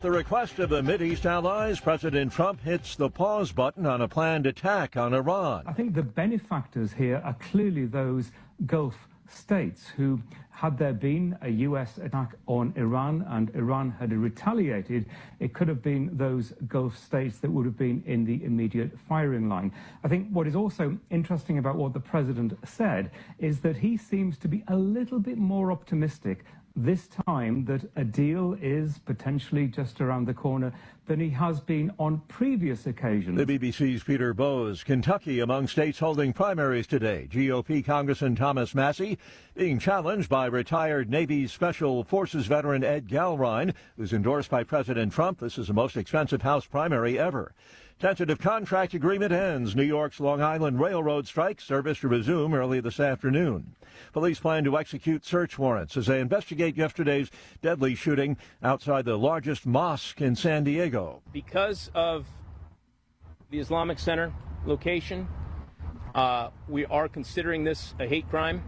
The request of the Mideast allies, President Trump hits the pause button on a planned attack on Iran. I think the benefactors here are clearly those Gulf states who, had there been a U.S. attack on Iran and Iran had retaliated, it could have been those Gulf states that would have been in the immediate firing line. I think what is also interesting about what the president said is that he seems to be a little bit more optimistic this time that a deal is potentially just around the corner than he has been on previous occasions. The BBC's Peter Bowes. Kentucky among states holding primaries today. GOP Congressman Thomas Massey being challenged by retired Navy Special Forces veteran Ed Galrine, who's endorsed by President Trump. This is the most expensive House primary ever. Tentative contract agreement ends. New York's Long Island Railroad strike service to resume early this afternoon. Police plan to execute search warrants as they investigate yesterday's deadly shooting outside the largest mosque in San Diego. Because of the Islamic Center location, we are considering this a hate crime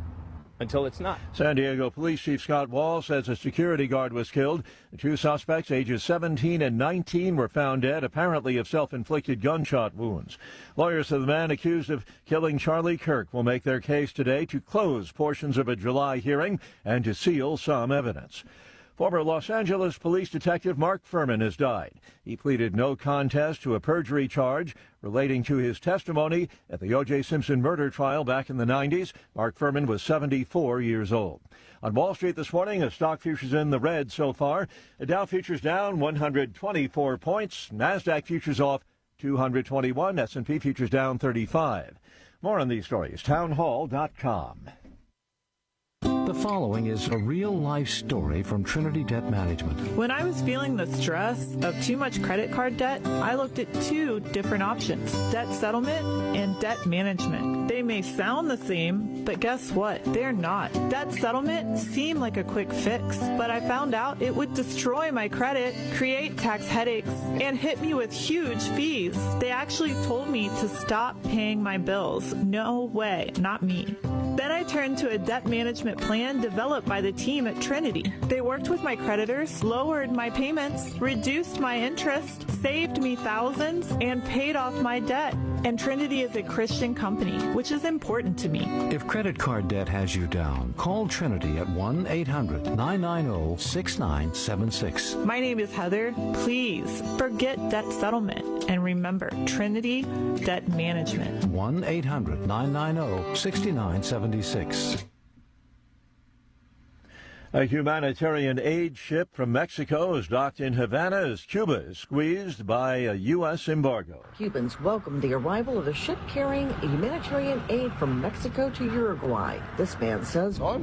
until it's not. San Diego Police Chief Scott Wall says a security guard was killed. The two suspects, ages 17 and 19, were found dead, apparently of self-inflicted gunshot wounds. Lawyers of the man accused of killing Charlie Kirk will make their case today to close portions of a July hearing and to seal some evidence. Former Los Angeles police detective Mark Furman has died. He pleaded no contest to a perjury charge relating to his testimony at the O.J. Simpson murder trial back in the 90s. Mark Furman was 74 years old. On Wall Street this morning, a stock futures in the red so far. The Dow futures down 124 points. NASDAQ futures off 221. S&P futures down 35. More on these stories, townhall.com. The following is a real-life story from Trinity Debt Management. When I was feeling the stress of too much credit card debt, I looked at two different options, debt settlement and debt management. They may sound the same, but guess what? They're not. Debt settlement seemed like a quick fix, but I found out it would destroy my credit, create tax headaches, and hit me with huge fees. They actually told me to stop paying my bills. No way, not me. Then I turned to a debt management plan developed by the team at Trinity. They worked with my creditors, lowered my payments, reduced my interest, saved me thousands, and paid off my debt. And Trinity is a Christian company, which is important to me. If credit card debt has you down, call Trinity at 1-800-990-6976. My name is Heather. Please forget debt settlement. And remember, Trinity Debt Management. 1-800-990-6976. A humanitarian aid ship from Mexico is docked in Havana as Cuba is squeezed by a U.S. embargo. Cubans welcomed the arrival of a ship carrying humanitarian aid from Mexico to Uruguay. This man says, with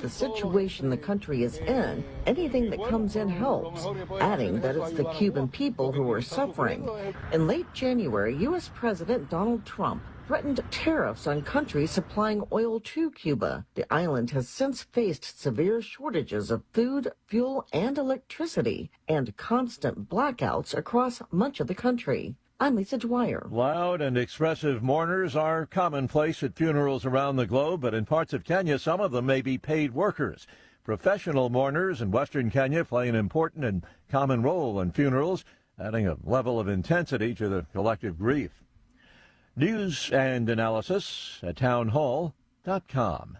the situation the country is in, anything that comes in helps, adding that it's the Cuban people who are suffering. In late January, U.S. President Donald Trump threatened tariffs on countries supplying oil to Cuba. The island has since faced severe shortages of food, fuel, and electricity, and constant blackouts across much of the country. I'm Lisa Dwyer. Loud and expressive mourners are commonplace at funerals around the globe, but in parts of Kenya, some of them may be paid workers. Professional mourners in Western Kenya play an important and common role in funerals, adding a level of intensity to the collective grief. News and analysis at townhall.com.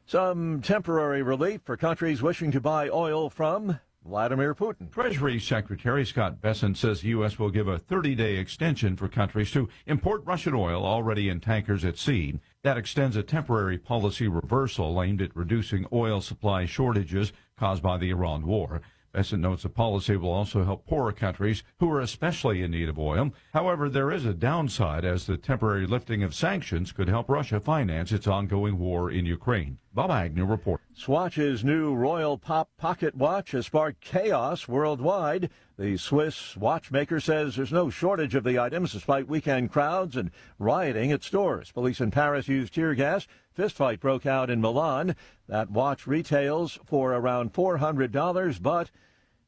Some temporary relief for countries wishing to buy oil from Vladimir Putin. Treasury Secretary Scott Bessent says the U.S. will give a 30-day extension for countries to import Russian oil already in tankers at sea. That extends a temporary policy reversal aimed at reducing oil supply shortages caused by the Iran war. Bessent notes the policy will also help poorer countries who are especially in need of oil. However, there is a downside, as the temporary lifting of sanctions could help Russia finance its ongoing war in Ukraine. Bob Agnew reports. Swatch's new Royal Pop pocket watch has sparked chaos worldwide. The Swiss watchmaker says there's no shortage of the items despite weekend crowds and rioting at stores. Police in Paris used tear gas. Fistfight broke out in Milan. That watch retails for around $400, but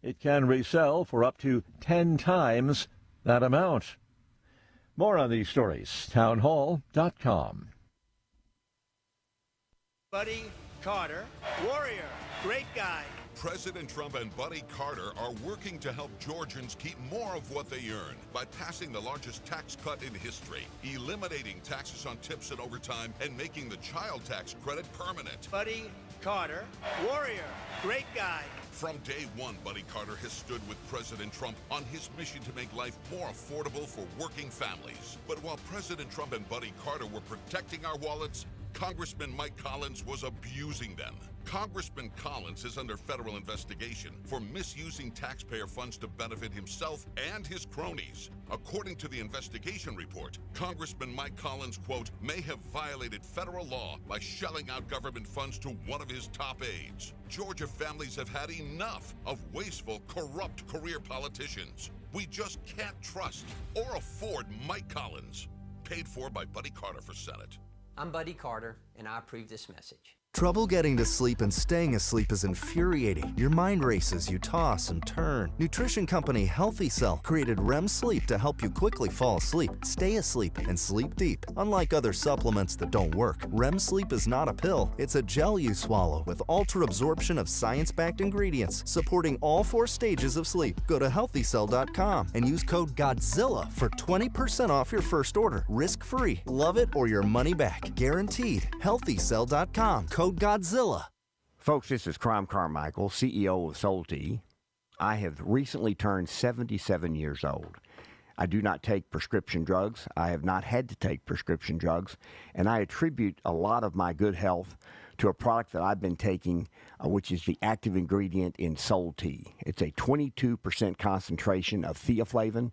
it can resell for up to 10 times that amount. More on these stories, townhall.com. Buddy Carter, warrior, great guy. President Trump and Buddy Carter are working to help Georgians keep more of what they earn by passing the largest tax cut in history, eliminating taxes on tips and overtime, and making the child tax credit permanent. Buddy Carter, warrior, great guy. From day one, Buddy Carter has stood with President Trump on his mission to make life more affordable for working families. But while President Trump and Buddy Carter were protecting our wallets, Congressman Mike Collins was abusing them. Congressman Collins is under federal investigation for misusing taxpayer funds to benefit himself and his cronies. According to the investigation report, Congressman Mike Collins, quote, may have violated federal law by shelling out government funds to one of his top aides. Georgia families have had enough of wasteful, corrupt career politicians. We just can't trust or afford Mike Collins. Paid for by Buddy Carter for Senate. I'm Buddy Carter, and I approve this message. Trouble getting to sleep and staying asleep is infuriating. Your mind races, you toss and turn. Nutrition company Healthy Cell created REM sleep to help you quickly fall asleep, stay asleep, and sleep deep. Unlike other supplements that don't work, REM sleep is not a pill. It's a gel you swallow with ultra-absorption of science-backed ingredients supporting all 4 stages of sleep. Go to healthycell.com and use code GODZILLA for 20% off your first order. Risk-free. Love it or your money back. Guaranteed. Healthycell.com. Code Godzilla. Folks, this is Crom Carmichael, CEO of Soul Tea. I have recently turned 77 years old. I do not take prescription drugs. I have not had to take prescription drugs, and I attribute a lot of my good health to a product that I've been taking, which is the active ingredient in Soul Tea. It's a 22% concentration of theaflavin.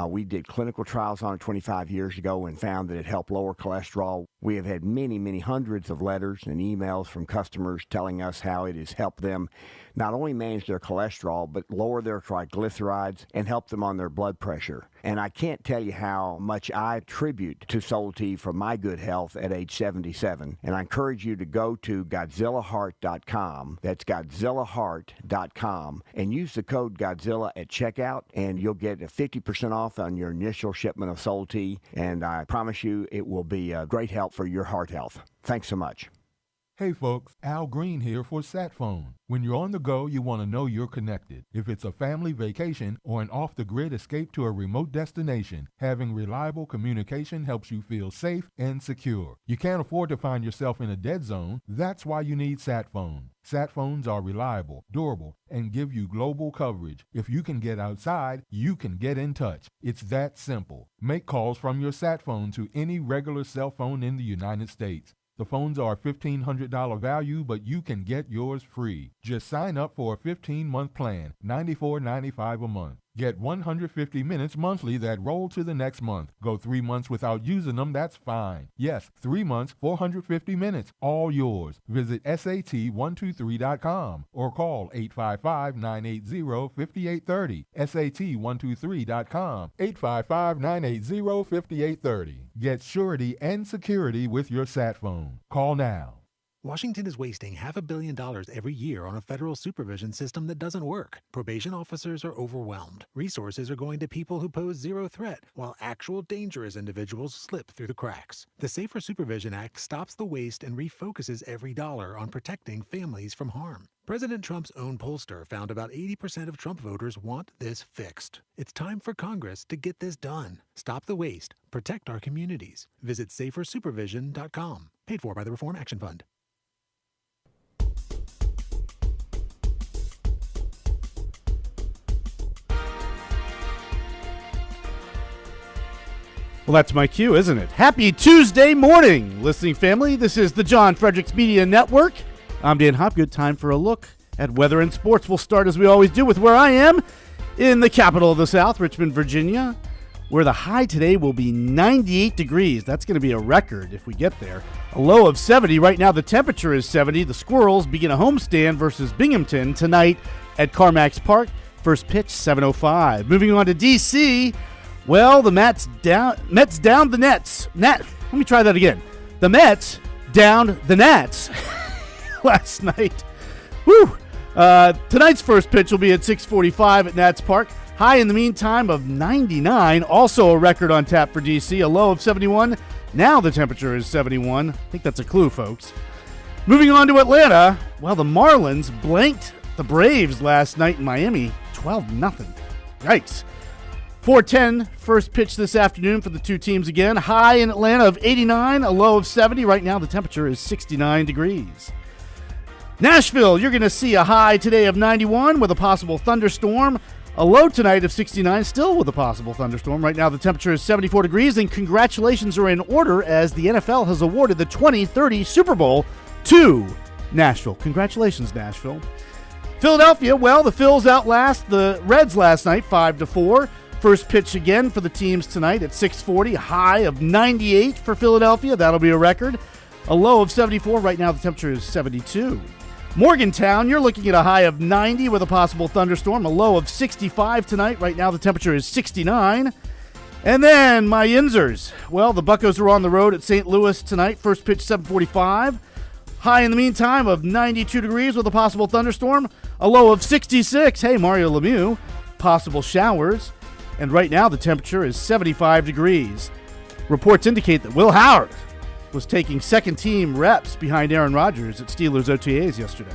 We did clinical trials on it 25 years ago and found that it helped lower cholesterol. We have had many, many hundreds of letters and emails from customers telling us how it has helped them not only manage their cholesterol, but lower their triglycerides and help them on their blood pressure. And I can't tell you how much I attribute to Soul Tea for my good health at age 77. And I encourage you to go to GodzillaHeart.com. That's GodzillaHeart.com. And use the code Godzilla at checkout, and you'll get a 50% off on your initial shipment of Soul Tea. And I promise you it will be a great help for your heart health. Thanks so much. Hey folks, Al Green here for SatPhone. When you're on the go, you want to know you're connected. If it's a family vacation or an off-the-grid escape to a remote destination, having reliable communication helps you feel safe and secure. You can't afford to find yourself in a dead zone. That's why you need SatPhone. SatPhones are reliable, durable, and give you global coverage. If you can get outside, you can get in touch. It's that simple. Make calls from your SatPhone to any regular cell phone in the United States. The phones are $1,500 value, but you can get yours free. Just sign up for a 15-month plan, $94.95 a month. Get 150 minutes monthly that roll to the next month. Go 3 months without using them, that's fine. Yes, 3 months, 450 minutes, all yours. Visit SAT123.com or call 855-980-5830. SAT123.com, 855-980-5830. Get surety and security with your SatPhone. Call now. Washington is wasting $500 million every year on a federal supervision system that doesn't work. Probation officers are overwhelmed. Resources are going to people who pose zero threat, while actual dangerous individuals slip through the cracks. The Safer Supervision Act stops the waste and refocuses every dollar on protecting families from harm. President Trump's own pollster found about 80% of Trump voters want this fixed. It's time for Congress to get this done. Stop the waste. Protect our communities. Visit safersupervision.com. Paid for by the Reform Action Fund. Well, that's my cue, isn't it? Happy Tuesday morning, listening family. This is the John Fredericks Media Network. I'm Dan Hopgood. Time for a look at weather and sports. We'll start, as we always do, with where I am in the capital of the South, Richmond, Virginia, where the high today will be 98 degrees. That's going to be a record if we get there. A low of 70. Right now, the temperature is 70. The Squirrels begin a homestand versus Binghamton tonight at Carmax Park. First pitch, 7:05. Moving on to D.C., well, the Mets down the Nets. Let me try that again. The Mets downed the Nats last night. Woo! Tonight's first pitch will be at 6:45 at Nats Park. High in the meantime of 99. Also a record on tap for D.C. A low of 71. Now the temperature is 71. I think that's a clue, folks. Moving on to Atlanta. Well, the Marlins blanked the Braves last night in Miami, 12-0. Yikes. 4:10, first pitch this afternoon for the two teams again. High in Atlanta of 89, a low of 70. Right now the temperature is 69 degrees. Nashville, you're going to see a high today of 91 with a possible thunderstorm. A low tonight of 69, still with a possible thunderstorm. Right now the temperature is 74 degrees, and congratulations are in order as the NFL has awarded the 2030 Super Bowl to Nashville. Congratulations, Nashville. Philadelphia, well, the Phils outlast the Reds last night, 5-4. First pitch again for the teams tonight at 6:40. A high of 98 for Philadelphia. That'll be a record. A low of 74. Right now the temperature is 72. Morgantown, you're looking at a high of 90 with a possible thunderstorm. A low of 65 tonight. Right now the temperature is 69. And then my Yinzers. Well, the Buccos are on the road at St. Louis tonight. First pitch 7:45. High in the meantime of 92 degrees with a possible thunderstorm. A low of 66. Hey, Mario Lemieux. Possible showers. And right now the temperature is 75 degrees. Reports indicate that Will Howard was taking second-team reps behind Aaron Rodgers at Steelers OTAs yesterday.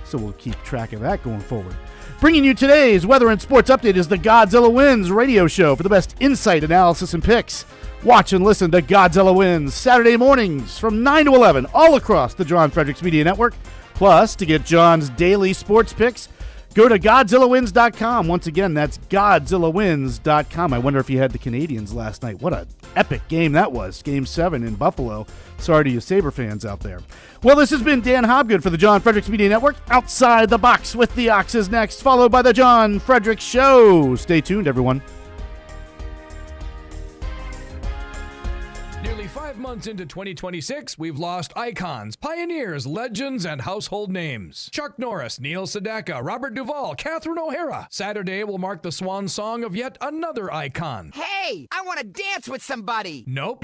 So we'll keep track of that going forward. Bringing you today's weather and sports update is the Godzilla Wins radio show for the best insight, analysis, and picks. Watch and listen to Godzilla Wins Saturday mornings from 9 to 11 all across the John Fredericks Media Network. Plus, to get John's daily sports picks, go to GodzillaWins.com. Once again, that's GodzillaWins.com. I wonder if you had the Canadians last night. What an epic game that was. Game 7 in Buffalo. Sorry to you Sabre fans out there. Well, this has been Dan Hobgood for the John Fredericks Media Network. Outside the Box with the Ox is next, followed by the John Fredericks Show. Stay tuned, everyone. Nearly 5 months into 2026, we've lost icons, pioneers, legends, and household names. Chuck Norris, Neil Sedaka, Robert Duvall, Catherine O'Hara. Saturday will mark the swan song of yet another icon. Hey, I want to dance with somebody. Nope.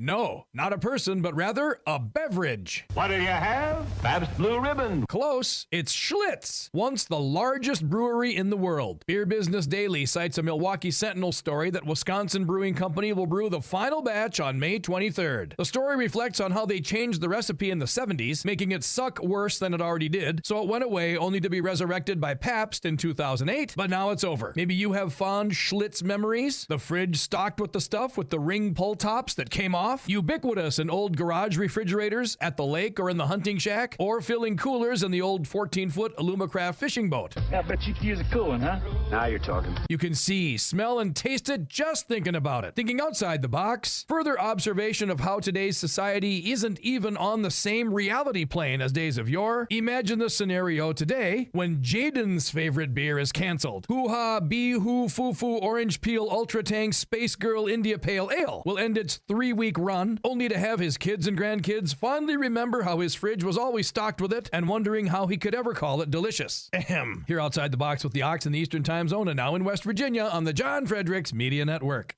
No, not a person, but rather a beverage. What do you have? Pabst Blue Ribbon. Close. It's Schlitz, once the largest brewery in the world. Beer Business Daily cites a Milwaukee Sentinel story that Wisconsin Brewing Company will brew the final batch on May 23rd. The story reflects on how they changed the recipe in the 70s, making it suck worse than it already did, so it went away only to be resurrected by Pabst in 2008, but now it's over. Maybe you have fond Schlitz memories? The fridge stocked with the stuff with the ring pull tops that came off? Ubiquitous in old garage refrigerators, at the lake or in the hunting shack, or filling coolers in the old 14-foot Alumacraft fishing boat. I bet you could use a cool one, huh? Now you're talking. You can see, smell, and taste it just thinking about it. Thinking outside the box. Further observation of how today's society isn't even on the same reality plane as days of yore. Imagine the scenario today when Jaden's favorite beer is canceled. Hoo-ha, Bee-hoo, Foo-foo, Orange Peel, Ultra Tang, Space Girl, India Pale Ale will end its 3-week run, only to have his kids and grandkids fondly remember how his fridge was always stocked with it and wondering how he could ever call it delicious. Ahem. Here outside the box with the Ox in the Eastern Time Zone and now in West Virginia on the John Fredericks Media Network.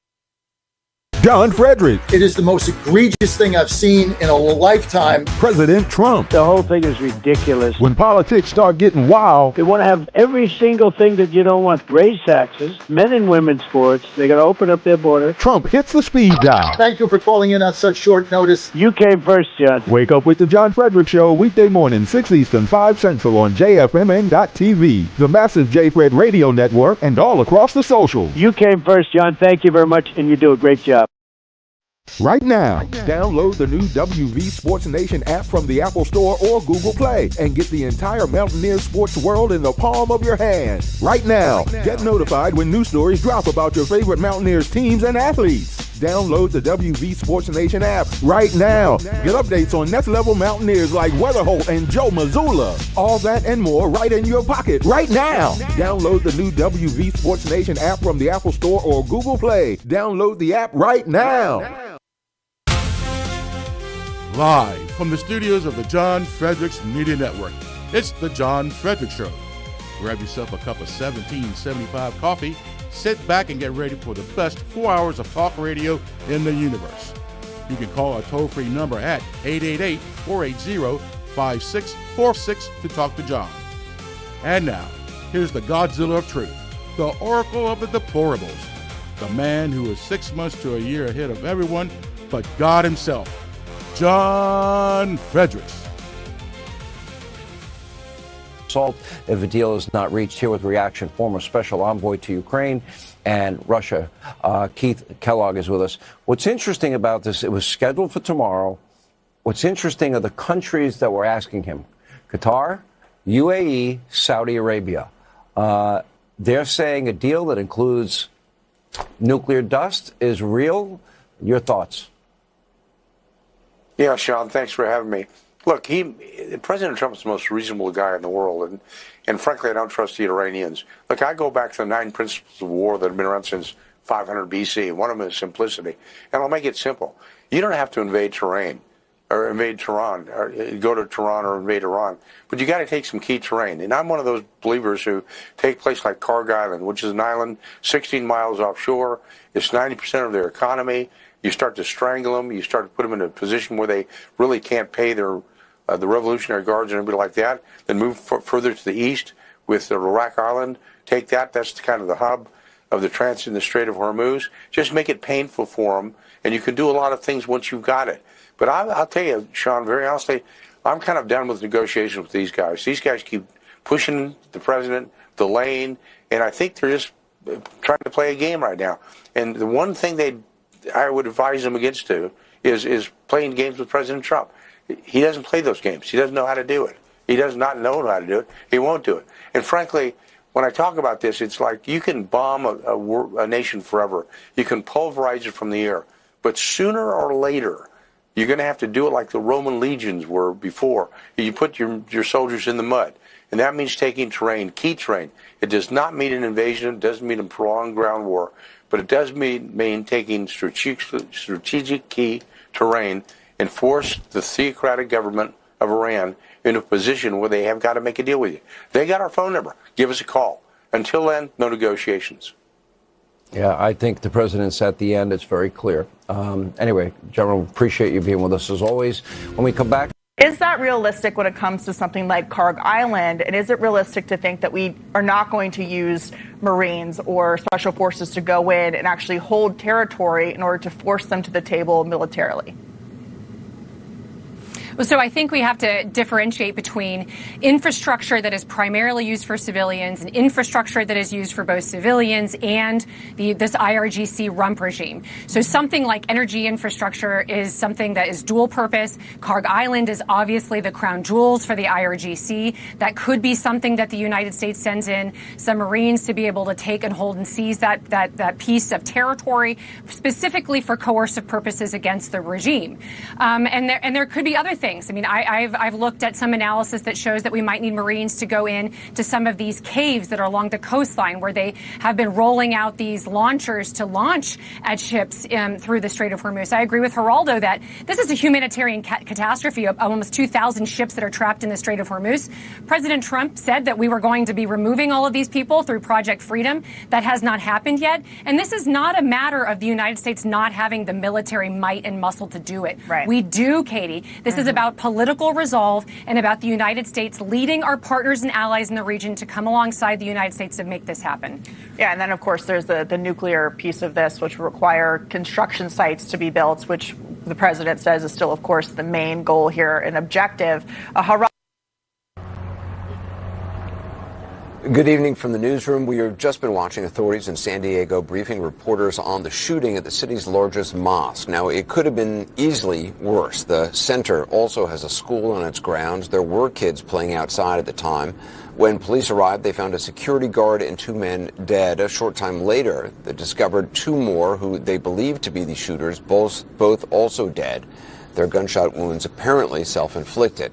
John Fredericks. It is the most egregious thing I've seen in a lifetime. President Trump. The whole thing is ridiculous. When politics start getting wild. They want to have every single thing that you don't want. Raise taxes, men and women's sports. They're going to open up their border. Trump hits the speed dial. Thank you for calling in on such short notice. You came first, John. Wake up with the John Fredericks Show weekday morning, 6 Eastern, 5 Central on JFMN.TV, the massive J-Fred radio network, and all across the socials. You came first, John. Thank you very much, and you do a great job. Right now, download the new WV Sports Nation app from the Apple Store or Google Play and get the entire Mountaineer sports world in the palm of your hand. Right now, get notified when new stories drop about your favorite Mountaineers teams and athletes. Download the WV Sports Nation app right now. Get updates on next level Mountaineers like Weatherholt and Joe Mazzulla. All that and more right in your pocket right now. Download the new WV Sports Nation app from the Apple Store or Google Play. Download the app right now. Live from the studios of the John Fredericks Media Network, it's the John Fredericks Show. Grab yourself a cup of 1775 coffee, sit back and get ready for the best 4 hours of talk radio in the universe. You can call our toll-free number at 888-480-5646 to talk to John. And now, here's the Godzilla of Truth, the Oracle of the Deplorables, the man who is 6 months to a year ahead of everyone but God himself, John Fredericks. assault if a deal is not reached. Here with reaction, former special envoy to Ukraine and Russia, Keith Kellogg, is with us. What's interesting about this, it was scheduled for tomorrow. What's interesting are the countries that were asking him: Qatar, UAE, Saudi Arabia. They're saying a deal that includes nuclear dust is real. Your thoughts? Yeah, Sean, thanks for having me. Look, President Trump's the most reasonable guy in the world, and frankly, I don't trust the Iranians. Look, I go back to the 9 principles of war that have been around since 500 BC. One of them is simplicity. And I'll make it simple. You don't have to invade Tehran or invade Tehran, or go to Tehran or invade Iran, but you got to take some key terrain. And I'm one of those believers who take place like Karg Island, which is an island 16 miles offshore. It's 90% of their economy. You start to strangle them. You start to put them in a position where they really can't pay their the Revolutionary Guards and everybody like that. Then move further to the east with the Iraq Island. Take that. That's kind of the hub of the transit in the Strait of Hormuz. Just make it painful for them, and you can do a lot of things once you've got it. But I'll tell you, Sean, very honestly, I'm kind of done with negotiations with these guys. These guys keep pushing the president, delaying, and I think they're just trying to play a game right now. And the one thing I would advise them against is playing games with President Trump. He doesn't play those games. He doesn't know how to do it. He does not know how to do it. He won't do it. And frankly, when I talk about this, it's like you can bomb a nation forever. You can pulverize it from the air. But sooner or later, you're going to have to do it like the Roman legions were before. You put your soldiers in the mud. And that means taking terrain, key terrain. It does not mean an invasion. It doesn't mean a prolonged ground war. But it does mean taking strategic key terrain and force the theocratic government of Iran in a position where they have got to make a deal with you. They got our phone number. Give us a call. Until then, no negotiations. Yeah, I think the president's at the end. It's very clear. Anyway, General, appreciate you being with us as always. When we come back. Is that realistic when it comes to something like Karg Island? And is it realistic to think that we are not going to use Marines or special forces to go in and actually hold territory in order to force them to the table militarily? So I think we have to differentiate between infrastructure that is primarily used for civilians and infrastructure that is used for both civilians and this IRGC rump regime. So something like energy infrastructure is something that is dual purpose. Karg Island is obviously the crown jewels for the IRGC. That could be something that the United States sends in some Marines to be able to take and hold and seize that piece of territory, specifically for coercive purposes against the regime. And there could be other things. I mean, I've looked at some analysis that shows that we might need Marines to go in to some of these caves that are along the coastline where they have been rolling out these launchers to launch at ships through the Strait of Hormuz. I agree with Geraldo that this is a humanitarian catastrophe of almost 2,000 ships that are trapped in the Strait of Hormuz. President Trump said that we were going to be removing all of these people through Project Freedom. That has not happened yet. And this is not a matter of the United States not having the military might and muscle to do it. Right. We do, Katie. This is about political resolve and about the United States leading our partners and allies in the region to come alongside the United States to make this happen. Yeah, and then, of course, there's the nuclear piece of this, which will require construction sites to be built, which the president says is still, of course, the main goal here and objective. Good evening from the newsroom. We have just been watching authorities in San Diego briefing reporters on the shooting at the city's largest mosque. Now, it could have been easily worse. The center also has a school on its grounds. There were kids playing outside at the time. When police arrived, they found a security guard and 2 men dead. A short time later, they discovered 2 more who they believed to be the shooters, both also dead. Their gunshot wounds apparently self-inflicted.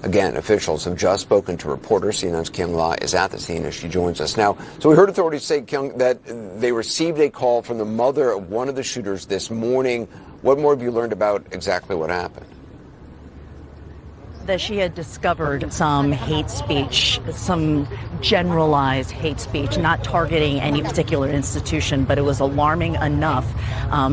Again, officials have just spoken to reporters. CNN's Kyung La is at the scene as she joins us now. So we heard authorities say, Kyung, that they received a call from the mother of one of the shooters this morning. What more have you learned about exactly what happened? That she had discovered some hate speech, some generalized hate speech, not targeting any particular institution, but it was alarming enough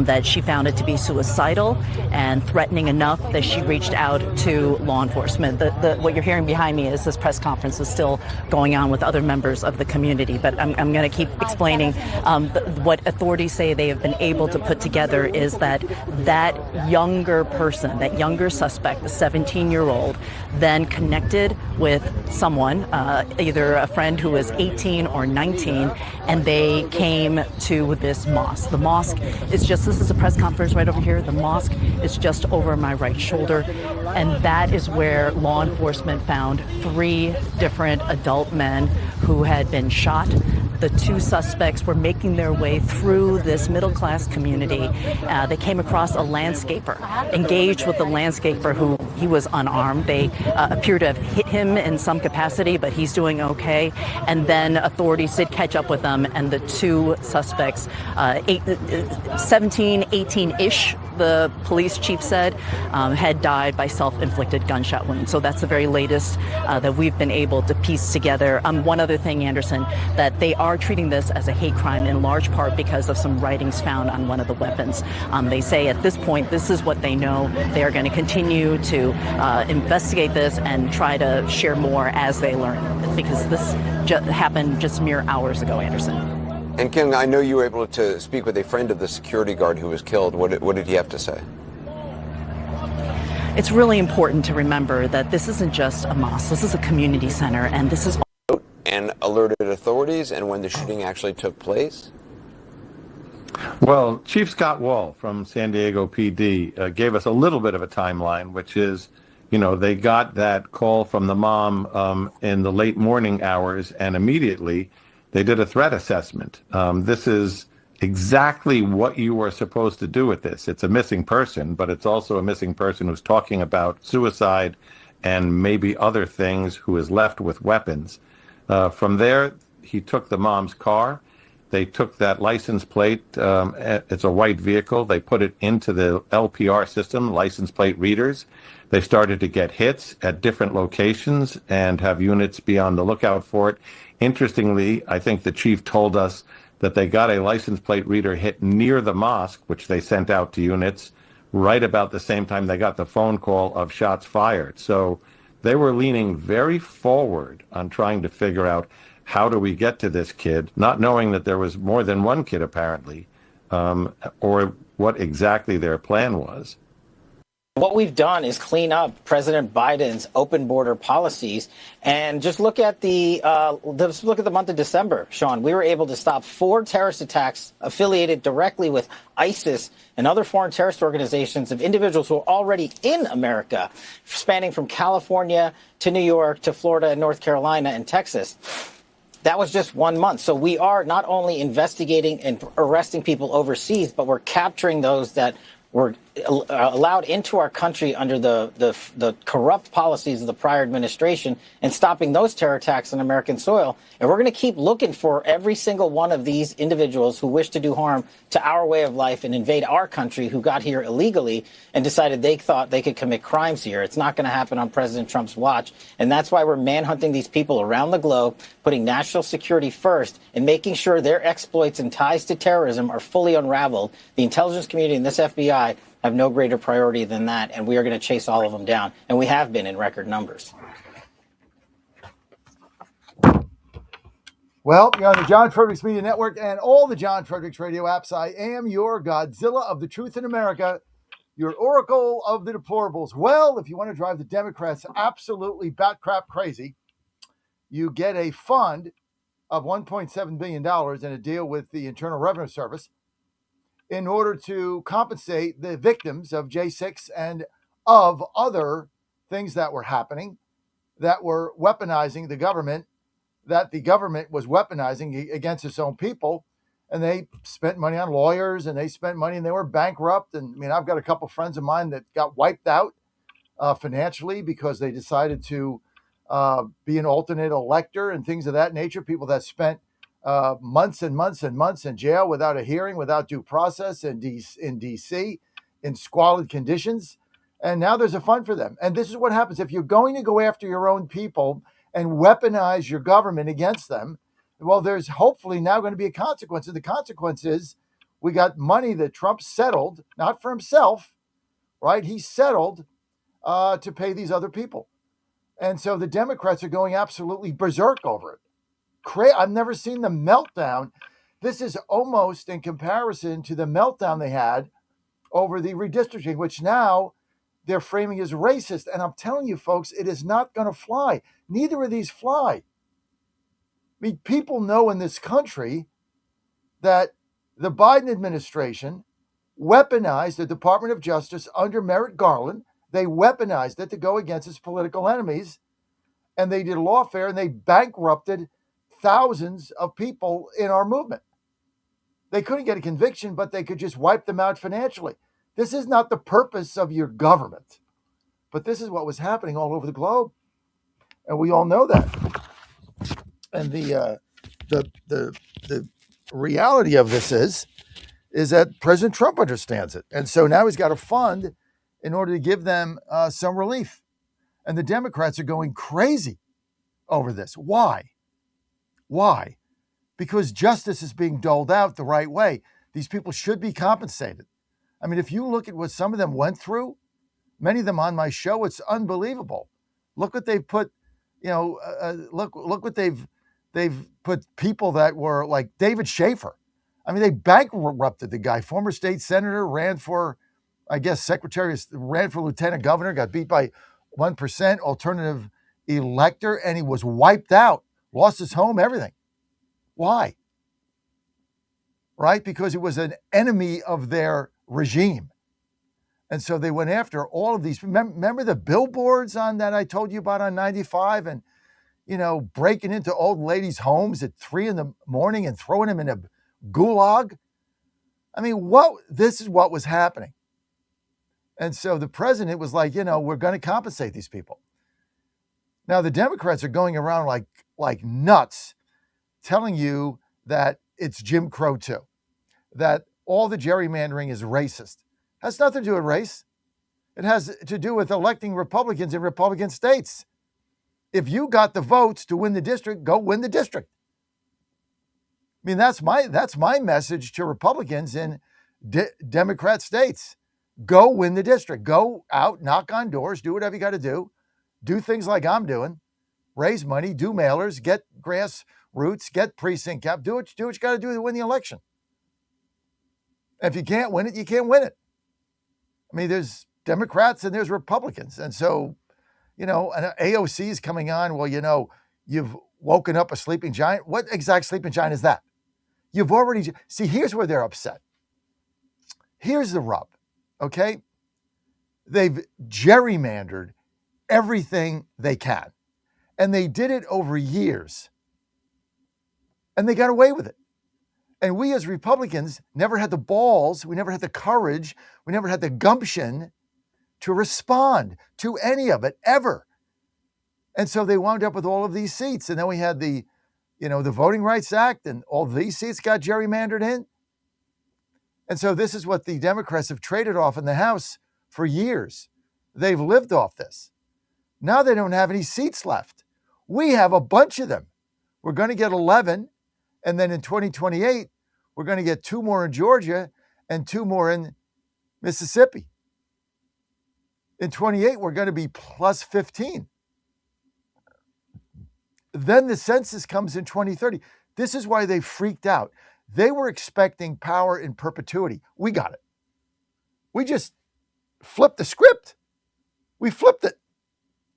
that she found it to be suicidal and threatening enough that she reached out to law enforcement. What you're hearing behind me is this press conference is still going on with other members of the community, but I'm going to keep explaining what authorities say they have been able to put together is that younger person, that younger suspect, the 17-year-old, then connected with someone, either a friend who was 18 or 19, and they came to this mosque. The mosque is just, this is a press conference right over here. The mosque is just over my right shoulder, and that is where law enforcement found 3 different adult men who had been shot. The 2 suspects were making their way through this middle-class community. They came across a landscaper, engaged with the landscaper who he was unarmed. They appear to have hit him in some capacity, but he's doing okay. And then authorities did catch up with them, and the 2 suspects, 17, 18-ish, the police chief said, had died by self-inflicted gunshot wounds. So that's the very latest that we've been able to piece together. One other thing, Anderson, that they are treating this as a hate crime in large part because of some writings found on one of the weapons. They say at this point, this is what they know. They are going to continue to investigate this and try to share more as they learn, because this happened just mere hours ago, Anderson. And Kim, I know you were able to speak with a friend of the security guard who was killed. What did he have to say? It's really important to remember that this isn't just a mosque. This is a community center, and this is... And alerted authorities, and when the shooting actually took place? Well, Chief Scott Wall from San Diego PD gave us a little bit of a timeline, which is, they got that call from the mom in the late morning hours, and immediately they did a threat assessment. This is exactly what you were supposed to do with this. It's a missing person, but it's also a missing person who's talking about suicide and maybe other things, who is left with weapons. From there, he took the mom's car. They took that license plate. It's a white vehicle. They put it into the LPR system, license plate readers. They started to get hits at different locations and have units be on the lookout for it. Interestingly, I think the chief told us that they got a license plate reader hit near the mosque, which they sent out to units, right about the same time they got the phone call of shots fired. So they were leaning very forward on trying to figure out, how do we get to this kid, not knowing that there was more than one kid apparently, or what exactly their plan was. What we've done is clean up President Biden's open border policies, and just look at the month of December, Sean. We were able to stop 4 terrorist attacks affiliated directly with ISIS and other foreign terrorist organizations of individuals who are already in America, spanning from California to New York to Florida and North Carolina and Texas. That was just 1 month. So we are not only investigating and arresting people overseas, but we're capturing those that were allowed into our country under the corrupt policies of the prior administration, and stopping those terror attacks on American soil. And we're going to keep looking for every single one of these individuals who wish to do harm to our way of life and invade our country, who got here illegally and decided they thought they could commit crimes here. It's not going to happen on President Trump's watch. And that's why we're manhunting these people around the globe, putting national security first, and making sure their exploits and ties to terrorism are fully unraveled. The intelligence community and this FBI have no greater priority than that, and we are going to chase all of them down, and we have been in record numbers. Well, you're on the John Fredericks Media Network and all the John Fredericks radio apps. I am your Godzilla of the truth in America, your Oracle of the deplorables. Well, if you want to drive the Democrats absolutely bat crap crazy, you get a fund of $1.7 billion in a deal with the Internal Revenue Service in order to compensate the victims of J6 and of other things that were happening, that were weaponizing the government, that the government was weaponizing against its own people. And they spent money on lawyers, and they spent money, and they were bankrupt. And I mean, I've got a couple friends of mine that got wiped out financially because they decided to be an alternate elector and things of that nature. People that spent months and months and months in jail without a hearing, without due process in D.C., in squalid conditions. And now there's a fund for them. And this is what happens. If you're going to go after your own people and weaponize your government against them, well, there's hopefully now going to be a consequence. And the consequence is we got money that Trump settled, not for himself, right? He settled to pay these other people. And so the Democrats are going absolutely berserk over it. I've never seen the meltdown. This is almost in comparison to the meltdown they had over the redistricting, which now they're framing as racist. And I'm telling you, folks, it is not going to fly. Neither of these fly. I mean, people know in this country that the Biden administration weaponized the Department of Justice under Merrick Garland. They weaponized it to go against its political enemies. And they did lawfare, and they bankrupted thousands of people in our movement. They couldn't get a conviction, but they could just wipe them out financially. This is not the purpose of your government. But this is what was happening all over the globe. And we all know that. And the reality of this is that President Trump understands it. And so now he's got a fund in order to give them some relief. And the Democrats are going crazy over this. Why? Why? Because justice is being doled out the right way. These people should be compensated. I mean, if you look at what some of them went through, many of them on my show, it's unbelievable. Look what they've put, look what they've put people that were like David Schaefer. I mean, they bankrupted the guy, former state senator, ran for, I guess, ran for lieutenant governor, got beat by 1%, alternative elector, and he was wiped out, lost his home, everything. Why? Right? Because he was an enemy of their regime. And so they went after all of these. Remember the billboards on that I told you about on 95 and, breaking into old ladies' homes at 3 a.m. and throwing them in a gulag? I mean, this is what was happening. And so the president was like, we're going to compensate these people. Now, the Democrats are going around like nuts, telling you that it's Jim Crow too, that all the gerrymandering is racist. It has nothing to do with race. It has to do with electing Republicans in Republican states. If you got the votes to win the district, go win the district. I mean, that's my message to Republicans in Democrat states. Go win the district. Go out, knock on doors, do whatever you got to do. Do things like I'm doing. Raise money, do mailers, get grassroots, get precinct cap. Do what you got to do to win the election. If you can't win it, you can't win it. I mean, there's Democrats and there's Republicans. And so, an AOC is coming on. Well, you've woken up a sleeping giant. What exact sleeping giant is that? You've already, see, here's where they're upset. Here's the rub, okay? They've gerrymandered everything they can. And they did it over years. And they got away with it. And we as Republicans never had the balls, we never had the courage, we never had the gumption to respond to any of it, ever. And so they wound up with all of these seats. And then we had the Voting Rights Act, and all these seats got gerrymandered in. And so this is what the Democrats have traded off in the House for years. They've lived off this. Now they don't have any seats left. We have a bunch of them. We're going to get 11. And then in 2028, we're going to get 2 more in Georgia and 2 more in Mississippi. In 28, we're going to be plus 15. Then the census comes in 2030. This is why they freaked out. They were expecting power in perpetuity. We got it. We just flipped the script. We flipped it.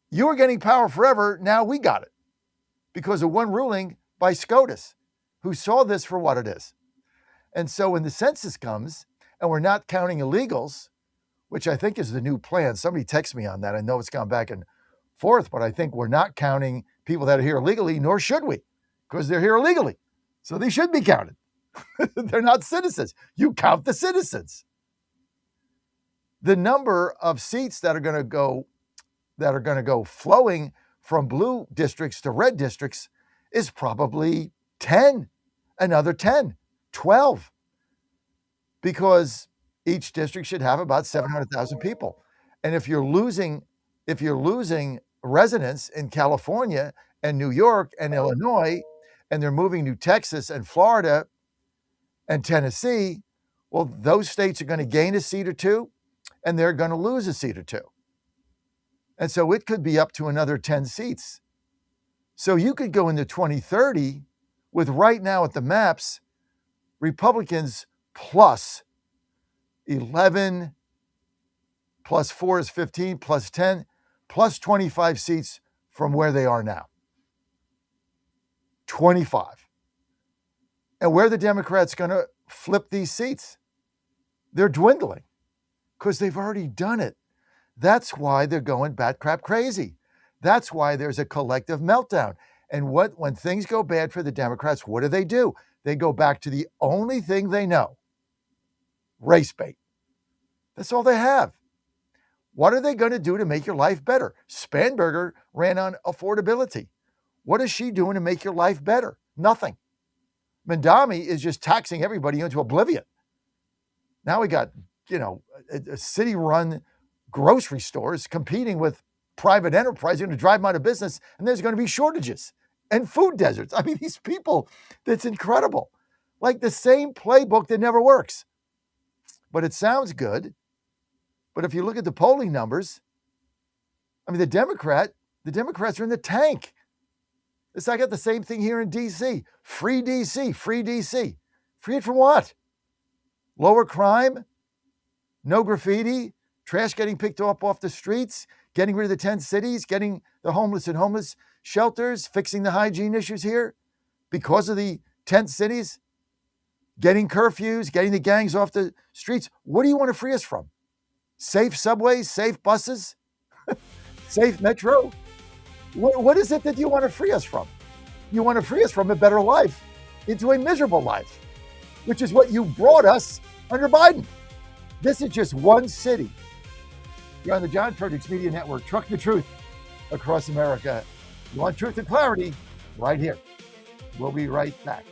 You were getting power forever. Now we got it because of one ruling by SCOTUS, who saw this for what it is. And so when the census comes and we're not counting illegals, which I think is the new plan. Somebody text me on that. I know it's gone back and forth, but I think we're not counting people that are here illegally, nor should we, because they're here illegally. So they should be counted. They're not citizens. You count the citizens. The number of seats that are going to go flowing from blue districts to red districts is probably 10, another 10, 12, because each district should have about 700,000 people. And if you're losing residents in California and New York and Illinois, and they're moving to Texas and Florida and Tennessee, well, those states are going to gain a seat or two, and they're going to lose a seat or two. And so it could be up to another 10 seats. So you could go into 2030 with right now at the maps, Republicans plus 11, plus 4 is 15, plus 10, plus 25 seats from where they are now. 25. And where are the Democrats going to flip these seats? They're dwindling because they've already done it. That's why they're going bat crap crazy. That's why there's a collective meltdown. And when things go bad for the Democrats, what do? They go back to the only thing they know, race bait. That's all they have. What are they going to do to make your life better? Spanberger ran on affordability. What is she doing to make your life better? Nothing. Mandami is just taxing everybody into oblivion. Now we got, a city-run grocery stores competing with private enterprise, going to drive them out of business, and there's going to be shortages and food deserts. I mean, these people, that's incredible. Like the same playbook that never works. But it sounds good. But if you look at the polling numbers, I mean, the Democrats are in the tank. I got the same thing here in D.C. Free D.C., free D.C. Free it from what? Lower crime, no graffiti, trash getting picked up off the streets, getting rid of the 10 cities, getting the homeless in homeless shelters, fixing the hygiene issues here because of the 10 cities, getting curfews, getting the gangs off the streets. What do you want to free us from? Safe subways, safe buses, safe metro? What is it that you want to free us from? You want to free us from a better life into a miserable life, which is what you brought us under Biden. This is just one city. You're on the John Fredericks Media Network, trucking the truth across America. You want truth and clarity? Right here. We'll be right back.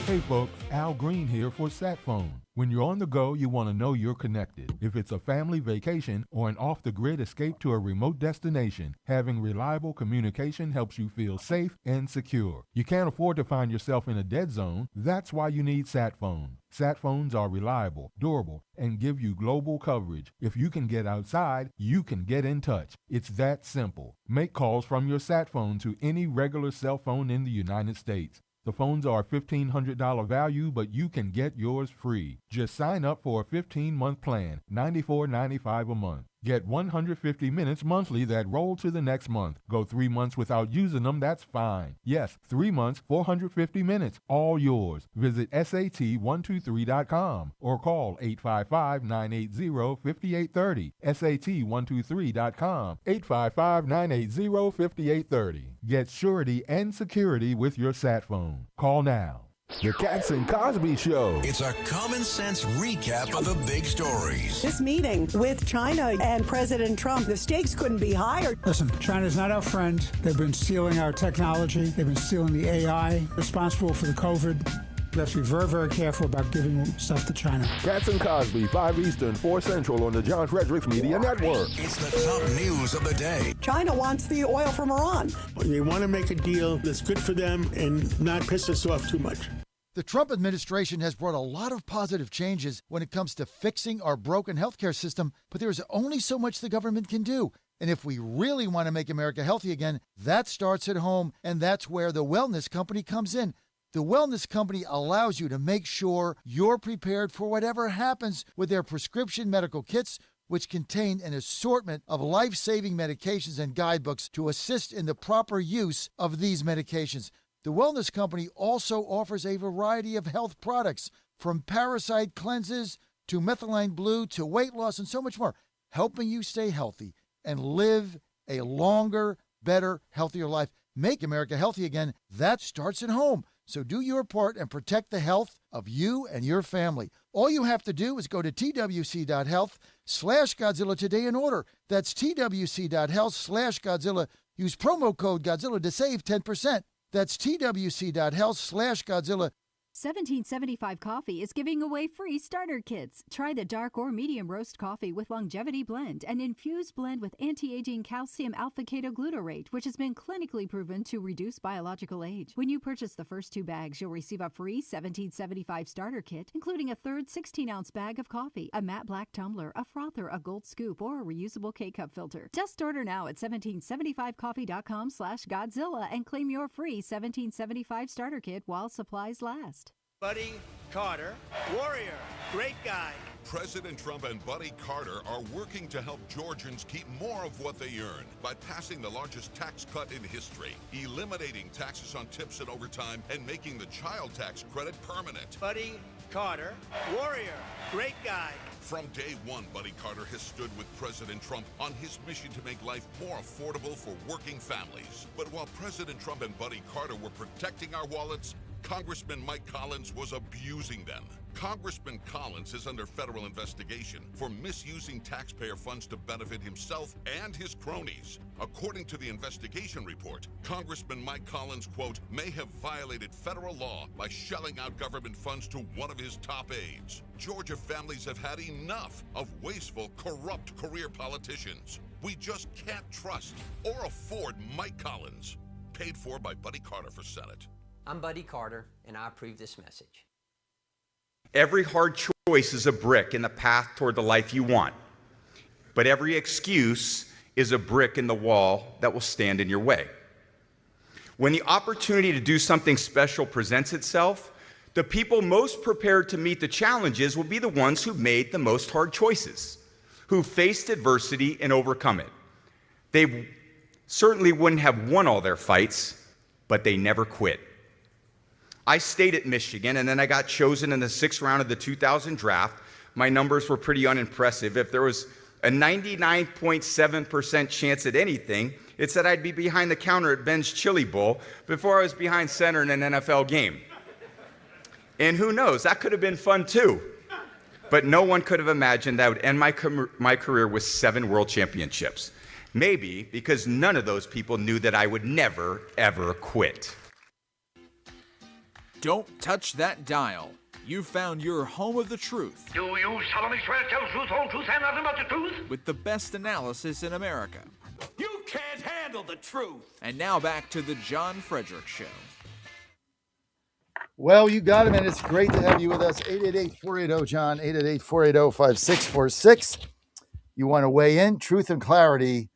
Hey folks, Al Green here for Sat Phone. When you're on the go, you want to know you're connected. If it's a family vacation or an off-the-grid escape to a remote destination, having reliable communication helps you feel safe and secure. You can't afford to find yourself in a dead zone. That's why you need Sat Phone. Sat phones are reliable, durable, and give you global coverage. If you can get outside, you can get in touch. It's that simple. Make calls from your Sat Phone to any regular cell phone in the United States. The phones are $1,500 value, but you can get yours free. Just sign up for a 15-month plan, $94.95 a month. Get 150 minutes monthly that roll to the next month. Go 3 months without using them, that's fine. Yes, 3 months, 450 minutes, all yours. Visit SAT123.com or call 855-980-5830. SAT123.com, 855-980-5830. Get surety and security with your sat phone. Call now. The Cats and Cosby Show. It's a common sense recap of the big stories. This meeting with China and President Trump, the stakes couldn't be higher. Listen, China's not our friend. They've been stealing our technology. They've been stealing the AI, responsible for the COVID. We have to be very, very careful about giving stuff to China. Cats and Cosby, 5 Eastern, 4 Central on the John Fredericks Media Network. It's the top news of the day. China wants the oil from Iran. They want to make a deal that's good for them and not piss us off too much. The Trump administration has brought a lot of positive changes when it comes to fixing our broken healthcare system, but there's only so much the government can do. And if we really want to make America healthy again, that starts at home, and that's where the Wellness Company comes in. The Wellness Company allows you to make sure you're prepared for whatever happens with their prescription medical kits, which contain an assortment of life-saving medications and guidebooks to assist in the proper use of these medications. The Wellness Company also offers a variety of health products, from parasite cleanses to methylene blue to weight loss and so much more, helping you stay healthy and live a longer, better, healthier life. Make America healthy again. That starts at home. So do your part and protect the health of you and your family. All you have to do is go to twc.health/Godzilla today and order. That's twc.health/Godzilla. Use promo code Godzilla to save 10%. That's twc.health/Godzilla. 1775 Coffee is giving away free starter kits. Try the dark or medium roast coffee with longevity blend, an infused blend with anti-aging calcium alpha-ketoglutarate, which has been clinically proven to reduce biological age. When you purchase the first 2 bags, you'll receive a free 1775 starter kit, including a third 16-ounce bag of coffee, a matte black tumbler, a frother, a gold scoop, or a reusable K-cup filter. Just order now at 1775coffee.com/Godzilla and claim your free 1775 starter kit while supplies last. Buddy Carter, warrior, great guy. President Trump and Buddy Carter are working to help Georgians keep more of what they earn by passing the largest tax cut in history, eliminating taxes on tips and overtime, and making the child tax credit permanent. Buddy Carter, warrior, great guy. From day one, Buddy Carter has stood with President Trump on his mission to make life more affordable for working families. But while President Trump and Buddy Carter were protecting our wallets, Congressman Mike Collins was abusing them. Congressman Collins is under federal investigation for misusing taxpayer funds to benefit himself and his cronies. According to the investigation report, Congressman Mike Collins, quote, may have violated federal law by shelling out government funds to one of his top aides. Georgia families have had enough of wasteful, corrupt career politicians. We just can't trust or afford Mike Collins. Paid for by Buddy Carter for Senate. I'm Buddy Carter, and I approve this message. Every hard choice is a brick in the path toward the life you want. But every excuse is a brick in the wall that will stand in your way. When the opportunity to do something special presents itself, the people most prepared to meet the challenges will be the ones who made the most hard choices, who faced adversity and overcome it. They certainly wouldn't have won all their fights, but they never quit. I stayed at Michigan, and then I got chosen in the 6th round of the 2000 draft. My numbers were pretty unimpressive. If there was a 99.7% chance at anything, it's that I'd be behind the counter at Ben's Chili Bowl before I was behind center in an NFL game. And who knows, that could have been fun too. But no one could have imagined that I would end my career with 7 world championships. Maybe because none of those people knew that I would never, ever quit. Don't touch that dial. You found your home of the truth. Do you solemnly swear to tell the truth, whole truth, and nothing but the truth? With the best analysis in America. You can't handle the truth. And now back to the John Fredericks Show. Well, you got him, and it's great to have you with us. 888-480-JOHN, 888-480-5646. You want to weigh in? Truth and clarity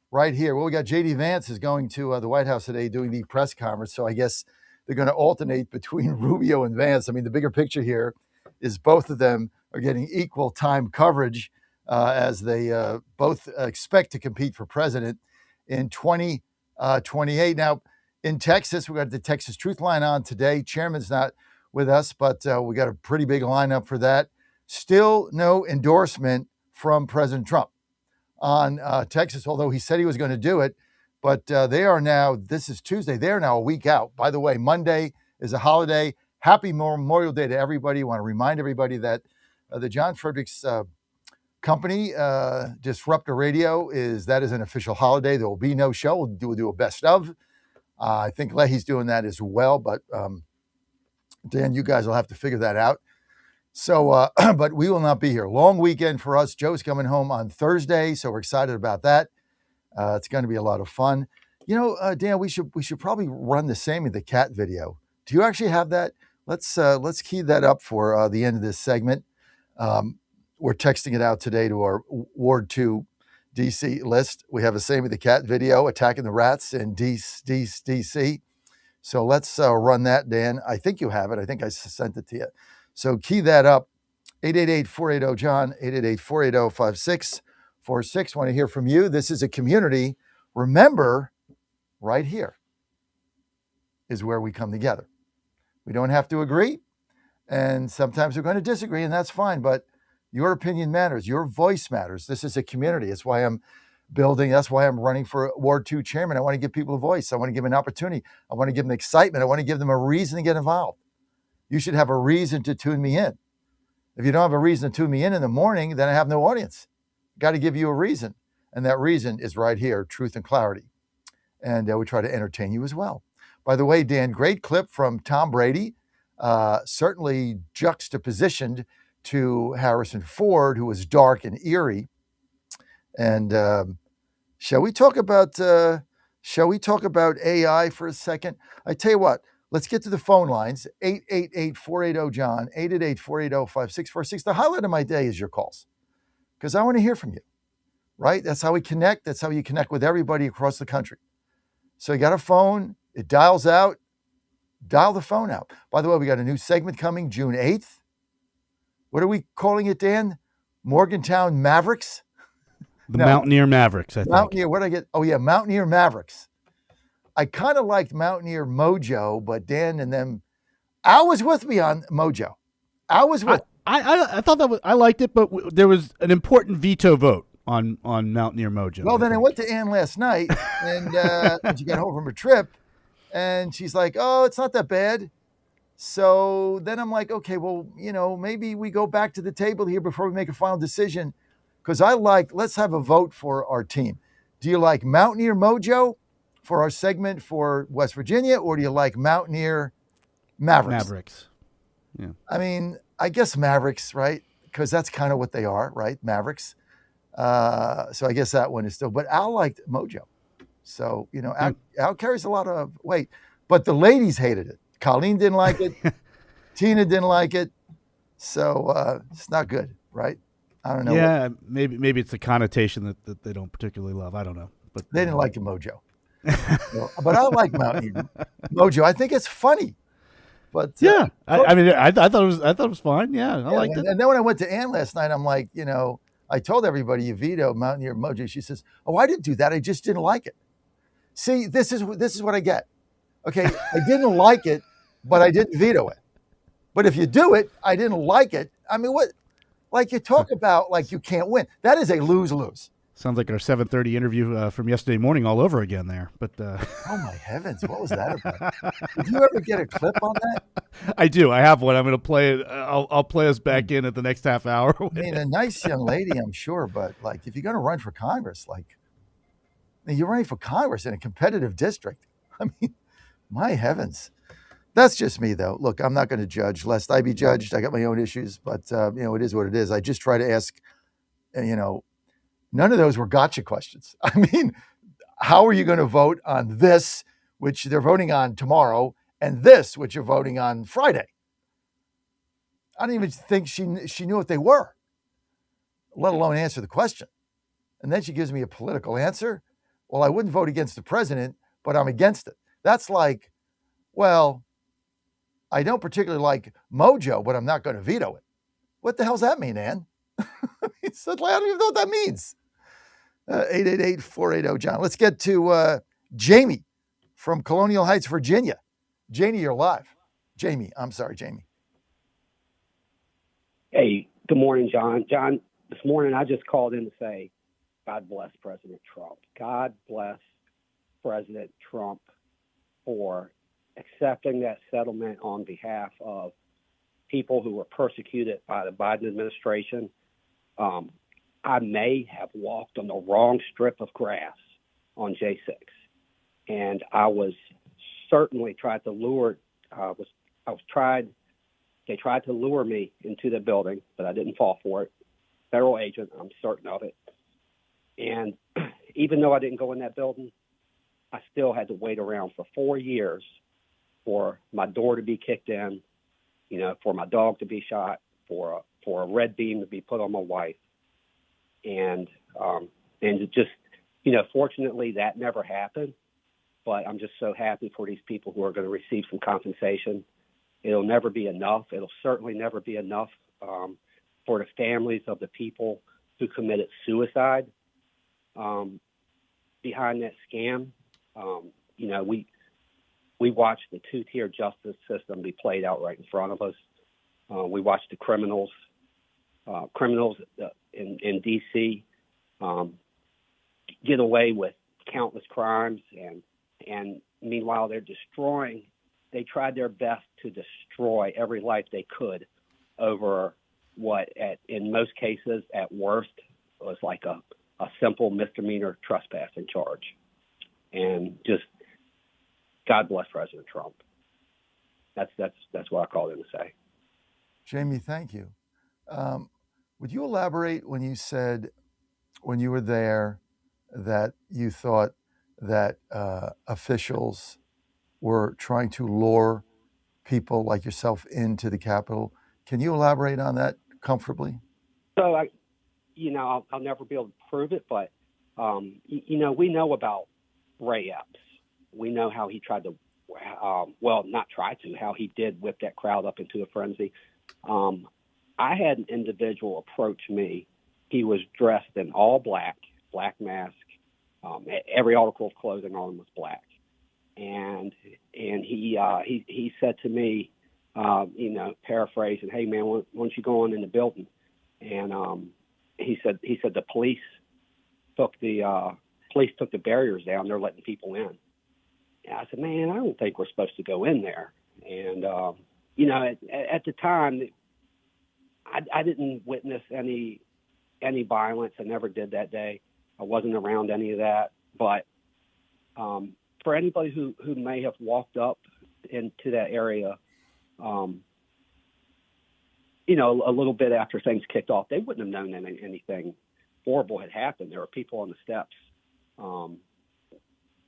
right here. Well, we got J.D. Vance is going to the White House today doing the press conference, so I guess they're going to alternate between Rubio and Vance. I mean, the bigger picture here is both of them are getting equal time coverage as they both expect to compete for president in 2028. Now, in Texas, we got the Texas Truth Line on today. Chairman's not with us, but we got a pretty big lineup for that. Still no endorsement from President Trump on Texas, although he said he was going to do it. But they are now, this is Tuesday, they are now a week out. By the way, Monday is a holiday. Happy Memorial Day to everybody. I want to remind everybody that the John Fredericks company, Disruptor Radio, that is an official holiday. There will be no show. We'll do a best of. I think Leahy's doing that as well. But Dan, you guys will have to figure that out. So, but we will not be here. Long weekend for us. Joe's coming home on Thursday, so we're excited about that. It's going to be a lot of fun. You know, Dan, we should probably run the Sammy the Cat video. Do you actually have that? Let's key that up for the end of this segment. We're texting it out today to our Ward 2 DC list. We have a Sammy the Cat video attacking the rats in DC. So let's run that, Dan. I think you have it. I think I sent it to you. So key that up. 888-480-JOHN, 888-480-5646. Want to hear from you. This is a community. Remember, right here is where we come together. We don't have to agree, and sometimes we're going to disagree, and that's fine, but your opinion matters. Your voice matters. This is a community. That's why I'm building. That's why I'm running for Ward 2 chairman. I want to give people a voice. I want to give them an opportunity. I want to give them excitement. I want to give them a reason to get involved. You should have a reason to tune me in. If you don't have a reason to tune me in the morning, then I have no audience. Got to give you a reason. And that reason is right here, truth and clarity. And we try to entertain you as well. By the way, Dan, great clip from Tom Brady certainly juxtapositioned to Harrison Ford, who was dark and eerie. And shall we talk about AI for a second? I tell you what, let's get to the phone lines. 888-480-JOHN, 888-480-5646. The highlight of my day is your calls, because I want to hear from you, right? That's how we connect. That's how you connect with everybody across the country. So you got a phone, it dials out, dial the phone out. By the way, we got a new segment coming June 8th. What are we calling it, Dan? Morgantown Mavericks? The Mountaineer Mavericks, I think. Mountaineer, what did I get? Oh, yeah, Mountaineer Mavericks. I kind of liked Mountaineer Mojo, but Dan and them, Al was with me on Mojo. Al was with I thought that was, I liked it, but there was an important veto vote on Mountaineer Mojo. Well, then I went to Ann last night, and when she got home from her trip, and she's like, oh, it's not that bad. So then I'm like, okay, well, maybe we go back to the table here before we make a final decision. Because let's have a vote for our team. Do you like Mountaineer Mojo for our segment for West Virginia, or do you like Mountaineer Mavericks? Mavericks. Yeah. I mean, I guess Mavericks, right? Because that's kind of what they are, right? Mavericks. So I guess that one is still, but Al liked Mojo. So, Al carries a lot of weight, but the ladies hated it. Colleen didn't like it. Tina didn't like it. So it's not good, right? I don't know. Yeah, maybe it's a connotation that they don't particularly love. I don't know. But they didn't like the Mojo. But I like Mountaineer Mojo. I think it's funny. But yeah, I thought it was fine. Yeah, I liked it. And then when I went to Ann last night, I'm like, I told everybody you veto Mountaineer Mojo. She says, "Oh, I didn't do that. I just didn't like it." See, this is what I get. Okay, I didn't like it, but I didn't veto it. But if you do it, I didn't like it. I mean, what? Like you talk about like you can't win. That is a lose-lose. Sounds like our 7:30 interview from yesterday morning all over again there. But oh my heavens, what was that about? Did you ever get a clip on that? I do. I have one. I'm going to play it. I'll play us back in at the next half hour. I mean, a nice young lady, I'm sure, but like if you're going to run for Congress, like you're running for Congress in a competitive district. I mean, my heavens. That's just me, though. Look, I'm not going to judge, lest I be judged. I got my own issues, but it is what it is. I just try to ask, none of those were gotcha questions. I mean, how are you going to vote on this, which they're voting on tomorrow, and this, which you're voting on Friday? I don't even think she knew what they were, let alone answer the question. And then she gives me a political answer. Well, I wouldn't vote against the president, but I'm against it. That's like, well, I don't particularly like Mojo, but I'm not going to veto it. What the hell's that mean, Ann? I don't even know what that means. 888-480-JOHN. Let's get to Jamie from Colonial Heights, Virginia. Jamie, you're live. Jamie. Hey, good morning, John. John, this morning I just called in to say, God bless President Trump. God bless President Trump for accepting that settlement on behalf of people who were persecuted by the Biden administration. I may have walked on the wrong strip of grass on J6, and I was certainly tried to lure. They tried to lure me into the building, but I didn't fall for it. Federal agent, I'm certain of it. And even though I didn't go in that building, I still had to wait around for 4 years for my door to be kicked in, for my dog to be shot, for a red beam to be put on my wife. And just, fortunately that never happened, but I'm just so happy for these people who are going to receive some compensation. It'll never be enough. It'll certainly never be enough for the families of the people who committed suicide behind that scam. We watched the two-tier justice system be played out right in front of us. We watched the criminals in D.C. Get away with countless crimes, and meanwhile they tried their best to destroy every life they could over what, in most cases, at worst, was like a simple misdemeanor trespassing charge. And just God bless President Trump. That's what I called in to say. Jamie, thank you. Would you elaborate when you said, when you were there, that you thought that officials were trying to lure people like yourself into the Capitol? Can you elaborate on that comfortably? So I'll never be able to prove it, but we know about Ray Epps. We know how he tried to, not try to, how he did whip that crowd up into a frenzy. I had an individual approach me. He was dressed in all black mask. Every article of clothing on him was black, and he said to me, paraphrasing, "Hey man, why don't you go on in the building?" And he said the police took the barriers down. They're letting people in. And I said, man, I don't think we're supposed to go in there. And at the time, I didn't witness any violence. I never did that day. I wasn't around any of that. But for anybody who may have walked up into that area, a little bit after things kicked off, they wouldn't have known anything horrible had happened. There were people on the steps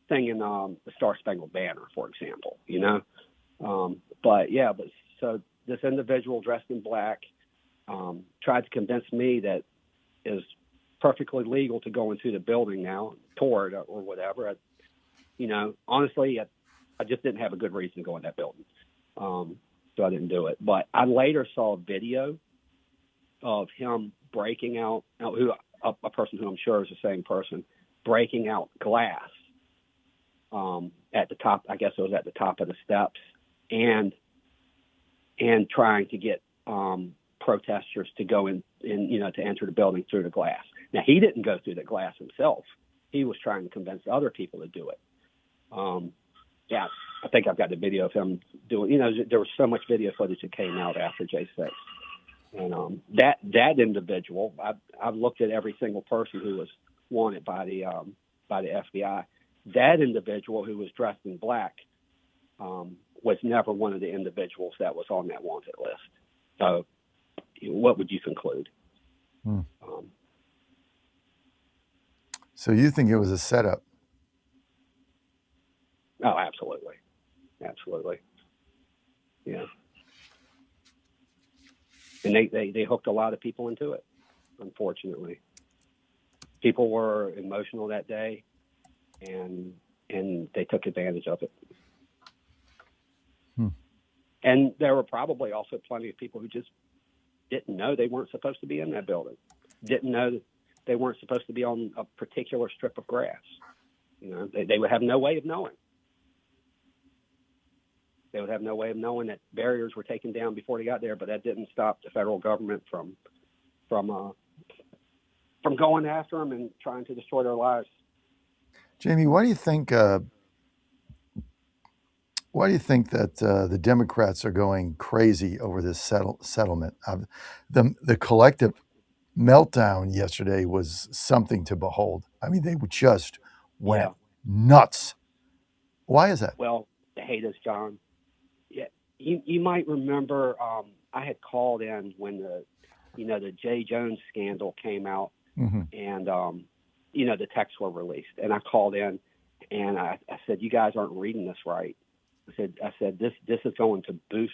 singing the Star Spangled Banner, for example, so this individual dressed in black tried to convince me that it was perfectly legal to go into the building now, tour it or whatever. Honestly, I just didn't have a good reason to go in that building. So I didn't do it. But I later saw a video of him breaking out, a person who I'm sure is the same person, breaking out glass at the top. I guess it was at the top of the steps, and trying to get protesters to go in, to enter the building through the glass. Now, he didn't go through the glass himself. He was trying to convince other people to do it. I think I've got the video of him doing, there was so much video footage that came out after J6. And that individual, I've looked at every single person who was wanted by the FBI. That individual who was dressed in black was never one of the individuals that was on that wanted list. So what would you conclude? So you think it was a setup? Oh, absolutely. Absolutely. Yeah. And they hooked a lot of people into it, unfortunately. People were emotional that day, and they took advantage of it. And there were probably also plenty of people who just didn't know they weren't supposed to be in that building, didn't know that they weren't supposed to be on a particular strip of grass. They would have no way of knowing. They would have no way of knowing that barriers were taken down before they got there, but that didn't stop the federal government from going after them and trying to destroy their lives. Jamie, why do you think that the Democrats are going crazy over this settlement? The collective meltdown yesterday was something to behold. I mean, they just went nuts. Why is that? Well, they hate us, John. Yeah, you might remember I had called in when the Jay Jones scandal came out, and the texts were released, and I called in and I said, you guys aren't reading this right. I said this is going to boost.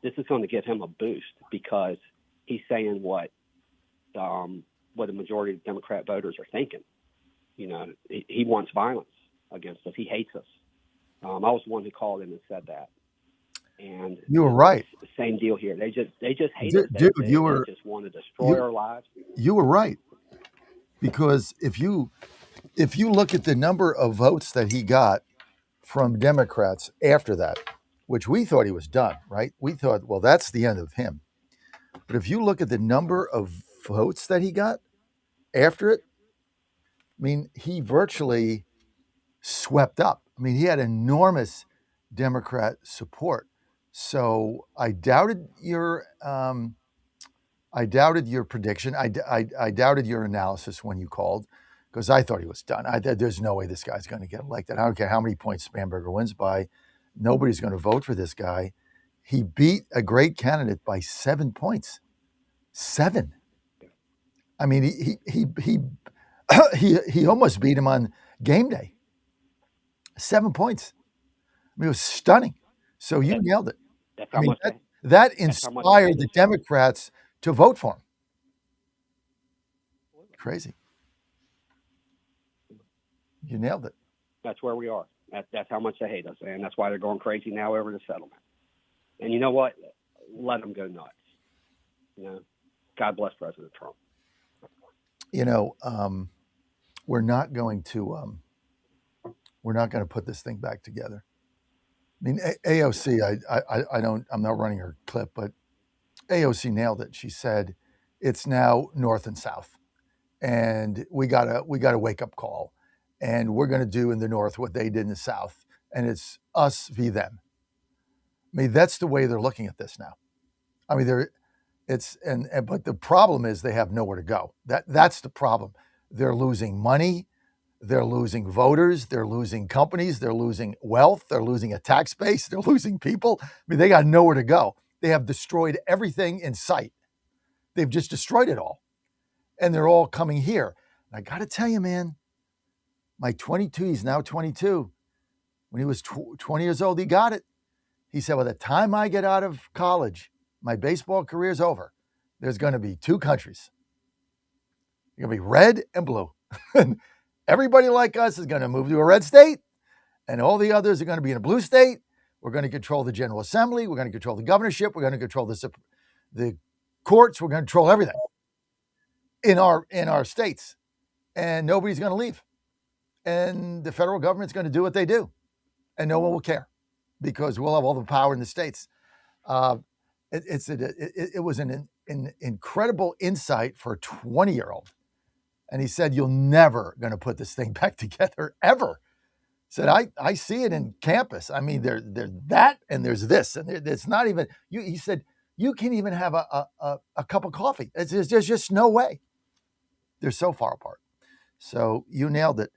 This is going to give him a boost because he's saying what the majority of Democrat voters are thinking. He wants violence against us. He hates us. I was the one who called in and said that. And you were right. The same deal here. They just hate us. Dude, they just want to destroy our lives. You were right, because if you look at the number of votes that he got from Democrats after that, which we thought he was done, right? We thought, well, that's the end of him. But if you look at the number of votes that he got after it, I mean, he virtually swept up. I mean, he had enormous Democrat support. So I doubted your prediction. I doubted your analysis when you called, because I thought he was done. There's no way this guy's going to get elected. I don't care how many points Spanberger wins by. Nobody's going to vote for this guy. He beat a great candidate by 7 points. 7. I mean, he almost beat him on game day. 7 points. I mean, it was stunning. So you nailed it. That's I how mean, much that that's how much they inspired hate the us. Democrats to vote for him. Crazy. You nailed it. That's where we are. That's how much they hate us, and that's why they're going crazy now over the settlement. And you know what? Let them go nuts. You know, God bless President Trump. You know, we're not going to put this thing back together. I mean, AOC, I'm not running her clip, but AOC nailed it. She said, it's now North and South, and we got a wake up call, and we're going to do in the North what they did in the South, and it's us v them. I mean, that's the way they're looking at this now. I mean, but the problem is they have nowhere to go. That's the problem. They're losing money. They're losing voters. They're losing companies. They're losing wealth. They're losing a tax base. They're losing people. I mean, they got nowhere to go. They have destroyed everything in sight. They've just destroyed it all. And they're all coming here. And I got to tell you, man, my 22, he's now 22. When he was 20 years old, he got it. He said, by the time I get out of college, my baseball career's over. There's going to be 2 countries. They're going to be red and blue. And everybody like us is going to move to a red state, and all the others are going to be in a blue state. We're going to control the General Assembly. We're going to control the governorship. We're going to control the courts. We're going to control everything in our states, and nobody's going to leave. And the federal government's going to do what they do, and no one will care because we'll have all the power in the states. It was an incredible insight for a 20-year-old. And he said, you're never going to put this thing back together, ever. Said, I see it in campus. I mean, there's that and there's this. And it's not even, he said, you can't even have a cup of coffee. There's just no way. They're so far apart. So you nailed it.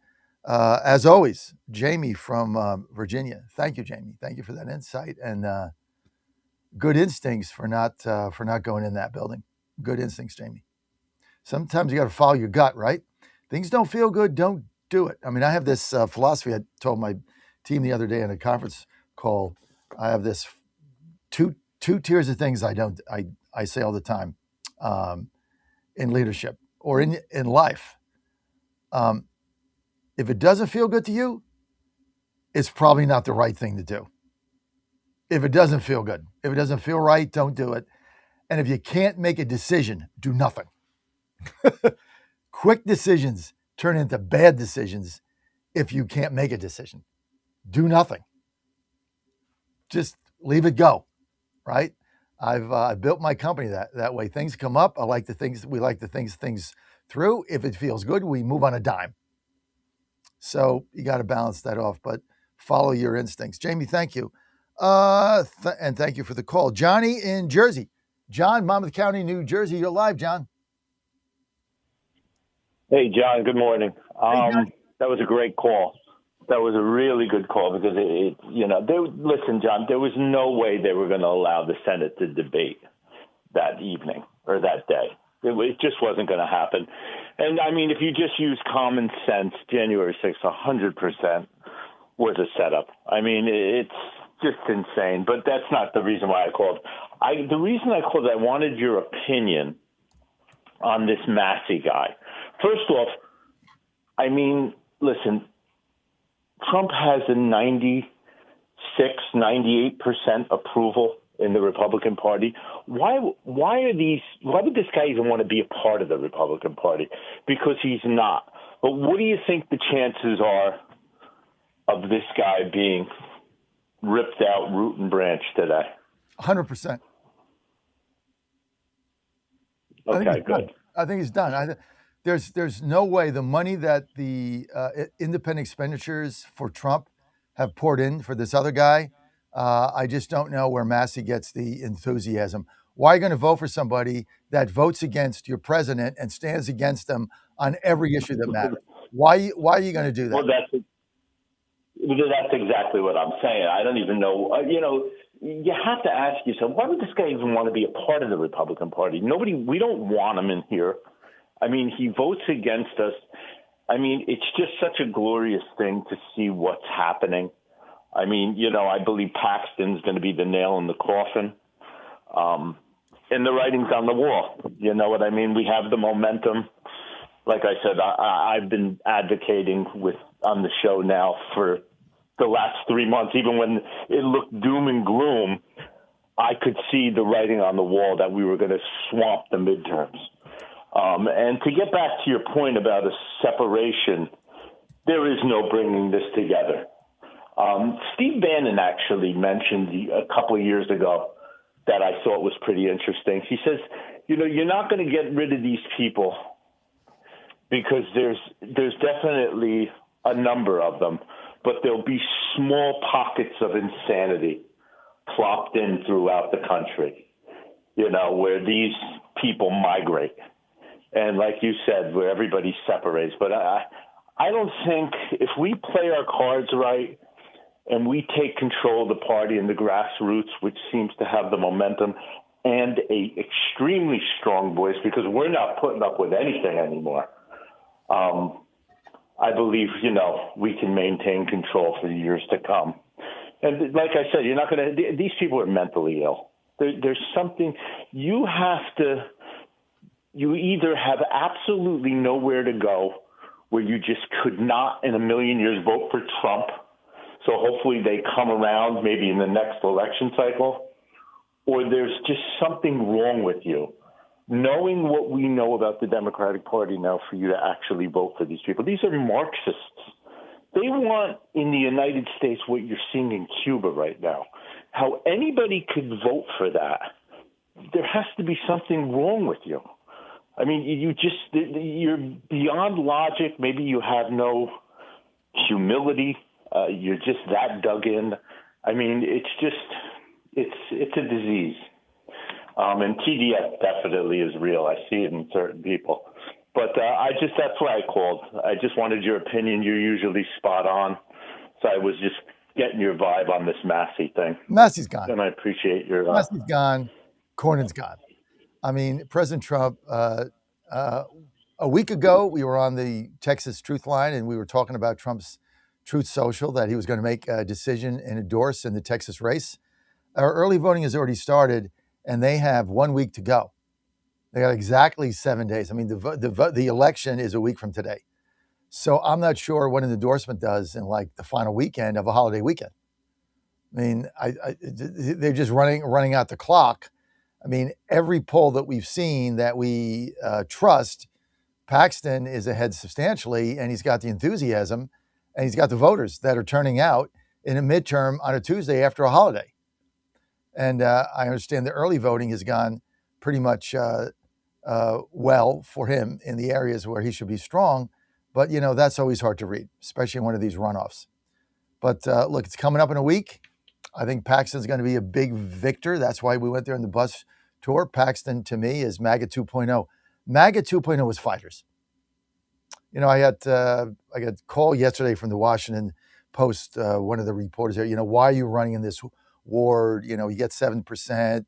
As always, Jamie from Virginia. Thank you, Jamie. Thank you for that insight. And good instincts for not going in that building. Good instincts, Jamie. Sometimes you got to follow your gut, right? Things don't feel good, don't do it. I mean, I have this philosophy. I told my team the other day in a conference call. I have this two tiers of things I say all the time in leadership or in life. If it doesn't feel good to you, it's probably not the right thing to do. If it doesn't feel good, if it doesn't feel right, don't do it. And if you can't make a decision, do nothing. Quick decisions turn into bad decisions if you can't make a decision. Do nothing. Just leave it go, right? I've built my company that way. Things come up. We like to think things through. If it feels good, we move on a dime. So you got to balance that off, but follow your instincts. Jamie, thank you. And thank you for the call. Johnny in Jersey. John, Monmouth County, New Jersey. You're live, John. Hey, John, good morning. That was a great call. That was a really good call because listen, John, there was no way they were going to allow the Senate to debate that evening or that day. It just wasn't going to happen. And I mean, if you just use common sense, January 6th, 100% was a setup. I mean, it's just insane, but that's not the reason why I called. The reason I called, I wanted your opinion on this Massey guy. First off, I mean, listen, Trump has a 98% approval in the Republican Party. Why would this guy even want to be a part of the Republican Party? Because he's not. But what do you think the chances are of this guy being ripped out root and branch today? 100%. Okay, good. I think he's done. There's no way the money that the independent expenditures for Trump have poured in for this other guy. I just don't know where Massey gets the enthusiasm. Why are you going to vote for somebody that votes against your president and stands against them on every issue that matters? Why are you going to do that? Well, that's exactly what I'm saying. I don't even know. you have to ask yourself, why would this guy even want to be a part of the Republican Party? We don't want him in here. I mean, he votes against us. I mean, it's just such a glorious thing to see what's happening. I mean, I believe Paxton's going to be the nail in the coffin. And the writing's on the wall. You know what I mean? We have the momentum. Like I said, I've been advocating on the show now for the last 3 months. Even when it looked doom and gloom, I could see the writing on the wall that we were going to swamp the midterms. And to get back to your point about a separation, there is no bringing this together. Steve Bannon actually mentioned a couple of years ago that I thought was pretty interesting. He says, you're not going to get rid of these people because there's definitely a number of them, but there'll be small pockets of insanity plopped in throughout the country, where these people migrate. And like you said, where everybody separates. But I don't think if we play our cards right and we take control of the party and the grassroots, which seems to have the momentum and a extremely strong voice, because we're not putting up with anything anymore. I believe, we can maintain control for years to come. And like I said, you're not going to, these people are mentally ill. There's something, you either have absolutely nowhere to go where you just could not in a million years vote for Trump. So hopefully they come around maybe in the next election cycle, or there's just something wrong with you. Knowing what we know about the Democratic Party now for you to actually vote for these people. These are Marxists. They want in the United States what you're seeing in Cuba right now. How anybody could vote for that, there has to be something wrong with you. I mean, you're beyond logic. Maybe you have no humility. You're just that dug in. I mean, it's a disease. And TDS definitely is real. I see it in certain people. But that's why I called. I just wanted your opinion. You're usually spot on. So I was just getting your vibe on this Massey thing. Massey's gone. And I appreciate your... Massey's gone. Cornyn's gone. I mean, President Trump, a week ago, we were on the Texas Truth Line, and we were talking about Trump's Truth Social, that he was going to make a decision and endorse in the Texas race. Our early voting has already started, and they have 1 week to go. They got exactly 7 days. I mean, the election is a week from today. So I'm not sure what an endorsement does in like the final weekend of a holiday weekend. I mean, they're just running out the clock. I mean, every poll that we've seen that we trust, Paxton is ahead substantially, and he's got the enthusiasm, and he's got the voters that are turning out in a midterm on a Tuesday after a holiday. And I understand the early voting has gone pretty much well for him in the areas where he should be strong. But, that's always hard to read, especially in one of these runoffs. But look, it's coming up in a week. I think Paxton's going to be a big victor. That's why we went there on the bus tour. Paxton, to me, is MAGA 2.0. MAGA 2.0 is fighters. I got a call yesterday from the Washington Post, one of the reporters there, why are you running in this ward? You get 7%,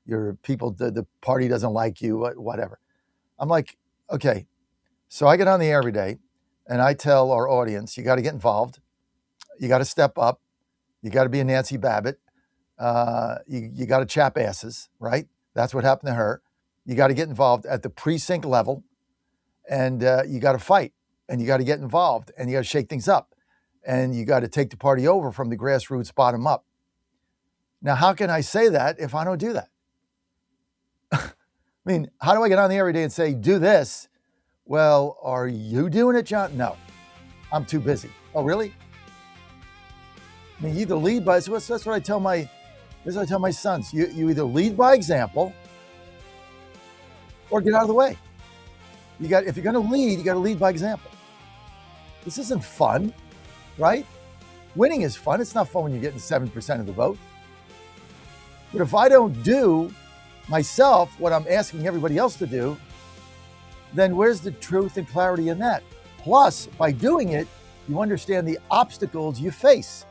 your people, the party doesn't like you, whatever. I'm like, okay. So I get on the air every day and I tell our audience, you got to get involved. You got to step up. You got to be a Nancy Babbitt. You got to chap asses, right? That's what happened to her. You got to get involved at the precinct level, and you got to fight, and you got to get involved, and you got to shake things up, and you got to take the party over from the grassroots bottom up. Now, how can I say that if I don't do that? I mean, how do I get on the air every day and say, do this? Well, are you doing it, John? No, I'm too busy. Oh, really? I mean, you either lead by, that's what I tell my sons. You either lead by example or get out of the way. If you're going to lead, you got to lead by example. This isn't fun, right? Winning is fun. It's not fun when you're getting 7% of the vote. But if I don't do myself what I'm asking everybody else to do, then where's the truth and clarity in that? Plus, by doing it, you understand the obstacles you face.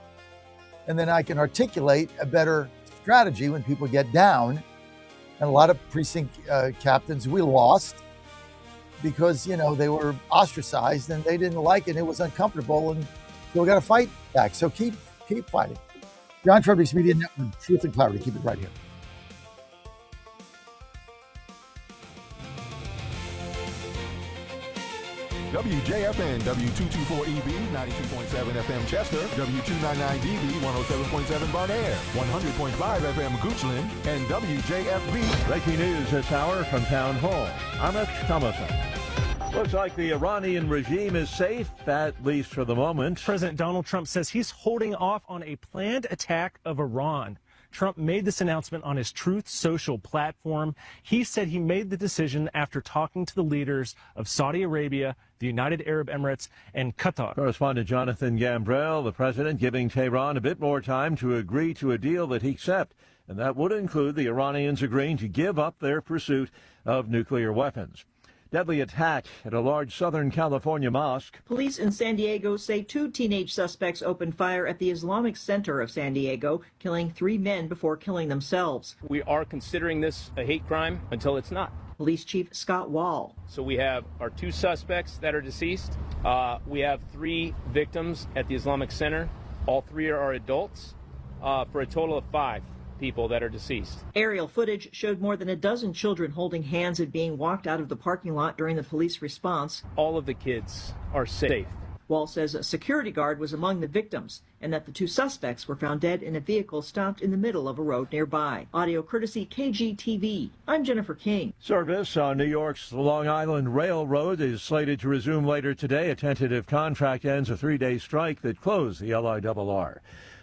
and then I can articulate a better strategy when people get down. And a lot of precinct captains we lost because, you know, they were ostracized and they didn't like it. It was uncomfortable, and we got to fight back. So keep fighting. John Fredericks Media Network, Truth and Clarity. Keep it right here. WJFN, W224EB, 92.7 FM Chester, W299DB, 107.7 Barnaire, 100.5 FM Goochland, and WJFB. Breaking news this hour from Town Hall. Amit Thomason. Looks like the Iranian regime is safe, at least for the moment. President Donald Trump says he's holding off on a planned attack of Iran. Trump made this announcement on his Truth Social platform. He said he made the decision after talking to the leaders of Saudi Arabia, the United Arab Emirates, and Qatar. Correspondent Jonathan Gambrell, the president, giving Tehran a bit more time to agree to a deal that he accepts, and that would include the Iranians agreeing to give up their pursuit of nuclear weapons. Deadly attack at a large Southern California mosque. Police in San Diego say 2 teenage suspects opened fire at the Islamic Center of San Diego, killing 3 men before killing themselves. We are considering this a hate crime until it's not. Police Chief Scott Wall. So we have our 2 suspects that are deceased. We have 3 victims at the Islamic Center. All 3 are adults, for a total of 5 people that are deceased. Aerial footage showed more than a dozen children holding hands and being walked out of the parking lot during the police response. All of the kids are safe. Wall says a security guard was among the victims and that the 2 suspects were found dead in a vehicle stopped in the middle of a road nearby. Audio courtesy KGTV. I'm Jennifer King. Service on New York's Long Island Railroad is slated to resume later today. A tentative contract ends a 3-day strike that closed the LIRR.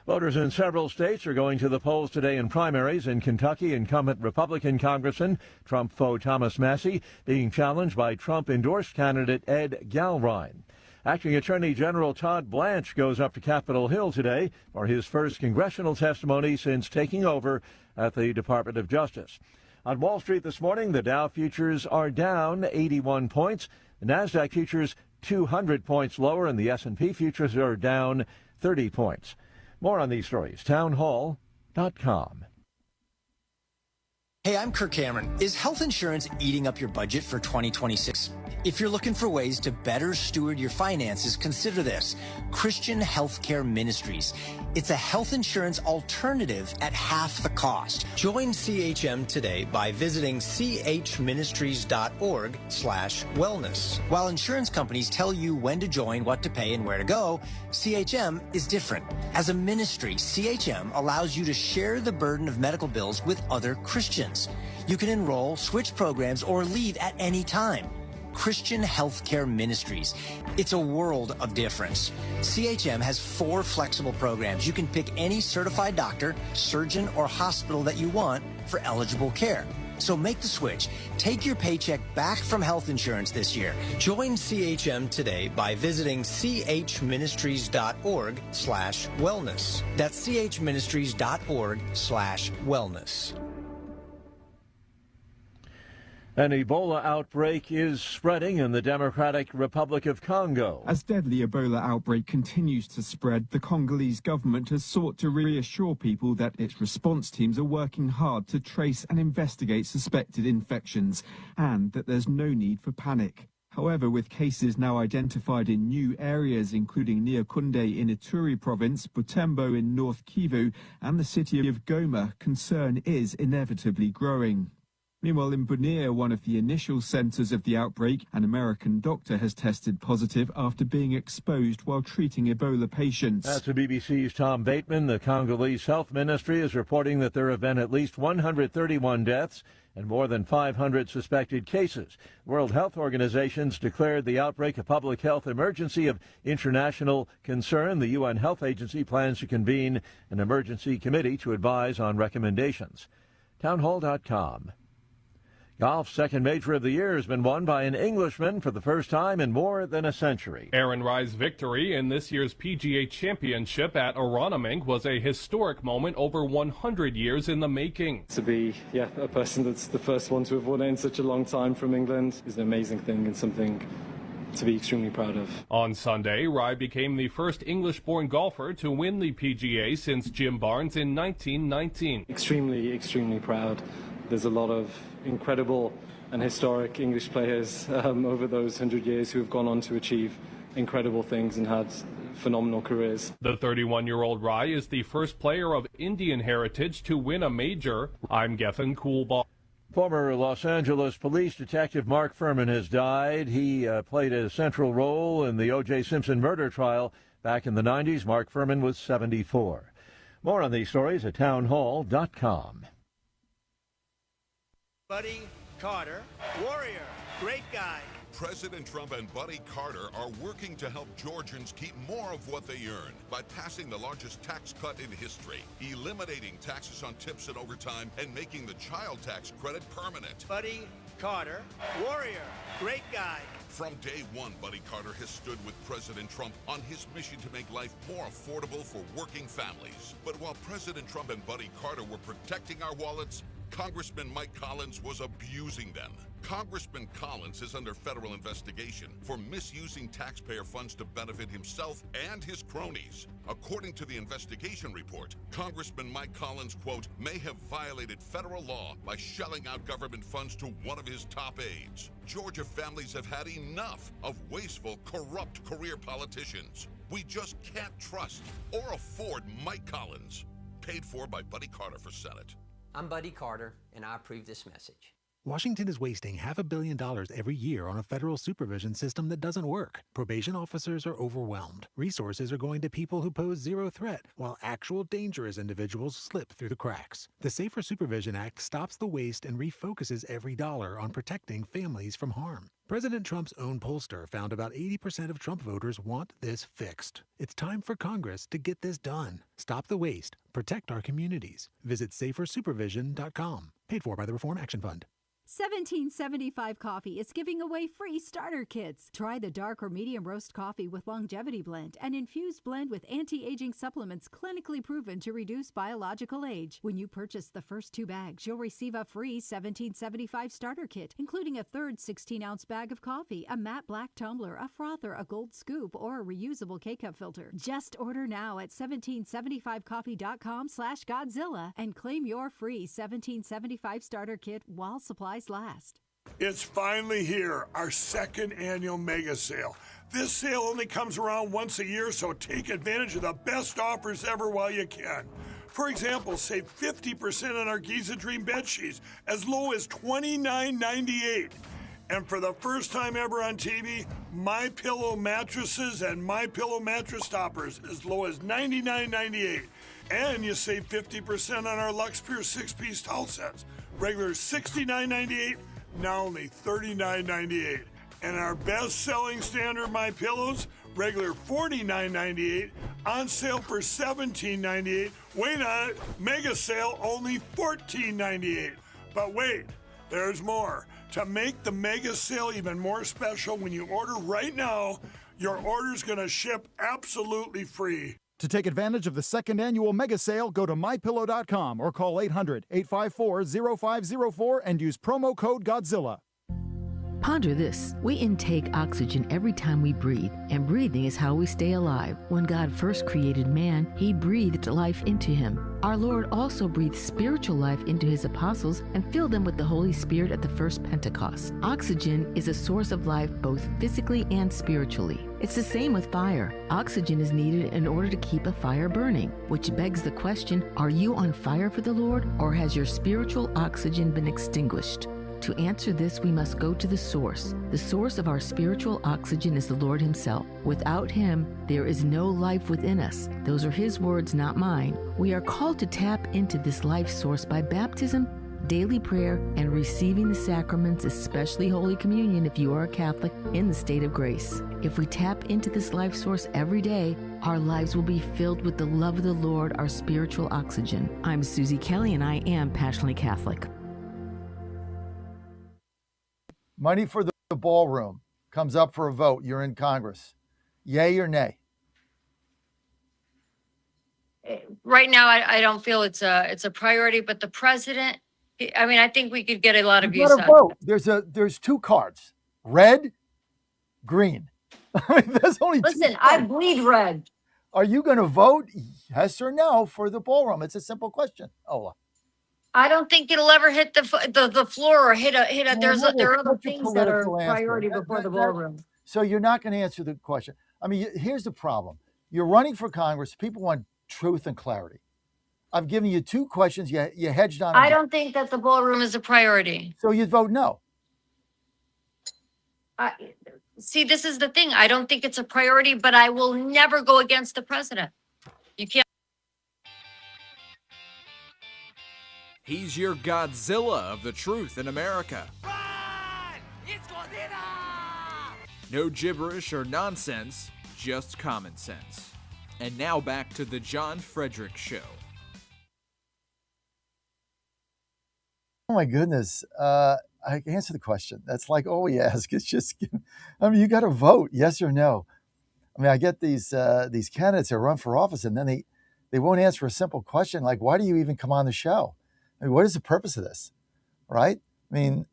Voters in several states are going to the polls today in primaries. In Kentucky, incumbent Republican Congressman Trump foe Thomas Massie being challenged by Trump-endorsed candidate Ed Galrine. Acting Attorney General Todd Blanche goes up to Capitol Hill today for his first congressional testimony since taking over at the Department of Justice. On Wall Street this morning, the Dow futures are down 81 points. The NASDAQ futures 200 points lower, and the S&P futures are down 30 points. More on these stories, townhall.com. Hey, I'm Kirk Cameron. Is health insurance eating up your budget for 2026? If you're looking for ways to better steward your finances, consider this: Christian Healthcare Ministries. It's a health insurance alternative at half the cost. Join CHM today by visiting chministries.org/wellness. While insurance companies tell you when to join, what to pay, and where to go, CHM is different. As a ministry, CHM allows you to share the burden of medical bills with other Christians. You can enroll, switch programs, or leave at any time. Christian Healthcare Ministries. It's a world of difference. CHM has 4 flexible programs. You can pick any certified doctor, surgeon, or hospital that you want for eligible care. So make the switch. Take your paycheck back from health insurance this year. Join CHM today by visiting chministries.org/wellness. That's chministries.org/wellness. An Ebola outbreak is spreading in the Democratic Republic of Congo. As deadly Ebola outbreak continues to spread, the Congolese government has sought to reassure people that its response teams are working hard to trace and investigate suspected infections, and that there's no need for panic. However, with cases now identified in new areas, including Nyakunde in Ituri province, Butembo in North Kivu, and the city of Goma, concern is inevitably growing. Meanwhile, in Bunia, one of the initial centers of the outbreak, an American doctor has tested positive after being exposed while treating Ebola patients. That's the BBC's Tom Bateman. The Congolese Health Ministry is reporting that there have been at least 131 deaths and more than 500 suspected cases. World Health Organization's declared the outbreak a public health emergency of international concern. The UN Health Agency plans to convene an emergency committee to advise on recommendations. Townhall.com. Golf's second major of the year has been won by an Englishman for the first time in more than a century. Aaron Rye's victory in this year's PGA Championship at Aronimink was a historic moment over 100 years in the making. To be, a person that's the first one to have won it in such a long time from England is an amazing thing and something to be extremely proud of. On Sunday, Rai became the first English-born golfer to win the PGA since Jim Barnes in 1919. Extremely proud. There's a lot of incredible and historic English players over those 100 years who have gone on to achieve incredible things and had phenomenal careers. The 31-year-old Rai is the first player of Indian heritage to win a major. I'm Gethin Coolball. Former Los Angeles police detective Mark Furman has died. He played a central role in the O.J. Simpson murder trial back in the 90s. Mark Furman was 74. More on these stories at townhall.com. Buddy Carter, warrior, great guy. President Trump and Buddy Carter are working to help Georgians keep more of what they earn by passing the largest tax cut in history, eliminating taxes on tips and overtime, and making the child tax credit permanent. Buddy Carter, warrior, great guy. From day one, Buddy Carter has stood with President Trump on his mission to make life more affordable for working families. But while President Trump and Buddy Carter were protecting our wallets, Congressman Mike Collins was abusing them. Congressman Collins is under federal investigation for misusing taxpayer funds to benefit himself and his cronies. According to the investigation report, Congressman Mike Collins, quote, may have violated federal law by shelling out government funds to one of his top aides. Georgia families have had enough of wasteful, corrupt career politicians. We just can't trust or afford Mike Collins. Paid for by Buddy Carter for Senate. I'm Buddy Carter, and I approve this message. Washington is wasting $500 million every year on a federal supervision system that doesn't work. Probation officers are overwhelmed. Resources are going to people who pose zero threat, while actual dangerous individuals slip through the cracks. The Safer Supervision Act stops the waste and refocuses every dollar on protecting families from harm. President Trump's own pollster found about 80% of Trump voters want this fixed. It's time for Congress to get this done. Stop the waste. Protect our communities. Visit safersupervision.com. Paid for by the Reform Action Fund. 1775 Coffee is giving away free starter kits. Try the dark or medium roast coffee with longevity blend, an infused blend with anti-aging supplements clinically proven to reduce biological age. When you purchase the first 2 bags, you'll receive a free 1775 starter kit, including a third 16-ounce bag of coffee, a matte black tumbler, a frother, a gold scoop, or a reusable K-cup filter. Just order now at 1775coffee.com/Godzilla and claim your free 1775 starter kit while supplies last. It's finally here, our second annual mega sale. This sale only comes around once a year, so take advantage of the best offers ever while you can. For example, save 50% on our Giza Dream bed sheets as low as $29.98. And for the first time ever on TV, MyPillow mattresses and MyPillow mattress toppers as low as $99.98. And you save 50% on our Lux Pure 6-piece towel sets. Regular $69.98, now only $39.98. And our best-selling standard MyPillows, regular $49.98, on sale for $17.98. Wait on it, mega sale, only $14.98. But wait, there's more. To make the mega sale even more special, when you order right now, your order's going to ship absolutely free. To take advantage of the second annual mega sale, go to MyPillow.com or call 800-854-0504 and use promo code Godzilla. Ponder this. We intake oxygen every time we breathe, and breathing is how we stay alive. When God first created man, he breathed life into him. Our Lord also breathed spiritual life into his apostles and filled them with the Holy Spirit at the first Pentecost. Oxygen is a source of life both physically and spiritually. It's the same with fire. Oxygen is needed in order to keep a fire burning, which begs the question, are you on fire for the Lord, or has your spiritual oxygen been extinguished? To answer this, we must go to the source. The source of our spiritual oxygen is the Lord himself. Without him, there is no life within us. Those are his words, not mine. We are called to tap into this life source by baptism, daily prayer, and receiving the sacraments, especially Holy Communion if you are a Catholic, in the state of grace. If we tap into this life source every day, our lives will be filled with the love of the Lord, our spiritual oxygen. I'm Susie Kelly, and I am passionately Catholic. Money for the ballroom comes up for a vote. You're in Congress. Yay or nay? Right now, I don't feel it's a priority, but the president, I mean, I think we could get a lot of use out of it. There's 2 cards, red, green. I mean, there's only Listen, two I points. bleed red. Are you going to vote yes or no for the ballroom? It's a simple question. Ola. I don't think it'll ever hit the floor or hit a. There are other What's your things that are political answer? priority before the ballroom. So you're not going to answer the question. I mean, here's the problem. You're running for Congress. People want truth and clarity. I've given you two questions. You hedged on them. I don't think that the ballroom is a priority. So you'd vote no. See, this is the thing. I don't think it's a priority, but I will never go against the president. You can't. He's your Godzilla of the truth in America. It's Godzilla! No gibberish or nonsense, just common sense. And now back to the John Fredericks Show. Oh my goodness. I answer the question. That's like all we ask. It's just, I mean, you got to vote yes or no. I mean, I get these candidates that run for office and then they won't answer a simple question like, why do you even come on the show? I mean, what is the purpose of this, right? I mean,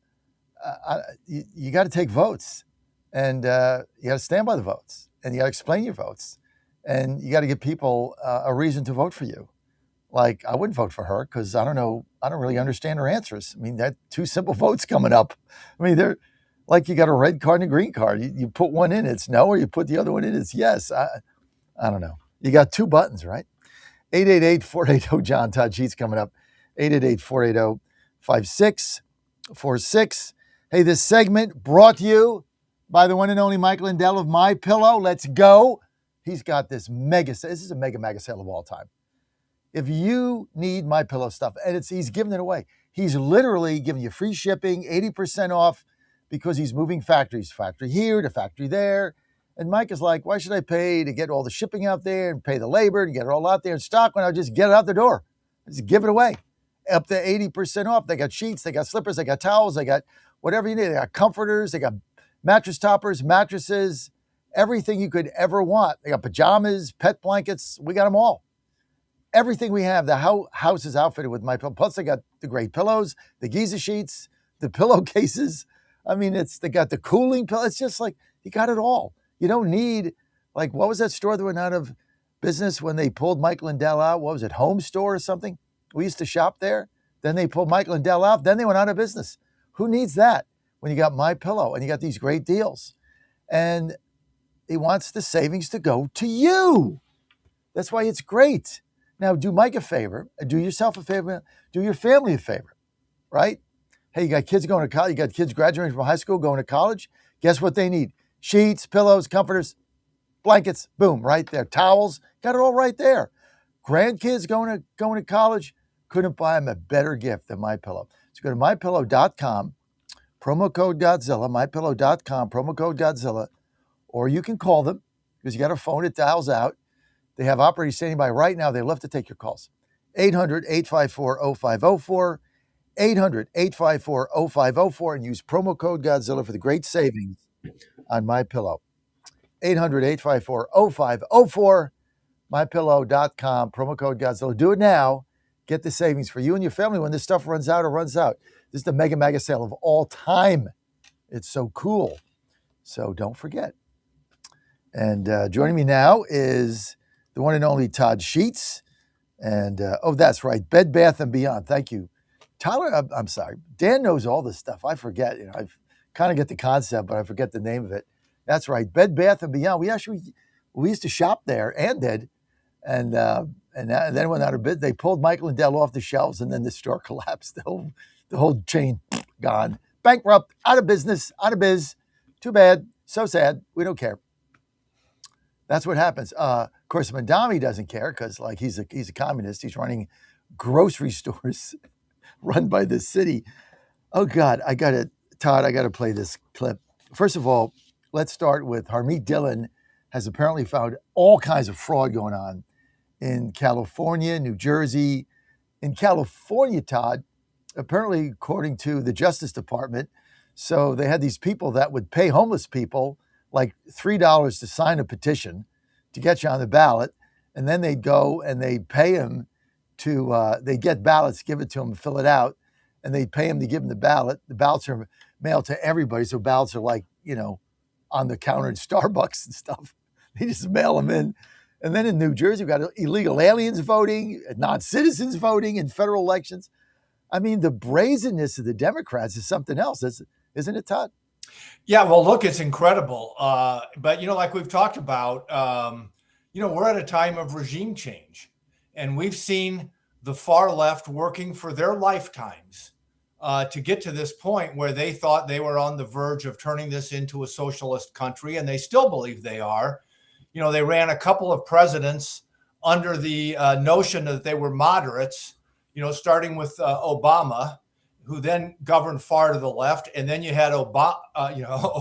you got to take votes and you got to stand by the votes and you got to explain your votes and you got to give people a reason to vote for you. Like, I wouldn't vote for her because I don't really understand her answers. I mean, that two simple votes coming up. I mean, they're like you got a red card and a green card. You put one in, it's no, or you put the other one in, it's yes. I don't know. You got two buttons, right? 888-480-JOHN. Todd Sheets coming up. 888-480-5646. Hey, this segment brought to you by the one and only Mike Lindell of My Pillow. Let's go. He's got this this is a mega sale of all time. If you need My Pillow stuff, and he's giving it away. He's literally giving you free shipping, 80% off, because he's moving factories, factory here to factory there. And Mike is like, why should I pay to get all the shipping out there and pay the labor and get it all out there in stock when I just get it out the door? Just give it away. Up to 80% off. They got sheets, they got slippers, they got towels, they got whatever you need. They got comforters, they got mattress toppers, mattresses, everything you could ever want. They got pajamas, pet blankets. We got them all. Everything we have, the house is outfitted with My Pillow. Plus, they got the great pillows, the Giza sheets, the pillowcases. I mean, they got the cooling pillow. It's just like, you got it all. You don't need, like, what was that store that went out of business when they pulled Mike Lindell out? What was it, Home Store or something? We used to shop there. Then they pulled Mike Lindell out. Then they went out of business. Who needs that when you got My Pillow and you got these great deals? And he wants the savings to go to you. That's why it's great. Now, do Mike a favor, do yourself a favor, do your family a favor, right? Hey, you got kids going to college, you got kids graduating from high school, going to college. Guess what they need? Sheets, pillows, comforters, blankets, boom, right there. Towels, got it all right there. Grandkids going to college, couldn't buy them a better gift than My Pillow. So go to mypillow.com, promo code Godzilla, mypillow.com, promo code Godzilla, or you can call them because you got a phone, it dials out. They have operators standing by right now. They love to take your calls. 800-854-0504, 800-854-0504, and use promo code Godzilla for the great savings on My Pillow. 800-854-0504, mypillow.com, promo code Godzilla. Do it now. Get the savings for you and your family when this stuff runs out. This is the mega sale of all time. It's so cool. So don't forget. And joining me now is the one and only Todd Sheets. And, that's right, Bed Bath & Beyond. Thank you. Tyler, I'm sorry. Dan knows all this stuff. I forget. I kind of get the concept, but I forget the name of it. That's right, Bed Bath & Beyond. We used to shop there and did. And then it went out of business. They pulled Mike Lindell off the shelves, and then the store collapsed. The whole chain gone. Bankrupt, out of business, out of biz. Too bad. So sad. We don't care. That's what happens. Of course, Madami doesn't care because, like, he's a communist. He's running grocery stores run by the city. Oh, God, Todd, I got to play this clip. First of all, let's start with Harmeet Dillon has apparently found all kinds of fraud going on in California, New Jersey. In California, Todd, apparently, according to the Justice Department, so they had these people that would pay homeless people like $3 to sign a petition to get you on the ballot. And then they'd go and they'd pay them they'd get ballots, give it to them, fill it out. And they'd pay them to give them the ballot. The ballots are mailed to everybody. So ballots are like, on the counter in Starbucks and stuff. They just mail them in. And then in New Jersey, we've got illegal aliens voting, non-citizens voting in federal elections. I mean, the brazenness of the Democrats is something else, isn't it, Todd? Yeah, well, look, it's incredible. But, like we've talked about, we're at a time of regime change. And we've seen the far left working for their lifetimes to get to this point where they thought they were on the verge of turning this into a socialist country, and they still believe they are. They ran a couple of presidents under the notion that they were moderates, starting with Obama, who then governed far to the left. And then you had O'Biden,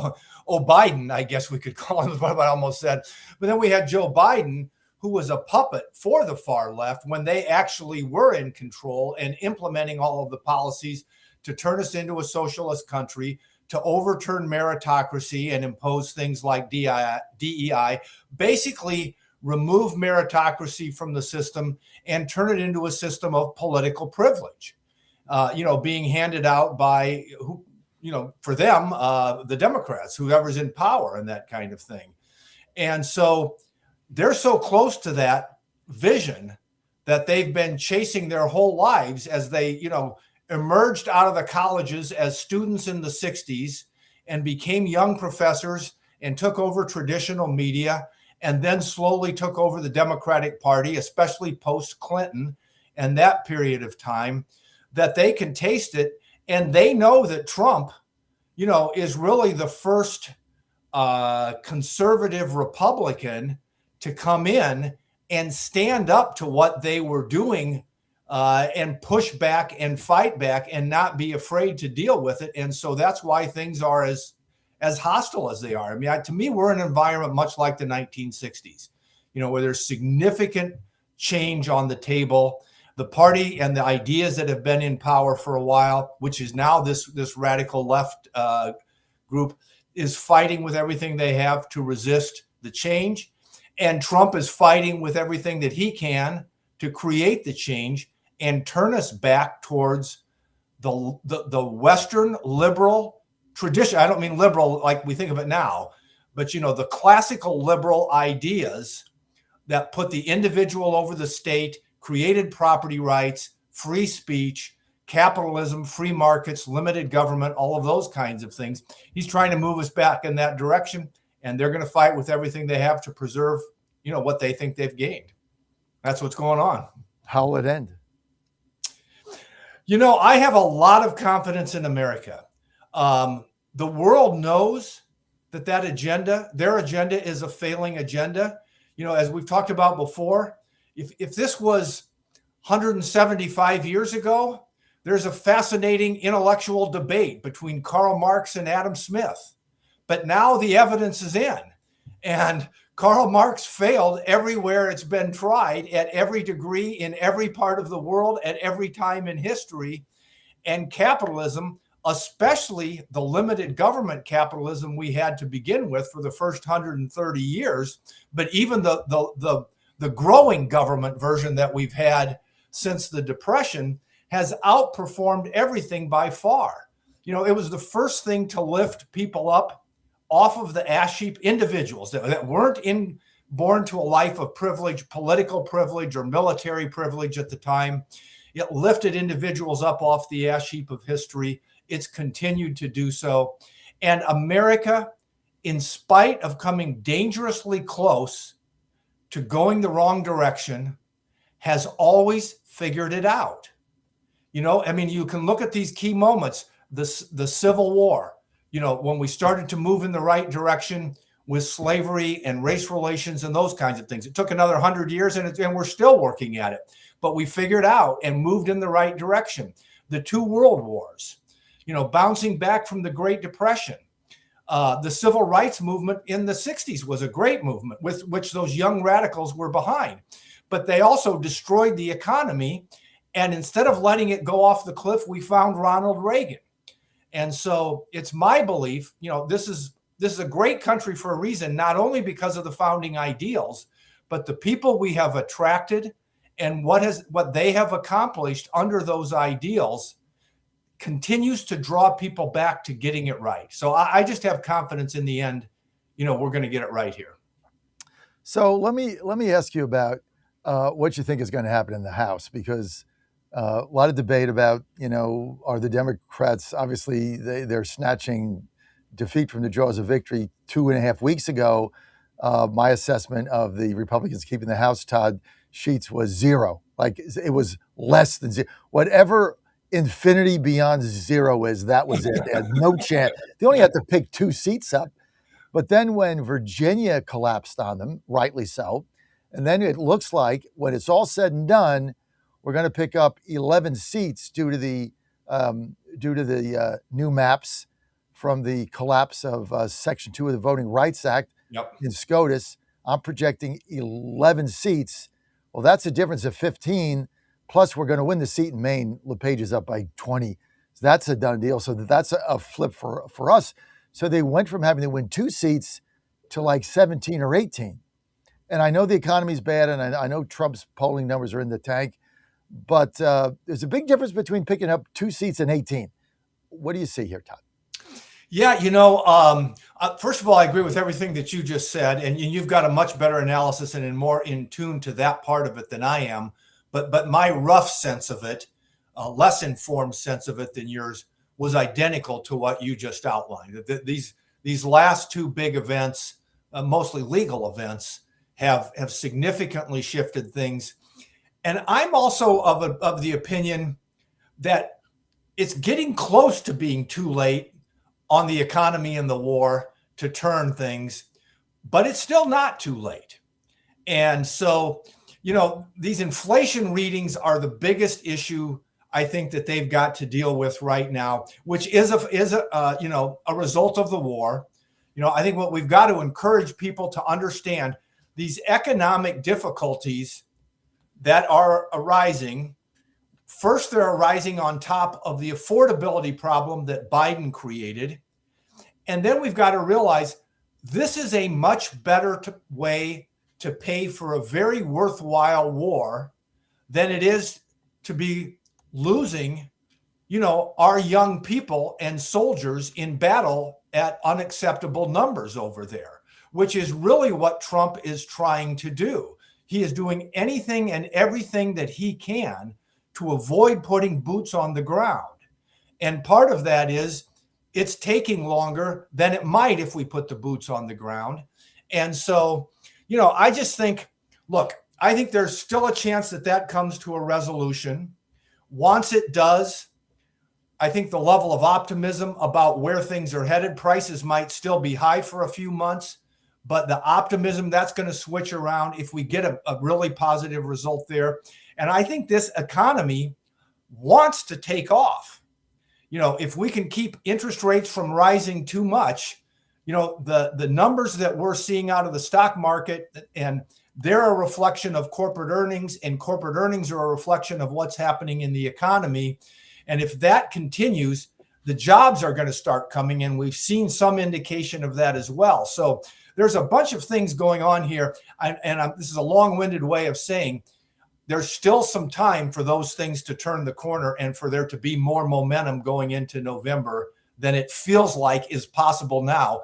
I guess we could call him, is what I almost said. But then we had Joe Biden, who was a puppet for the far left when they actually were in control and implementing all of the policies to turn us into a socialist country, to overturn meritocracy and impose things like DEI, basically remove meritocracy from the system and turn it into a system of political privilege, being handed out by, for them, the Democrats, whoever's in power and that kind of thing. And so they're so close to that vision that they've been chasing their whole lives as they, emerged out of the colleges as students in the 60s and became young professors and took over traditional media and then slowly took over the Democratic Party, especially post-Clinton and that period of time, that they can taste it. And they know that Trump, is really the first conservative Republican to come in and stand up to what they were doing and push back and fight back and not be afraid to deal with it. And so that's why things are as hostile as they are. I mean, to me, we're in an environment much like the 1960s, where there's significant change on the table. The party and the ideas that have been in power for a while, which is now this radical left group, is fighting with everything they have to resist the change. And Trump is fighting with everything that he can to create the change and turn us back towards the Western liberal tradition. I don't mean liberal like we think of it now, but the classical liberal ideas that put the individual over the state, created property rights, free speech, capitalism, free markets, limited government, all of those kinds of things. He's trying to move us back in that direction, and they're going to fight with everything they have to preserve, what they think they've gained. That's what's going on. How will it end? I have a lot of confidence in America. The world knows that agenda, their agenda, is a failing agenda. As we've talked about before, if this was 175 years ago, there's a fascinating intellectual debate between Karl Marx and Adam Smith. But now the evidence is in. And Karl Marx failed everywhere it's been tried, at every degree, in every part of the world, at every time in history. And capitalism, especially the limited government capitalism we had to begin with for the first 130 years, but even the growing government version that we've had since the Depression, has outperformed everything by far. It was the first thing to lift people up off of the ash heap, individuals that weren't born to a life of privilege, political privilege or military privilege at the time. It lifted individuals up off the ash heap of history. It's continued to do so. And America, in spite of coming dangerously close to going the wrong direction, has always figured it out. You can look at these key moments, the Civil War, when we started to move in the right direction with slavery and race relations and those kinds of things. It took another 100 years and we're still working at it, but we figured out and moved in the right direction. The two world wars, bouncing back from the Great Depression. The civil rights movement in the 60s was a great movement with which those young radicals were behind, but they also destroyed the economy. And instead of letting it go off the cliff, we found Ronald Reagan. And so it's my belief, this is a great country for a reason, not only because of the founding ideals, but the people we have attracted and what they have accomplished under those ideals continues to draw people back to getting it right. So I just have confidence in the end we're going to get it right here. So let me ask you about what you think is going to happen in the House, because a lot of debate about, are the Democrats, obviously they're snatching defeat from the jaws of victory 2.5 weeks ago. My assessment of the Republicans keeping the House, Todd Sheets, was zero. Like, it was less than zero. Whatever infinity beyond zero is, that was it. They had no chance. They only had to pick 2 seats up. But then when Virginia collapsed on them, rightly so, and then it looks like when it's all said and done, we're going to pick up 11 seats due to the new maps from the collapse of Section 2 of the Voting Rights Act in SCOTUS. I'm projecting 11 seats. Well, that's a difference of 15. Plus, we're going to win the seat in Maine. LePage is up by 20. So that's a done deal. So that's a flip for us. So they went from having to win 2 seats to like 17 or 18. And I know the economy's bad, and I know Trump's polling numbers are in the tank, but there's a big difference between picking up 2 seats and 18. What do you see here, Todd? Yeah, first of all, I agree with everything that you just said, and you've got a much better analysis and more in tune to that part of it than I am. But my rough sense of it, a less informed sense of it than yours, was identical to what you just outlined. These last 2 big events, mostly legal events, have significantly shifted things. And I'm also of the opinion that it's getting close to being too late on the economy and the war to turn things, but it's still not too late. And so, these inflation readings are the biggest issue I think that they've got to deal with right now, which is a result of the war. I think what we've got to encourage people to understand, these economic difficulties that are arising. First, they're arising on top of the affordability problem that Biden created. And then we've got to realize this is a much better way to pay for a very worthwhile war than it is to be losing, our young people and soldiers in battle at unacceptable numbers over there, which is really what Trump is trying to do. He is doing anything and everything that he can to avoid putting boots on the ground. And part of that is it's taking longer than it might if we put the boots on the ground. And so, I just think, I think there's still a chance that comes to a resolution. Once it does, I think the level of optimism about where things are headed, prices might still be high for a few months, but the optimism, that's going to switch around if we get a really positive result there. And I think this economy wants to take off. If we can keep interest rates from rising too much, the numbers that we're seeing out of the stock market, and they're a reflection of corporate earnings, and corporate earnings are a reflection of what's happening in the economy. And if that continues, the jobs are going to start coming in. We've seen some indication of that as well. So there's a bunch of things going on here. This is a long-winded way of saying there's still some time for those things to turn the corner and for there to be more momentum going into November than it feels like is possible now.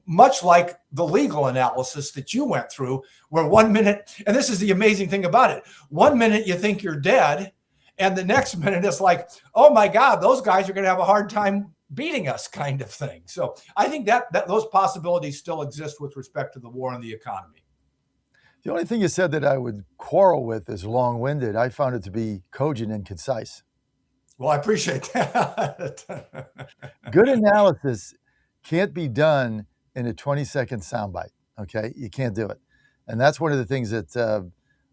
Much like the legal analysis that you went through, where 1 minute, and this is the amazing thing about it, 1 minute you think you're dead, and the next minute it's like, oh my God, those guys are going to have a hard time beating us, kind of thing. So I think that those possibilities still exist with respect to the war and the economy. The only thing you said that I would quarrel with is long-winded. I found it to be cogent and concise. Well, I appreciate that. Good analysis can't be done in a 20-second soundbite, okay? You can't do it. And that's one of the things that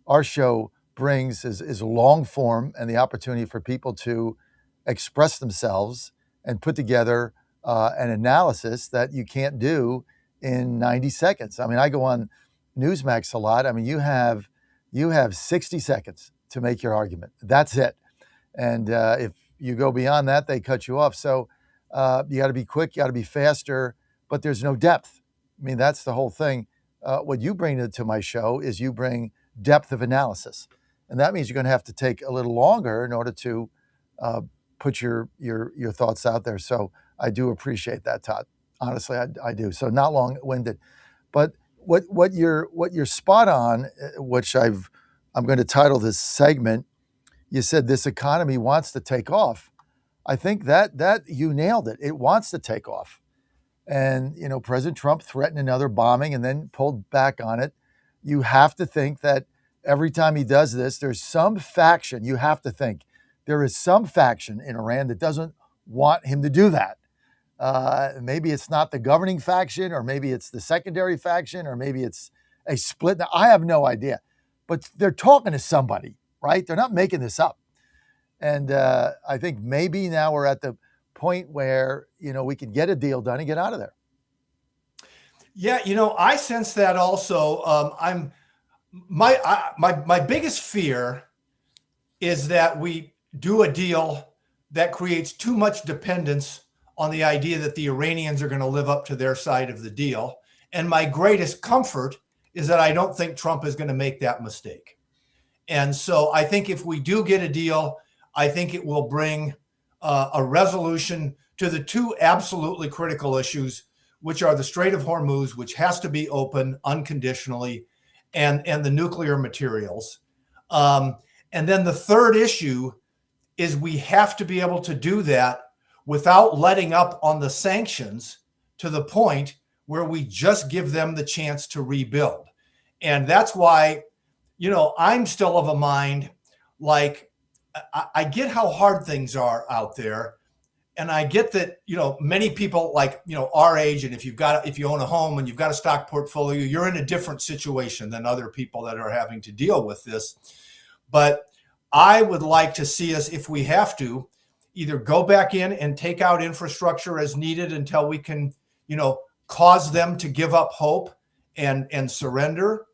our show brings is long form and the opportunity for people to express themselves and put together an analysis that you can't do in 90 seconds. I mean, I go on Newsmax a lot. I mean, you have 60 seconds to make your argument. That's it. And if you go beyond that, they cut you off. So you got to be quick, you got to be faster, but there's no depth. I mean, that's the whole thing. What you bring to my show is you bring depth of analysis. And that means you're going to have to take a little longer in order to put your thoughts out there. So I do appreciate that, Todd. Honestly, I do. So not long-winded. But what you're spot on, which I'm going to title this segment. You said this economy wants to take off. I think that you nailed it. It wants to take off. And, President Trump threatened another bombing and then pulled back on it. You have to think that every time he does this, there's some faction. You have to think there is some faction in Iran that doesn't want him to do that. Maybe it's not the governing faction, or maybe it's the secondary faction, or maybe it's a split. Now, I have no idea, but they're talking to somebody, right? They're not making this up. And I think maybe now we're at the point where, we can get a deal done and get out of there. Yeah, I sense that also. My biggest fear is that we do a deal that creates too much dependence on the idea that the Iranians are going to live up to their side of the deal. And my greatest comfort is that I don't think Trump is going to make that mistake. And so I think if we do get a deal, I think it will bring a resolution to the two absolutely critical issues, which are the Strait of Hormuz, which has to be open unconditionally, and the nuclear materials. And then the third issue is we have to be able to do that without letting up on the sanctions to the point where we just give them the chance to rebuild. And that's why, I'm still of a mind, like, I get how hard things are out there. And I get that, many people like, our age, and if you own a home and you've got a stock portfolio, you're in a different situation than other people that are having to deal with this. But I would like to see us, if we have to, either go back in and take out infrastructure as needed until we can, cause them to give up hope and surrender,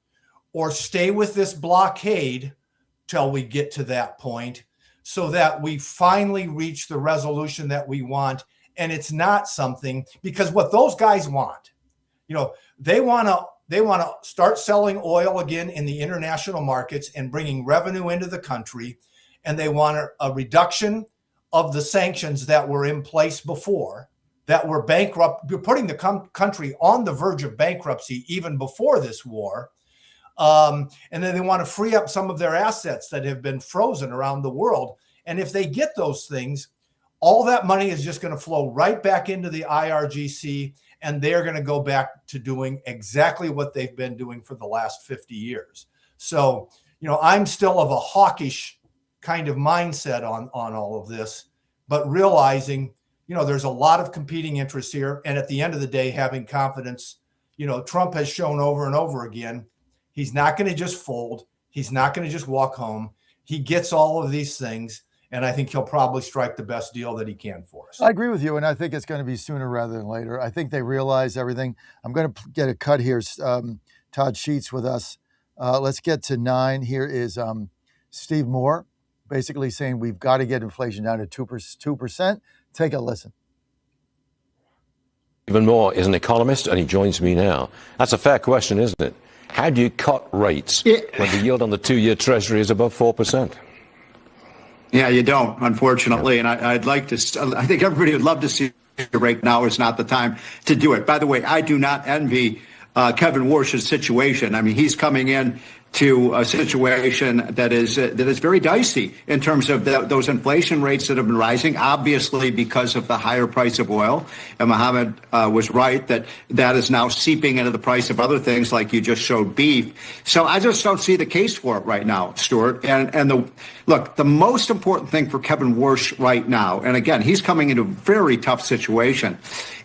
or stay with this blockade till we get to that point, so that we finally reach the resolution that we want. And it's not something, because what those guys want, they want to start selling oil again in the international markets and bringing revenue into the country. And they want a reduction of the sanctions that were in place before, that were putting the country on the verge of bankruptcy even before this war. And then they want to free up some of their assets that have been frozen around the world. And if they get those things, all that money is just going to flow right back into the IRGC, and they're going to go back to doing exactly what they've been doing for the last 50 years. So, I'm still of a hawkish kind of mindset on all of this, but realizing, there's a lot of competing interests here. And at the end of the day, having confidence, Trump has shown over and over again, he's not going to just fold. He's not going to just walk home. He gets all of these things, and I think he'll probably strike the best deal that he can for us. I agree with you, and I think it's going to be sooner rather than later. I think they realize everything. I'm going to get a cut here. Todd Sheets with us. Let's get to 9. Here is Steve Moore, basically saying we've got to get inflation down to 2%. Take a listen. Stephen Moore is an economist, and he joins me now. That's a fair question, isn't it? How do you cut rates when the yield on the 2-year Treasury is above 4%? Yeah, you don't, unfortunately. And I'd like to, I think everybody would love to see the rate. Now is not the time to do it. By the way, I do not envy Kevin Warsh's situation. I mean, he's coming in to a situation that is very dicey in terms of those inflation rates that have been rising, obviously because of the higher price of oil. And Mohammed was right that is now seeping into the price of other things, like you just showed, beef. So I just don't see the case for it right now, Stuart. And the most important thing for Kevin Warsh right now, and again, he's coming into a very tough situation,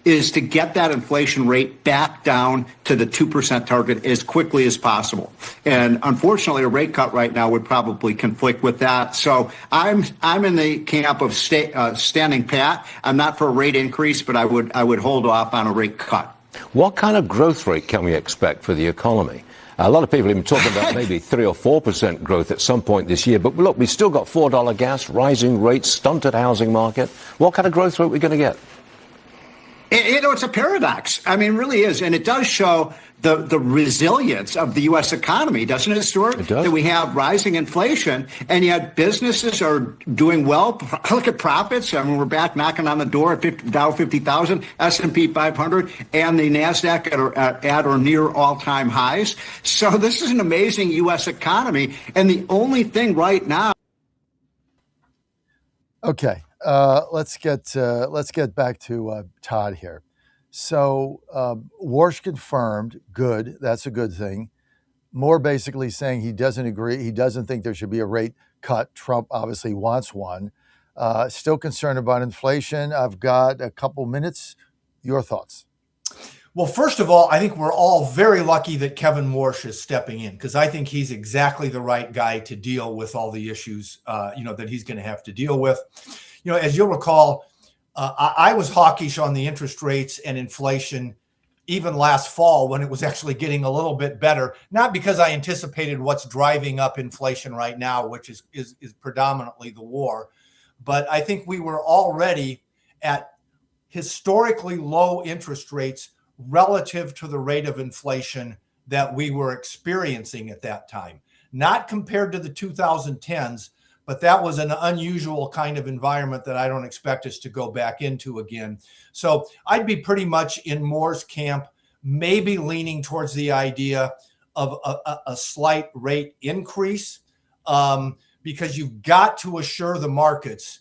is to get that inflation rate back down to the 2% target as quickly as possible. And unfortunately, a rate cut right now would probably conflict with that. So I'm in the camp of standing pat. I'm not for a rate increase, but I would hold off on a rate cut. What kind of growth rate can we expect for the economy? A lot of people have been talking about maybe 3 or 4% growth at some point this year. But look, we've still got $4 gas, rising rates, stunted housing market. What kind of growth rate are we going to get? It's a paradox. I mean, it really is. And it does show the resilience of the U.S. economy, doesn't it, Stuart? It does. That we have rising inflation, and yet businesses are doing well. Look at profits. I mean, we're back knocking on the door at Dow 50,000, S&P 500, and the NASDAQ at or near all-time highs. So this is an amazing U.S. economy. And the only thing right now. Okay. Let's get back to Todd here. So Warsh confirmed, good. That's a good thing. Moore basically saying he doesn't agree. He doesn't think there should be a rate cut. Trump obviously wants one. Still concerned about inflation. I've got a couple minutes. Your thoughts? Well, first of all, I think we're all very lucky that Kevin Warsh is stepping in, because I think he's exactly the right guy to deal with all the issues, that he's going to have to deal with. As you'll recall, I was hawkish on the interest rates and inflation even last fall when it was actually getting a little bit better, not because I anticipated what's driving up inflation right now, which is predominantly the war, but I think we were already at historically low interest rates relative to the rate of inflation that we were experiencing at that time. Not compared to the 2010s, but that was an unusual kind of environment that I don't expect us to go back into again. So I'd be pretty much in Moore's camp, maybe leaning towards the idea of a slight rate increase, because you've got to assure the markets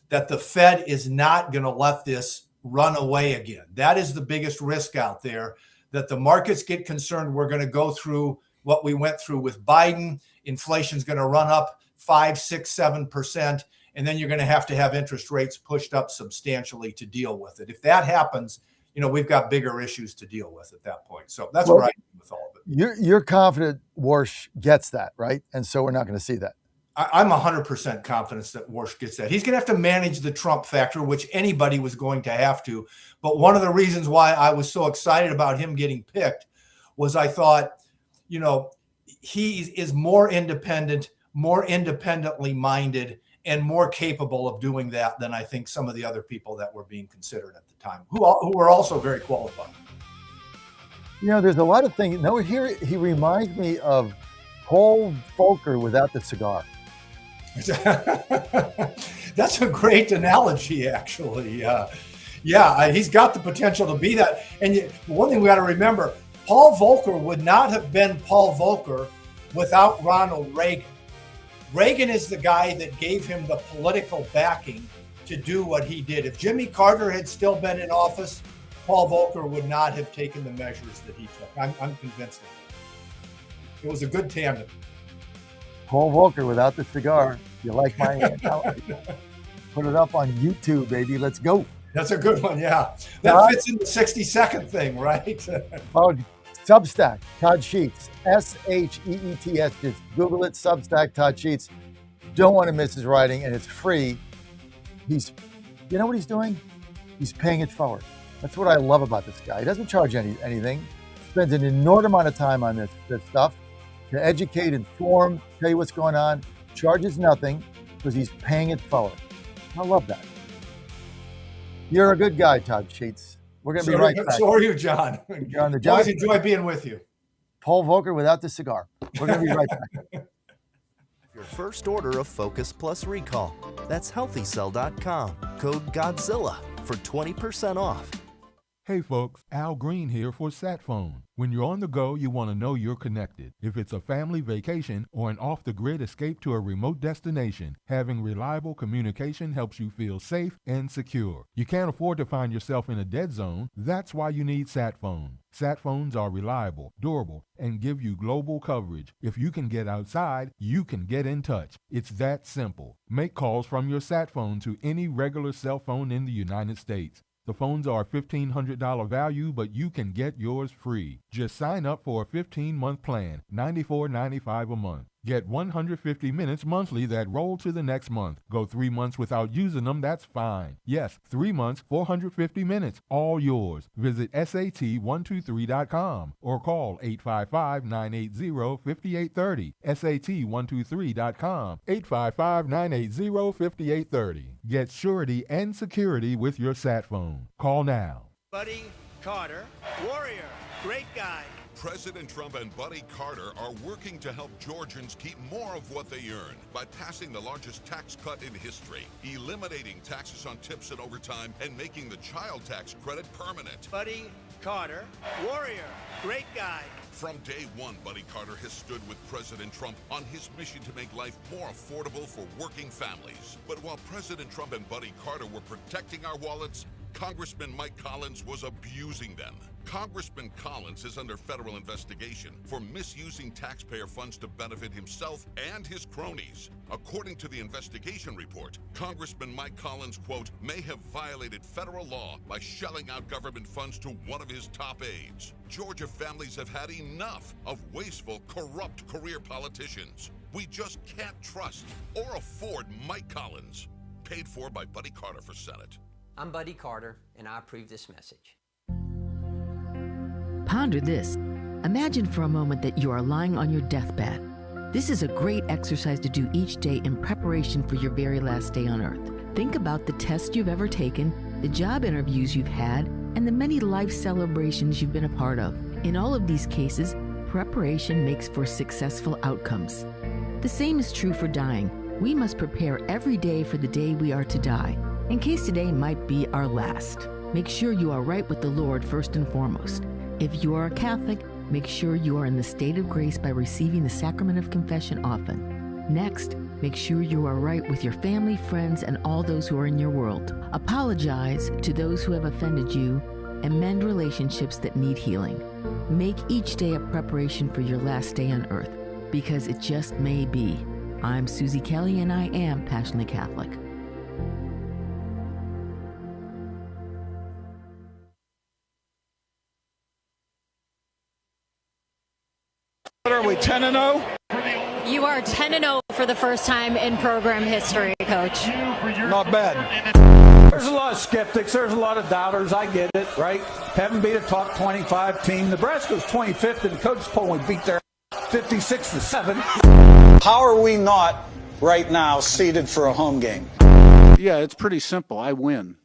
that the Fed is not going to let this run away again. That is the biggest risk out there, that the markets get concerned we're going to go through what we went through with Biden. Inflation's going to run up 5, 6, 7%, and then you're going to have interest rates pushed up substantially to deal with it. If that happens, we've got bigger issues to deal with at that point. So that's where I am with all of it. You're confident Warsh gets that, right? And so we're not going to see that. I'm 100% confident that Warsh gets that. He's going to have to manage the Trump factor, which anybody was going to have to. But one of the reasons why I was so excited about him getting picked was I thought, he is more independent, more independently minded, and more capable of doing that than I think some of the other people that were being considered at the time, who were also very qualified. There's a lot of things. No, here he reminds me of Paul Volcker without the cigar. That's a great analogy, actually. He's got the potential to be that. And one thing we got to remember, Paul Volcker would not have been Paul Volcker without Ronald Reagan. Reagan is the guy that gave him the political backing to do what he did. If Jimmy Carter had still been in office, Paul Volcker would not have taken the measures that he took. I'm convinced of that. It was a good tandem. Paul Volcker without the cigar. You like my analogy? Put it up on YouTube, baby. Let's go. That's a good one, yeah. That fits in the 60-second thing, right? Oh, Substack, Todd Sheets, SHEETS. Just Google it, Substack, Todd Sheets. Don't want to miss his writing, and it's free. You know what he's doing? He's paying it forward. That's what I love about this guy. He doesn't charge anything. Spends an inordinate amount of time on this stuff to educate, inform, tell you what's going on. Charges nothing because he's paying it forward. I love that. You're a good guy, Todd Sheets. We're going to be right back. So are you, John. You're on the Always enjoy being with you. Paul Volcker without the cigar. We're going to be right back. Your first order of Focus Plus Recall. That's healthycell.com. Code Godzilla for 20% off. Hey folks, Al Green here for SatPhone. When you're on the go, you want to know you're connected. If it's a family vacation or an off-the-grid escape to a remote destination, having reliable communication helps you feel safe and secure. You can't afford to find yourself in a dead zone. That's why you need SatPhone. SatPhones are reliable, durable, and give you global coverage. If you can get outside, you can get in touch. It's that simple. Make calls from your SatPhone to any regular cell phone in the United States. The phones are a $1,500 value, but you can get yours free. Just sign up for a 15-month plan, $94.95 a month. Get 150 minutes monthly that roll to the next month. Go 3 months without using them, that's fine. Yes, 3 months, 450 minutes, all yours. Visit SAT123.com or call 855-980-5830. SAT123.com, 855-980-5830. Get surety and security with your SatPhone. Call now. Buddy Carter, warrior, great guy. President Trump and Buddy Carter are working to help Georgians keep more of what they earn by passing the largest tax cut in history, eliminating taxes on tips and overtime, and making the child tax credit permanent. Buddy Carter, warrior, great guy. From day one, Buddy Carter has stood with President Trump on his mission to make life more affordable for working families. But while President Trump and Buddy Carter were protecting our wallets, Congressman Mike Collins was abusing them. Congressman Collins is under federal investigation for misusing taxpayer funds to benefit himself and his cronies. According to the investigation report, Congressman Mike Collins, quote, may have violated federal law by shelling out government funds to one of his top aides. Georgia families have had enough of wasteful, corrupt career politicians. We just can't trust or afford Mike Collins. Paid for by Buddy Carter for Senate. I'm Buddy Carter, and I approve this message. Ponder this. Imagine for a moment that you are lying on your deathbed. This is a great exercise to do each day in preparation for your very last day on earth. Think about the tests you've ever taken, the job interviews you've had, and the many life celebrations you've been a part of. In all of these cases, preparation makes for successful outcomes. The same is true for dying. We must prepare every day for the day we are to die, in case today might be our last. Make sure you are right with the Lord first and foremost. If you are a Catholic, make sure you are in the state of grace by receiving the sacrament of confession often. Next, make sure you are right with your family, friends, and all those who are in your world. Apologize to those who have offended you and mend relationships that need healing. Make each day a preparation for your last day on earth, because it just may be. I'm Susie Kelly, and I am passionately Catholic. What are we, 10-0? You are 10-0 for the first time in program history, Coach. Not bad. There's a lot of skeptics. There's a lot of doubters. I get it, right? Haven't beat a top 25 team. Nebraska's 25th in the coaches poll. We beat their 56-7. How are we not right now seeded for a home game? Yeah, it's pretty simple. I win.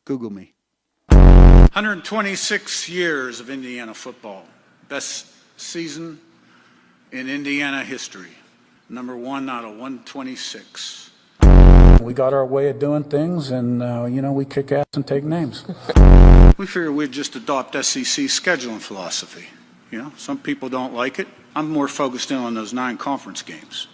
Google me. 126 years of Indiana football. Best season in Indiana history. Number one out of 126. We got our way of doing things, and, we kick ass and take names. We figured we'd just adopt SEC scheduling philosophy. Some people don't like it. I'm more focused in on those 9 conference games.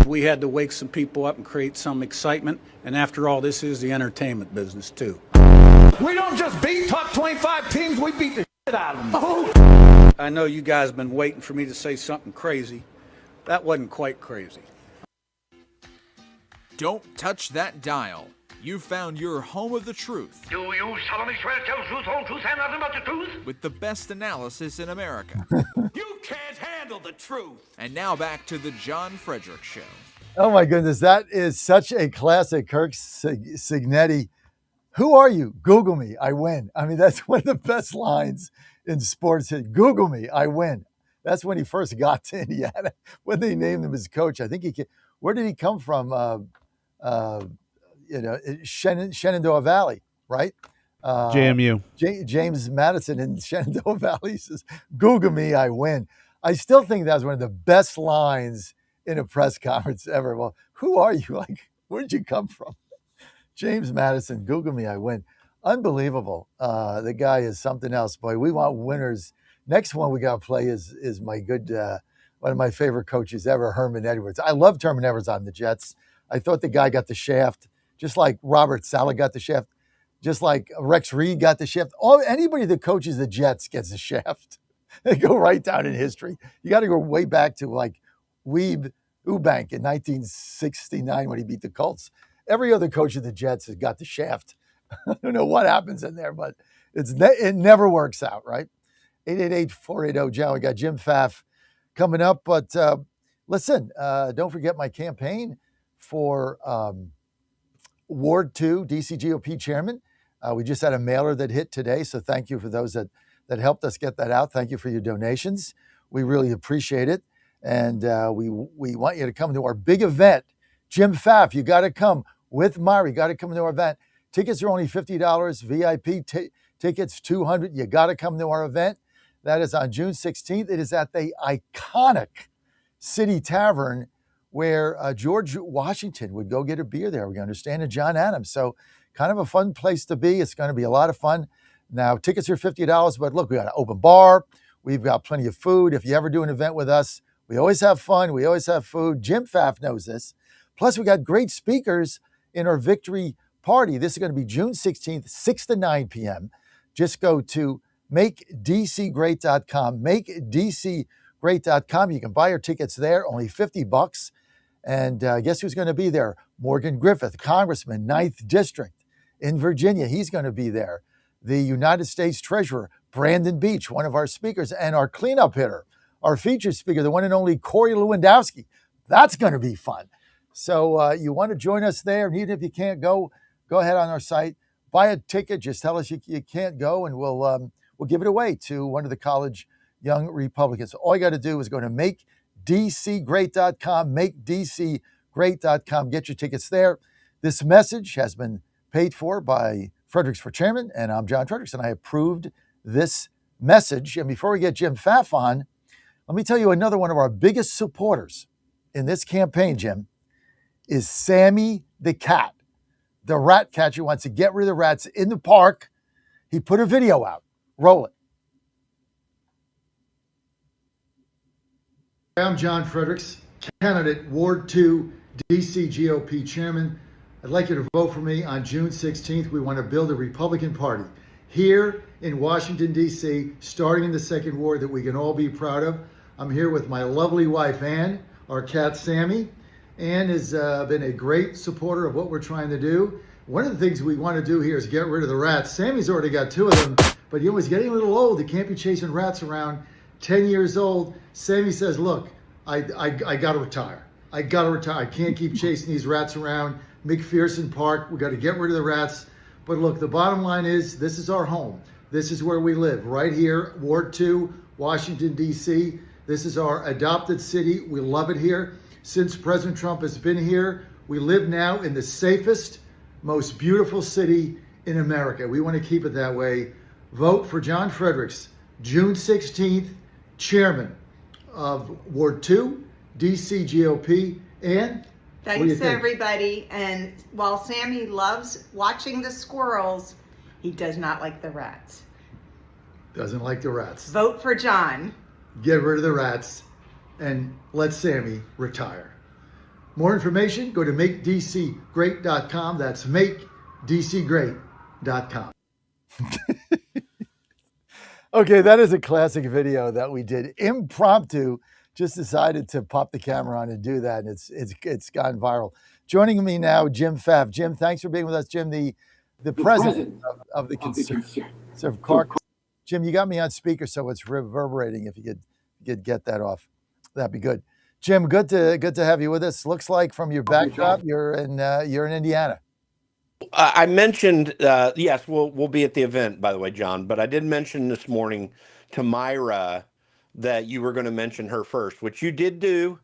We had to wake some people up and create some excitement. And after all, this is the entertainment business, too. We don't just beat top 25 teams, we beat the shit out of them. Oh. I know you guys have been waiting for me to say something crazy. That wasn't quite crazy. Don't touch that dial. You've found your home of the truth. Do you solemnly swear to tell the truth, whole truth, and nothing but the truth? With the best analysis in America. You can't handle the truth. And now back to the John Fredericks Show. Oh my goodness, that is such a classic. Kirk Cignetti. Who are you? Google me, I win. I mean, that's one of the best lines in sports. Google me, I win. That's when he first got to Indiana, when they named him as coach. I think where did he come from? Shenandoah Valley, right? JMU. James Madison in Shenandoah Valley says, Google me, I win. I still think that was one of the best lines in a press conference ever. Well, who are you? Like, where'd you come from? James Madison, Google me, I win. Unbelievable. The guy is something else. Boy, we want winners. Next one we got to play is my good, one of my favorite coaches ever, Herman Edwards. I loved Herman Edwards on the Jets. I thought the guy got the shaft, just like Robert Saleh got the shaft, just like Rex Reed got the shaft. Anybody that coaches the Jets gets the shaft. They go right down in history. You got to go way back to like Weeb Eubank in 1969 when he beat the Colts. Every other coach of the Jets has got the shaft. I don't know what happens in there, but it never works out, right? 888-480-JOHN. We got Jim Pfaff coming up. But listen, don't forget my campaign for Ward 2 DC GOP chairman. We just had a mailer that hit today, so thank you for those that helped us get that out. Thank you for your donations. We really appreciate it. And we want you to come to our big event. Jim Pfaff, you got to come with Myra. You got to come to our event. Tickets are only $50. VIP tickets $200. You got to come to our event. That is on June 16th. It is at the iconic City Tavern where George Washington would go get a beer there. We understand, and John Adams. So kind of a fun place to be. It's going to be a lot of fun. Now, tickets are $50, but look, we got an open bar. We've got plenty of food. If you ever do an event with us, we always have fun. We always have food. Jim Pfaff knows this. Plus, we got great speakers in our victory party. This is going to be June 16th, 6 to 9 p.m. Just go to makedcgreat.com. Makedcgreat.com. You can buy your tickets there, only $50. And guess who's going to be there? Morgan Griffith, Congressman, 9th District in Virginia. He's going to be there. The United States Treasurer, Brandon Beach, one of our speakers, and our cleanup hitter, our featured speaker, the one and only Corey Lewandowski. That's going to be fun. So you want to join us there, and even if you can't go ahead on our site, buy a ticket. Just tell us you can't go, and we'll give it away to one of the college young Republicans. All you got to do is go to makedcgreat.com, makedcgreat.com. Get your tickets there. This message has been paid for by Fredericks for Chairman, and I'm John Fredericks, and I approved this message. And before we get Jim Pfaff on, let me tell you another one of our biggest supporters in this campaign, Jim, is Sammy the cat, the rat catcher, wants to get rid of the rats in the park. He put a video out. Roll it. I'm John Fredericks, candidate Ward 2 DC GOP Chairman. I'd like you to vote for me on June 16th. We want to build a Republican Party here in Washington, D.C., starting in the second ward that we can all be proud of. I'm here with my lovely wife, Ann, our cat, Sammy. Ann has been a great supporter of what we're trying to do. One of the things we want to do here is get rid of the rats. Sammy's already got 2 of them, but you know, he's getting a little old. He can't be chasing rats around. 10 years old. Sammy says, look, I got to retire. I got to retire. I can't keep chasing these rats around McPherson Park. We got to get rid of the rats. But look, the bottom line is this is our home. This is where we live, right here, Ward 2, Washington, D.C. This is our adopted city. We love it here. Since President Trump has been here, we live now in the safest, most beautiful city in America. We want to keep it that way. Vote for John Fredericks, June 16th, Chairman of Ward 2, DC GOP. And thanks, everybody. And while Sammy loves watching the squirrels, he does not like the rats. Doesn't like the rats. Vote for John. Get rid of the rats and let Sammy retire. More information, go to makedcgreat.com. That's makedcgreat.com. Okay, that is a classic video that we did impromptu. Just decided to pop the camera on and do that, and it's gone viral. Joining me now, Jim Pfaff. Jim, thanks for being with us. Jim, the president of the Conservative Caucus. Jim, you got me on speaker, so it's reverberating. If you could get that off, that'd be good. Jim, good to have you with us. Looks like from your backdrop, you're in Indiana. I mentioned, yes, we'll be at the event, by the way, John, but I did mention this morning to Myra that you were going to mention her first, which you did do.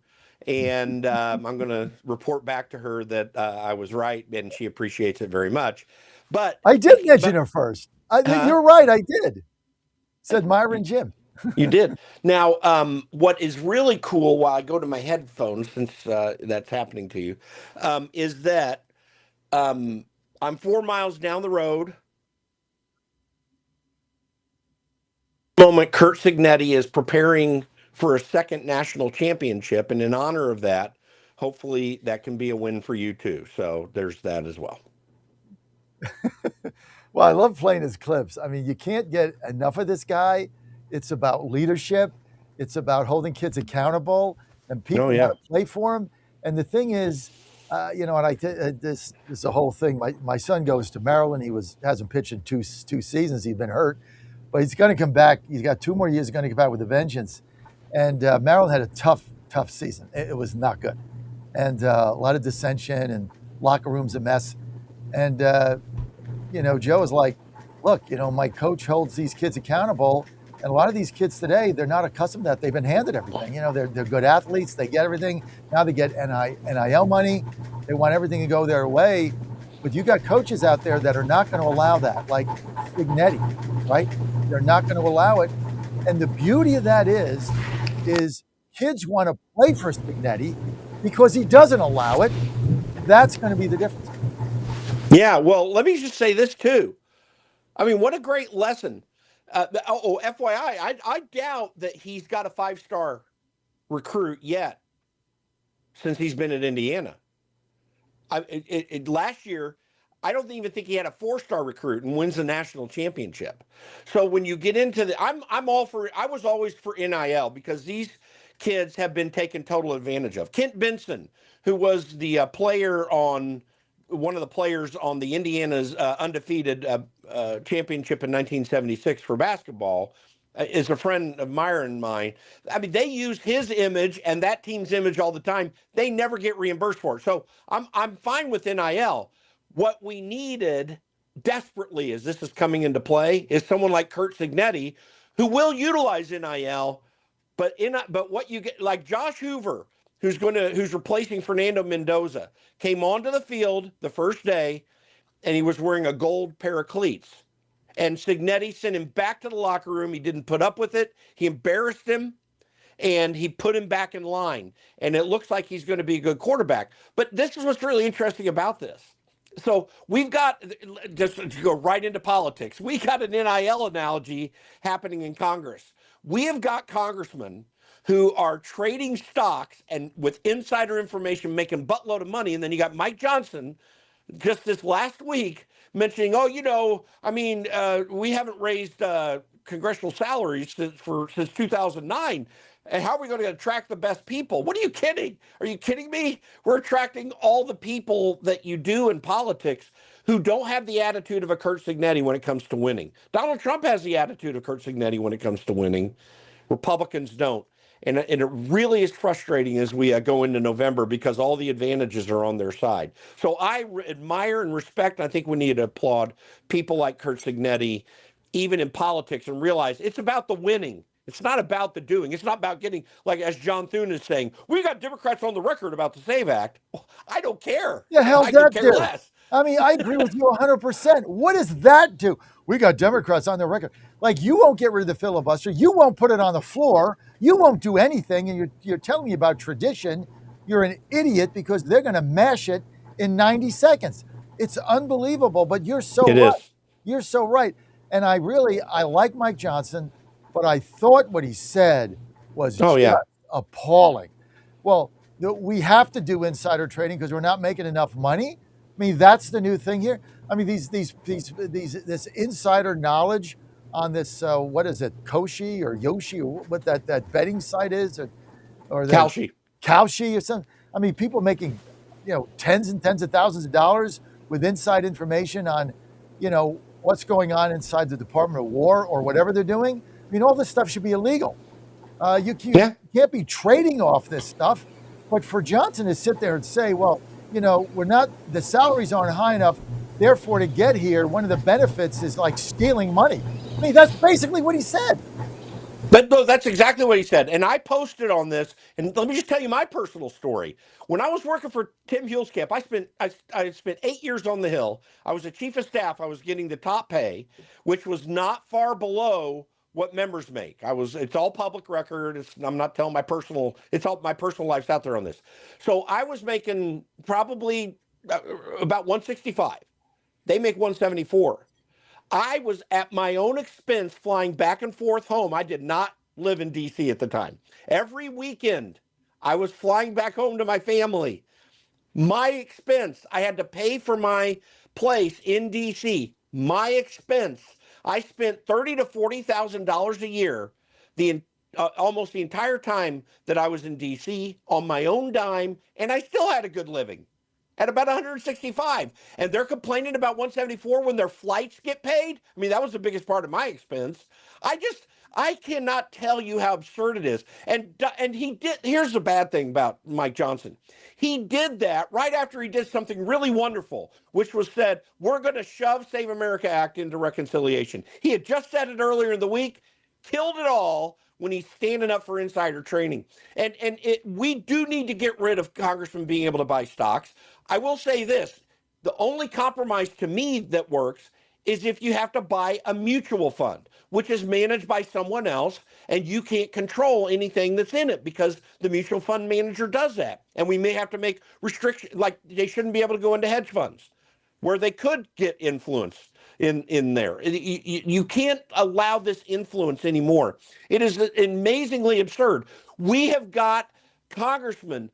And I'm going to report back to her that I was right, and she appreciates it very much. But I did mention her first. You're right, I did. Said Myra and Jim. You did. Now, what is really cool while I go to my headphones, since that's happening to you, is that I'm 4 miles down the road. Moment, Kurt Signetti is preparing for a second national championship, and in honor of that, hopefully that can be a win for you too. So there's that as well. Well, I love playing his clips. I mean, you can't get enough of this guy. It's about leadership. It's about holding kids accountable, and people want to play for him. And the thing is, and this is a whole thing. My son goes to Maryland. He hasn't pitched in two seasons. He's been hurt, but he's going to come back. He's got 2 more years. He's going to come back with a vengeance. And Maryland had a tough season. It was not good, and a lot of dissension, and locker rooms a mess. And Joe is like, look, my coach holds these kids accountable, And a lot of these kids today, they're not accustomed to that. They've been handed everything. They're good athletes. They get everything. Now they get NIL money. They want everything to go their way. But you got coaches out there that are not going to allow that, like Ignetti, right? They're not going to allow it. And the beauty of that is kids want to play for Ignetti because he doesn't allow it. That's going to be the difference. Yeah, well, let me just say this too. I mean, what a great lesson. FYI, I doubt that he's got a 5-star recruit yet since he's been at Indiana. Last year, I don't even think he had a 4-star recruit and wins the national championship. So when you get into I was always for NIL because these kids have been taken total advantage of. Kent Benson, who was the one of the players on the Indiana's undefeated championship in 1976 for basketball, is a friend of Myron and mine. I mean, they use his image and that team's image all the time. They never get reimbursed for it. So I'm fine with NIL. What we needed desperately, as this is coming into play, is someone like Curt Cignetti, who will utilize NIL, but what you get, like Josh Hoover, who's replacing Fernando Mendoza, came onto the field the first day, and he was wearing a gold pair of cleats. And Cignetti sent him back to the locker room. He didn't put up with it. He embarrassed him, and he put him back in line. And it looks like he's going to be a good quarterback. But this is what's really interesting about this. So we've got, just to go right into politics, we got an NIL analogy happening in Congress. We have got congressmen who are trading stocks and with insider information making buttload of money. And then you got Mike Johnson just this last week mentioning, we haven't raised congressional salaries since 2009. And how are we going to attract the best people? What are you kidding? Are you kidding me? We're attracting all the people that you do in politics who don't have the attitude of a Curt Cignetti when it comes to winning. Donald Trump has the attitude of Curt Cignetti when it comes to winning. Republicans don't. And it really is frustrating as we go into November because all the advantages are on their side. So I admire and respect, and I think we need to applaud people like Curt Cignetti, even in politics, and realize it's about the winning. It's not about the doing. It's not about getting, like as John Thune is saying, we got Democrats on the record about the SAVE Act. Well, I don't care. Yeah, how's I that could care do? less. I mean, I agree with you 100%. What does that do? We got Democrats on the record. Like, you won't get rid of the filibuster. You won't put it on the floor. You won't do anything. And you're telling me about tradition. You're an idiot because they're going to mash it in 90 seconds. It's unbelievable, but you're so It right. is. You're so right. And I like Mike Johnson, but I thought what he said was just appalling. Well, we have to do insider trading because we're not making enough money. I mean, that's the new thing here. I mean, this insider knowledge on this, what is it, Koshi or Yoshi, or what that betting site is, or Kalshi or something. I mean, people making, tens and tens of thousands of dollars with inside information on, what's going on inside the Department of War or whatever they're doing. I mean, all this stuff should be illegal. You can't be trading off this stuff. But for Johnson to sit there and say, well, the salaries aren't high enough, therefore to get here, one of the benefits is like stealing money. I mean, that's basically what he said. But no, that's exactly what he said. And I posted on this, and let me just tell you my personal story. When I was working for Tim Hulskamp, I spent 8 years on the Hill. I was a chief of staff. I was getting the top pay, which was not far below what members make. It's all public record. I'm not telling my personal life's out there on this. So I was making probably about 165. They make 174. I was at my own expense flying back and forth home. I did not live in D.C. at the time. Every weekend, I was flying back home to my family. My expense. I had to pay for my place in D.C. My expense. I spent $30,000 to $40,000 a year, almost the entire time that I was in D.C. on my own dime, and I still had a good living at about 165. And they're complaining about 174 when their flights get paid. I mean, that was the biggest part of my expense. I cannot tell you how absurd it is. And he did. Here's the bad thing about Mike Johnson. He did that right after he did something really wonderful, which was said, we're going to shove Save America Act into reconciliation. He had just said it earlier in the week. killed it all when he's standing up for insider trading. And we do need to get rid of congressmen being able to buy stocks. I will say this, the only compromise to me that works is if you have to buy a mutual fund, which is managed by someone else, and you can't control anything that's in it because the mutual fund manager does that. And we may have to make restrictions, like they shouldn't be able to go into hedge funds where they could get influence in there. You can't allow this influence anymore. It is amazingly absurd. We have got congressmen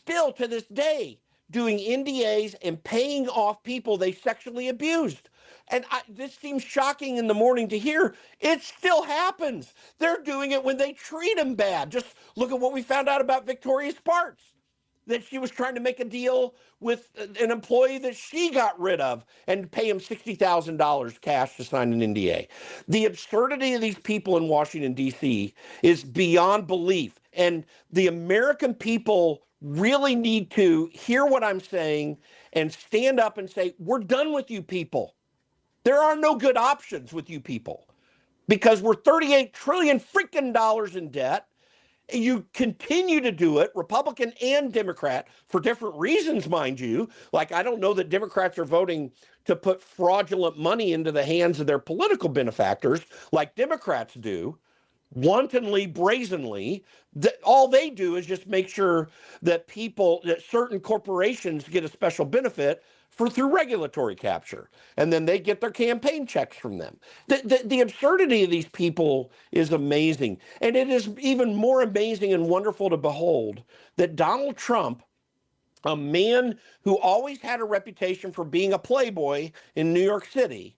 still to this day doing NDAs and paying off people they sexually abused. And this seems shocking in the morning to hear. It still happens. They're doing it when they treat them bad. Just look at what we found out about Victoria Sparks, that she was trying to make a deal with an employee that she got rid of and pay him $60,000 cash to sign an NDA. The absurdity of these people in Washington, D.C. is beyond belief. And the American people really need to hear what I'm saying and stand up and say, we're done with you people. There are no good options with you people because we're $38 trillion freaking dollars in debt. You continue to do it, Republican and Democrat, for different reasons, mind you. Like, I don't know that Democrats are voting to put fraudulent money into the hands of their political benefactors like Democrats do, wantonly, brazenly. All they do is just make sure that that certain corporations get a special benefit through regulatory capture, and then they get their campaign checks from them. The absurdity of these people is amazing, and it is even more amazing and wonderful to behold that Donald Trump, a man who always had a reputation for being a playboy in New York City,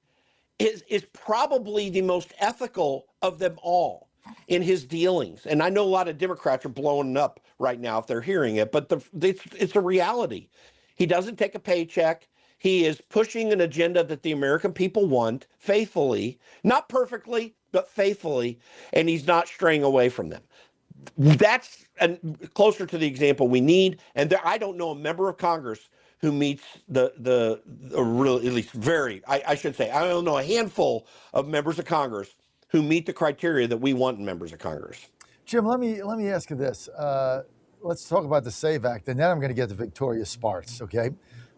is probably the most ethical of them all in his dealings. And I know a lot of Democrats are blowing up right now if they're hearing it, but it's a reality. He doesn't take a paycheck. He is pushing an agenda that the American people want faithfully, not perfectly, but faithfully, and he's not straying away from them. That's closer to the example we need. And I don't know a member of Congress who meets the real, at least I should say, I don't know a handful of members of Congress who meet the criteria that we want in members of Congress. Jim, let me ask you this. Let's talk about the SAVE Act, and then I'm going to get to Victoria Sparks, okay?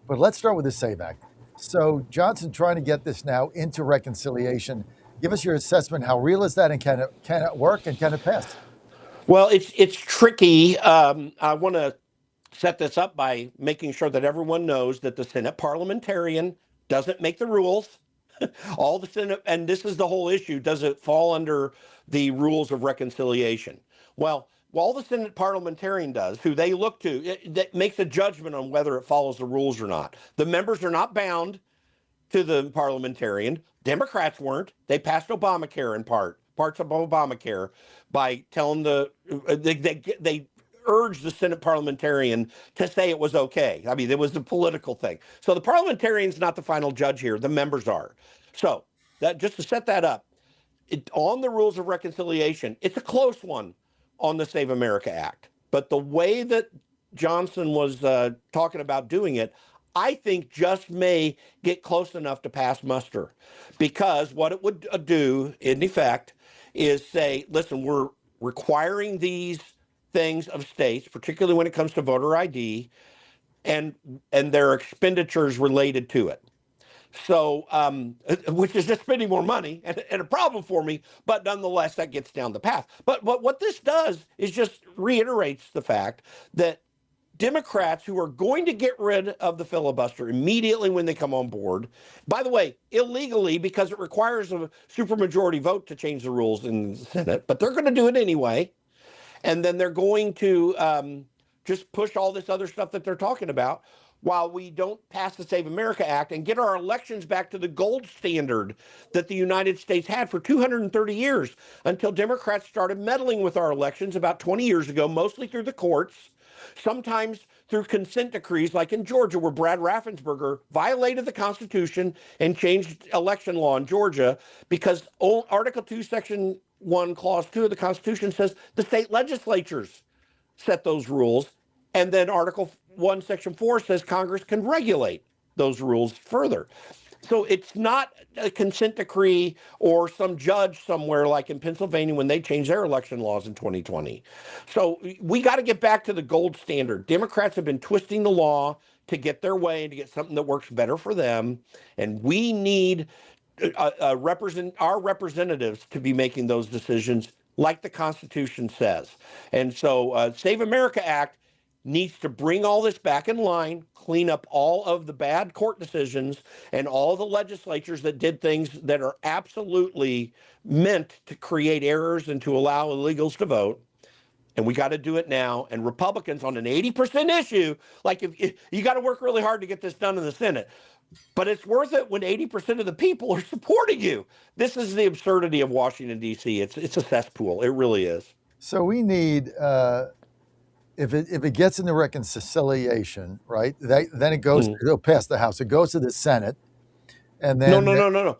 But let's start with the SAVE Act. So Johnson trying to get this now into reconciliation. Give us your assessment. How real is that, and can it work, and can it pass? Well, it's tricky. I want to set this up by making sure that everyone knows that the Senate parliamentarian doesn't make the rules. All the Senate, and this is the whole issue, does it fall under the rules of reconciliation? Well, all the Senate parliamentarian does, who they look to, that makes a judgment on whether it follows the rules or not. The members are not bound to the parliamentarian. Democrats weren't. They passed Obamacare in parts of Obamacare, by telling they urged the Senate parliamentarian to say it was okay. I mean, it was the political thing. So the parliamentarian's not the final judge here. The members are. So that, just to set that up, on the rules of reconciliation, it's a close one on the Save America Act. But the way that Johnson was talking about doing it, I think just may get close enough to pass muster. Because what it would do, in effect, is say, listen, we're requiring these things of states, particularly when it comes to voter ID, and their expenditures related to it. So, which is just spending more money and a problem for me, but nonetheless, that gets down the path. But what this does is just reiterates the fact that Democrats who are going to get rid of the filibuster immediately when they come on board, by the way, illegally, because it requires a supermajority vote to change the rules in the Senate, but they're going to do it anyway. And then they're going to just push all this other stuff that they're talking about while we don't pass the Save America Act and get our elections back to the gold standard that the United States had for 230 years, until Democrats started meddling with our elections about 20 years ago, mostly through the courts, sometimes through consent decrees, like in Georgia, where Brad Raffensperger violated the Constitution and changed election law in Georgia because Article 2, Section 1, Clause 2 of the Constitution says the state legislatures set those rules. And then Article 1, Section 4 says Congress can regulate those rules further. So it's not a consent decree or some judge somewhere like in Pennsylvania when they changed their election laws in 2020. So we got to get back to the gold standard. Democrats have been twisting the law to get their way and to get something that works better for them. And we need our representatives to be making those decisions like the Constitution says. And so Save America Act needs to bring all this back in line, clean up all of the bad court decisions and all the legislatures that did things that are absolutely meant to create errors and to allow illegals to vote. And we got to do it now. And Republicans on an 80% issue, like if you got to work really hard to get this done in the Senate, but it's worth it when 80% of the people are supporting you. This is the absurdity of Washington, D.C. It's a cesspool. It really is. So we need, if it gets into reconciliation, right, then it goes, it'll pass the House. It goes to the Senate. And then No.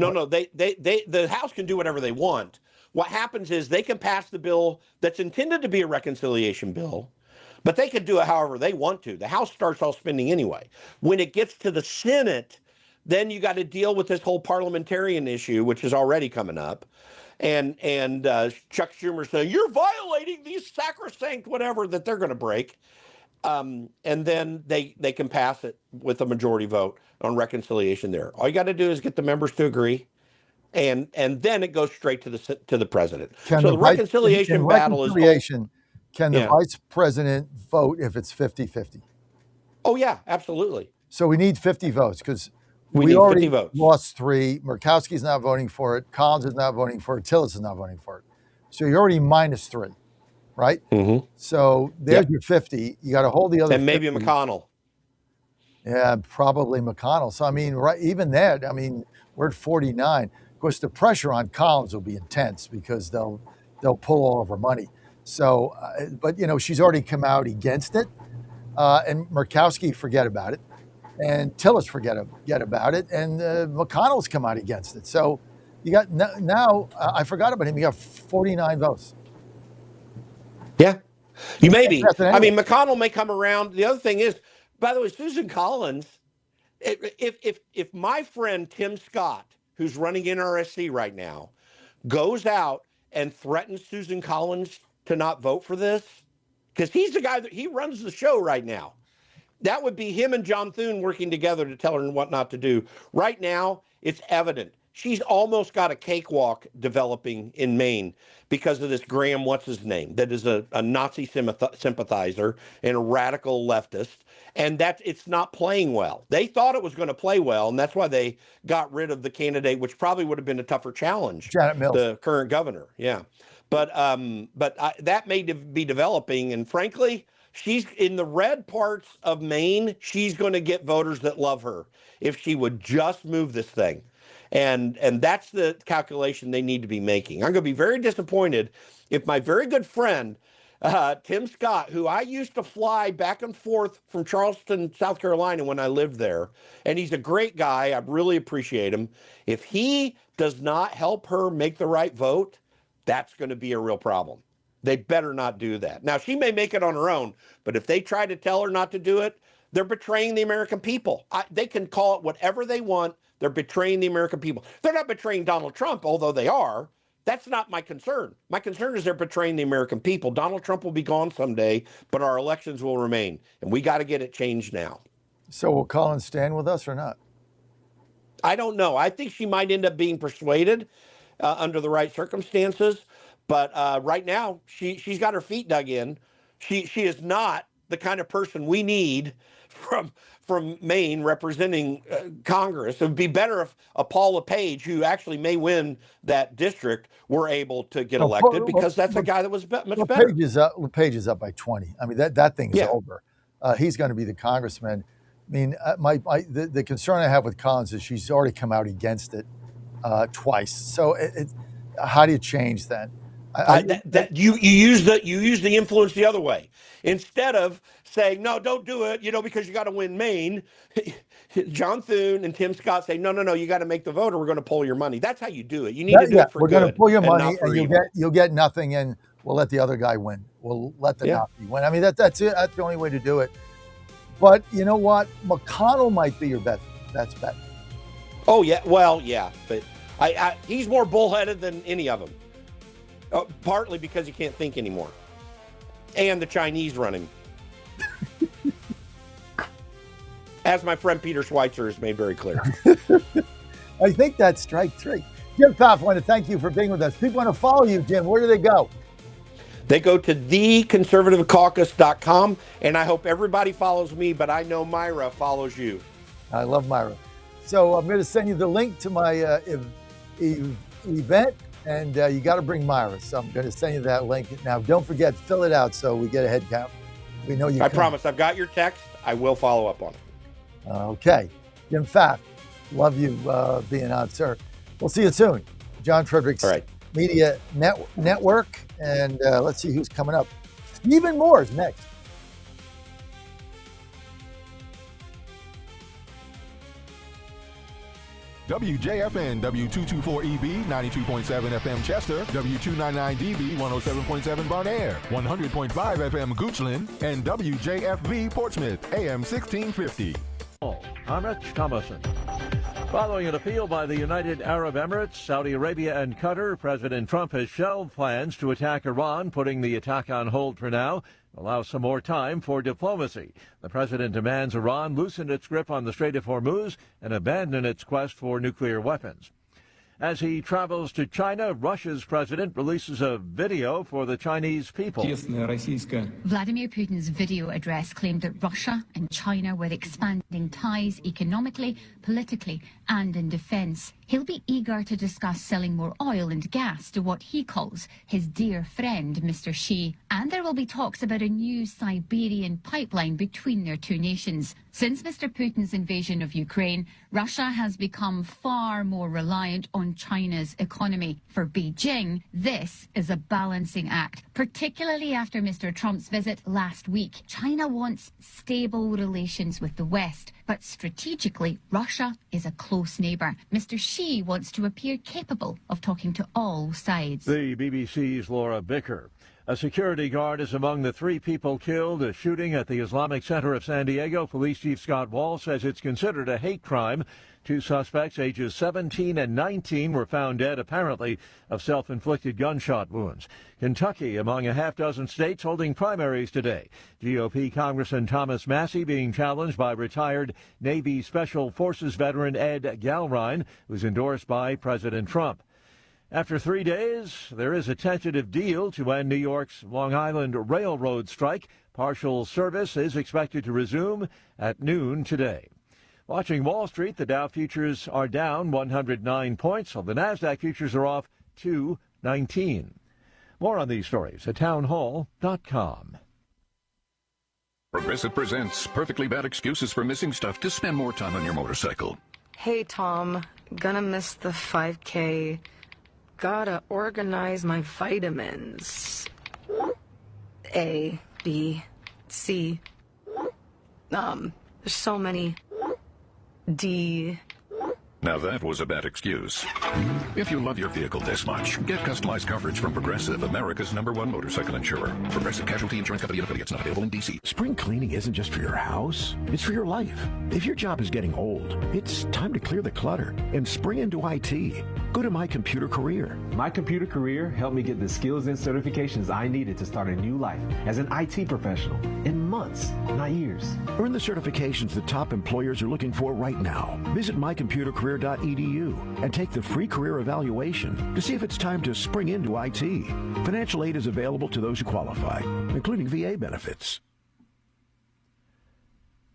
The House can do whatever they want. What happens is they can pass the bill that's intended to be a reconciliation bill, but they can do it however they want to. The House starts all spending anyway. When it gets to the Senate, then you got to deal with this whole parliamentarian issue, which is already coming up. And Chuck Schumer saying, you're violating these sacrosanct whatever that they're going to break. And then they can pass it with a majority vote on reconciliation there. All you got to do is get the members to agree. And then it goes straight to the president. So the reconciliation battle is... Can the vice president vote if it's 50-50? Oh, yeah, absolutely. So we need 50 votes because we already votes. Lost 3. Murkowski's not voting for it. Collins is not voting for it. Tillis is not voting for it. So you're already -3, right? Mm-hmm. So there's your 50. You got to hold the other and maybe 50. McConnell. Yeah, probably McConnell. So, I mean, right, even that, I mean, we're at 49. Of course, the pressure on Collins will be intense because they'll pull all of her money. So, but, you know, she's already come out against it. And Murkowski, forget about it. And Tillis, forget about it. And McConnell's come out against it. So you got now, I forgot about him. You got 49 votes. Yeah, you may be. I mean, McConnell may come around. The other thing is, by the way, Susan Collins, if my friend Tim Scott, who's running NRSC right now, goes out and threatens Susan Collins to not vote for this, because he's the guy he runs the show right now. That would be him and John Thune working together to tell her what not to do. Right now, it's evident. She's almost got a cakewalk developing in Maine because of this Graham what's-his-name that is a Nazi sympathizer and a radical leftist, and it's not playing well. They thought it was going to play well, and that's why they got rid of the candidate, which probably would have been a tougher challenge, Janet Mills, the current governor. Yeah, but that may be developing, and frankly, she's in the red parts of Maine. She's going to get voters that love her if she would just move this thing. And that's the calculation they need to be making. I'm going to be very disappointed if my very good friend, Tim Scott, who I used to fly back and forth from Charleston, South Carolina when I lived there, and he's a great guy. I really appreciate him. If he does not help her make the right vote, that's going to be a real problem. They better not do that. Now, she may make it on her own, but if they try to tell her not to do it, they're betraying the American people. They can call it whatever they want. They're betraying the American people. They're not betraying Donald Trump, although they are. That's not my concern. My concern is they're betraying the American people. Donald Trump will be gone someday, but our elections will remain, and we got to get it changed now. So will Collins stand with us or not? I don't know. I think she might end up being persuaded under the right circumstances, but right now she's got her feet dug in. She is not the kind of person we need from Maine representing Congress. It would be better if Paula Page, who actually may win that district, were able to get elected because that's a guy that was much better. Page is up by 20. I mean, that thing's over. He's going to be the congressman. I mean, the concern I have with Collins is she's already come out against it twice. So how do you change that? You use the influence the other way. Instead of saying, no, don't do it, because you got to win Maine, John Thune and Tim Scott say, no, you got to make the vote or we're going to pull your money. That's how you do it. You need to do it for we're good. We're going to pull your money and evil. you'll get nothing, and we'll let the other guy win. We'll let the Nazi win. I mean, that's it. That's the only way to do it. But you know what? McConnell might be your best bet. Oh, yeah. Well, yeah. But he's more bullheaded than any of them. Partly because he can't think anymore. And the Chinese run him. As my friend Peter Schweitzer has made very clear. I think that's strike three. Jim Pfaff, I want to thank you for being with us. People want to follow you, Jim. Where do they go? They go to theconservativecaucus.com, and I hope everybody follows me, but I know Myra follows you. I love Myra. So I'm going to send you the link to my event, and you got to bring Myra. So I'm going to send you that link. Now, don't forget, fill it out so we get a head count. We know you. I promise. I've got your text. I will follow up on it. Okay. Jim Pfaff, love you being on, sir. We'll see you soon. John Fredericks Media Network. And let's see who's coming up. Stephen Moore's next. WJFN W224EB 92.7 FM Chester, W299DB 107.7 Bonaire, 100.5 FM Goochland, and WJFB Portsmouth AM 1650. I'm Rich Thomason. Following an appeal by the United Arab Emirates, Saudi Arabia, and Qatar, President Trump has shelved plans to attack Iran, putting the attack on hold for now, allow some more time for diplomacy. The president demands Iran loosen its grip on the Strait of Hormuz and abandon its quest for nuclear weapons. As he travels to China, Russia's president releases a video for the Chinese people. Vladimir Putin's video address claimed that Russia and China were expanding ties economically, politically, and in defense. He'll be eager to discuss selling more oil and gas to what he calls his dear friend, Mr. Xi. And there will be talks about a new Siberian pipeline between their two nations. Since Mr. Putin's invasion of Ukraine, Russia has become far more reliant on China's economy. For Beijing, this is a balancing act, particularly after Mr. Trump's visit last week. China wants stable relations with the West, but strategically, Russia is a close neighbour. Mr. Xi wants to appear capable of talking to all sides. The BBC's Laura Bicker. A security guard is among the 3 people killed. A shooting at the Islamic Center of San Diego. Police Chief Scott Wall says it's considered a hate crime. 2 suspects, ages 17 and 19, were found dead, apparently of self-inflicted gunshot wounds. Kentucky among a half-dozen states holding primaries today. GOP Congressman Thomas Massey being challenged by retired Navy Special Forces veteran Ed Galrine, who's endorsed by President Trump. After 3 days, there is a tentative deal to end New York's Long Island Railroad strike. Partial service is expected to resume at noon today. Watching Wall Street, the Dow futures are down 109 points, while the NASDAQ futures are off 219. More on these stories at townhall.com. Progressive presents perfectly bad excuses for missing stuff to spend more time on your motorcycle. Hey, Tom, gonna miss the 5K. Gotta organize my vitamins. A, B, C. There's so many. D. Now that was a bad excuse. If you love your vehicle this much, get customized coverage from Progressive, America's #1 motorcycle insurer. Progressive Casualty Insurance Company and affiliates, not available in D.C. Spring cleaning isn't just for your house, it's for your life. If your job is getting old, it's time to clear the clutter and spring into IT. Go to My Computer Career. My Computer Career helped me get the skills and certifications I needed to start a new life as an IT professional in months, not years. Earn the certifications the top employers are looking for right now. Visit mycomputercareer.edu and take the free career evaluation to see if it's time to spring into IT. Financial aid is available to those who qualify, including VA benefits.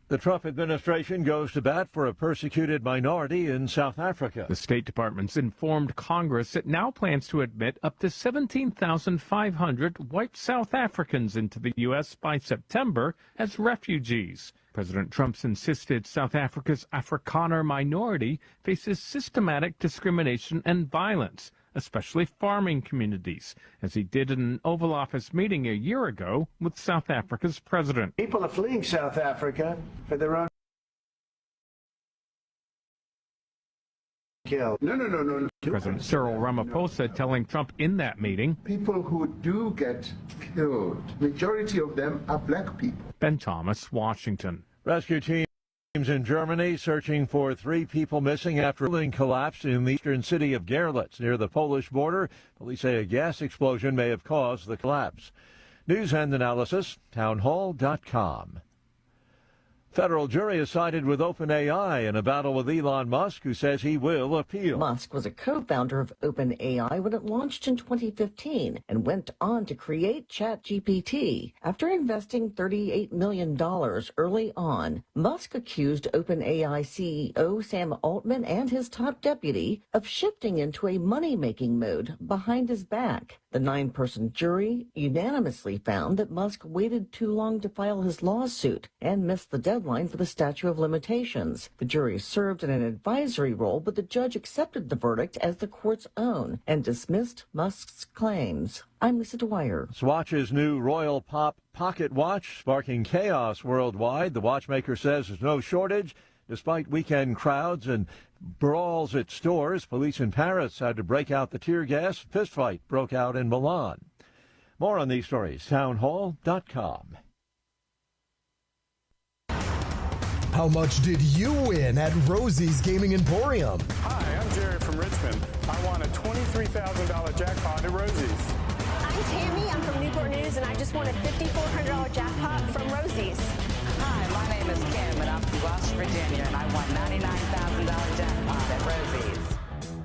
The Trump administration goes to bat for a persecuted minority in South Africa. The State Department's informed Congress it now plans to admit up to 17,500 white South Africans into the U.S. by September as refugees. President Trump's insisted South Africa's Afrikaner minority faces systematic discrimination and violence, especially farming communities, as he did in an Oval Office meeting a year ago with South Africa's president. People are fleeing South Africa for their own kill. No. President Cyril Ramaphosa telling Trump in that meeting, people who do get killed, majority of them are black people. Ben Thomas, Washington. Rescue teams Teams in Germany searching for 3 people missing after a building collapsed in the eastern city of Gerlitz near the Polish border. Police say a gas explosion may have caused the collapse. News and analysis, townhall.com. Federal jury has sided with OpenAI in a battle with Elon Musk, who says he will appeal. Musk was a co-founder of OpenAI when it launched in 2015 and went on to create ChatGPT. After investing $38 million early on, Musk accused OpenAI CEO Sam Altman and his top deputy of shifting into a money-making mode behind his back. The 9-person jury unanimously found that Musk waited too long to file his lawsuit and missed the deadline for the statute of limitations. The jury served in an advisory role, but the judge accepted the verdict as the court's own and dismissed Musk's claims. I'm Lisa Dwyer. Swatch's new Royal Pop Pocket Watch sparking chaos worldwide. The watchmaker says there's no shortage. Despite weekend crowds and brawls at stores, police in Paris had to break out the tear gas. Fistfight broke out in Milan. More on these stories, townhall.com. How much did you win at Rosie's Gaming Emporium? Hi, I'm Jerry from Richmond. I won a $23,000 jackpot at Rosie's. I'm Tammy. I'm from Newport News, and I just won a $5,400 jackpot from Rosie's. Hi, my name is Kim, and I'm from West Virginia, and I won $99,000 jackpot at Rosie's.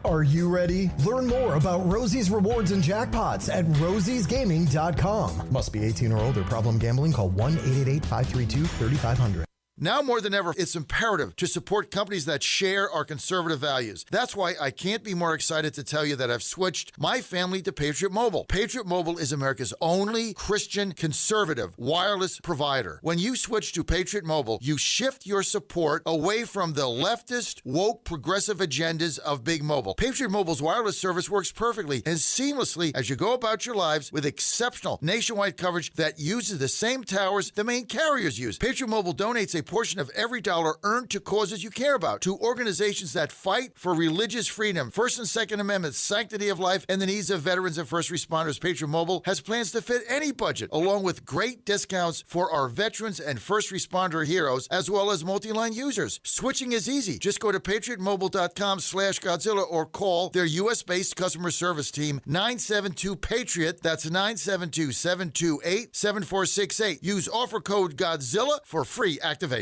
Are you ready? Learn more about Rosie's rewards and jackpots at rosiesgaming.com. Must be 18 or older. Problem gambling? Call 1-888-532-3500. Now more than ever, it's imperative to support companies that share our conservative values. That's why I can't be more excited to tell you that I've switched my family to Patriot Mobile. Patriot Mobile is America's only Christian conservative wireless provider. When you switch to Patriot Mobile, you shift your support away from the leftist, woke, progressive agendas of Big Mobile. Patriot Mobile's wireless service works perfectly and seamlessly as you go about your lives with exceptional nationwide coverage that uses the same towers the main carriers use. Patriot Mobile donates a portion of every dollar earned to causes you care about, to organizations that fight for religious freedom, First and Second Amendments, sanctity of life, and the needs of veterans and first responders. Patriot Mobile has plans to fit any budget, along with great discounts for our veterans and first responder heroes, as well as multi-line users. Switching is easy. Just go to patriotmobile.com/Godzilla or call their U.S.-based customer service team, 972-PATRIOT. That's 972-728-7468. Use offer code Godzilla for free activation.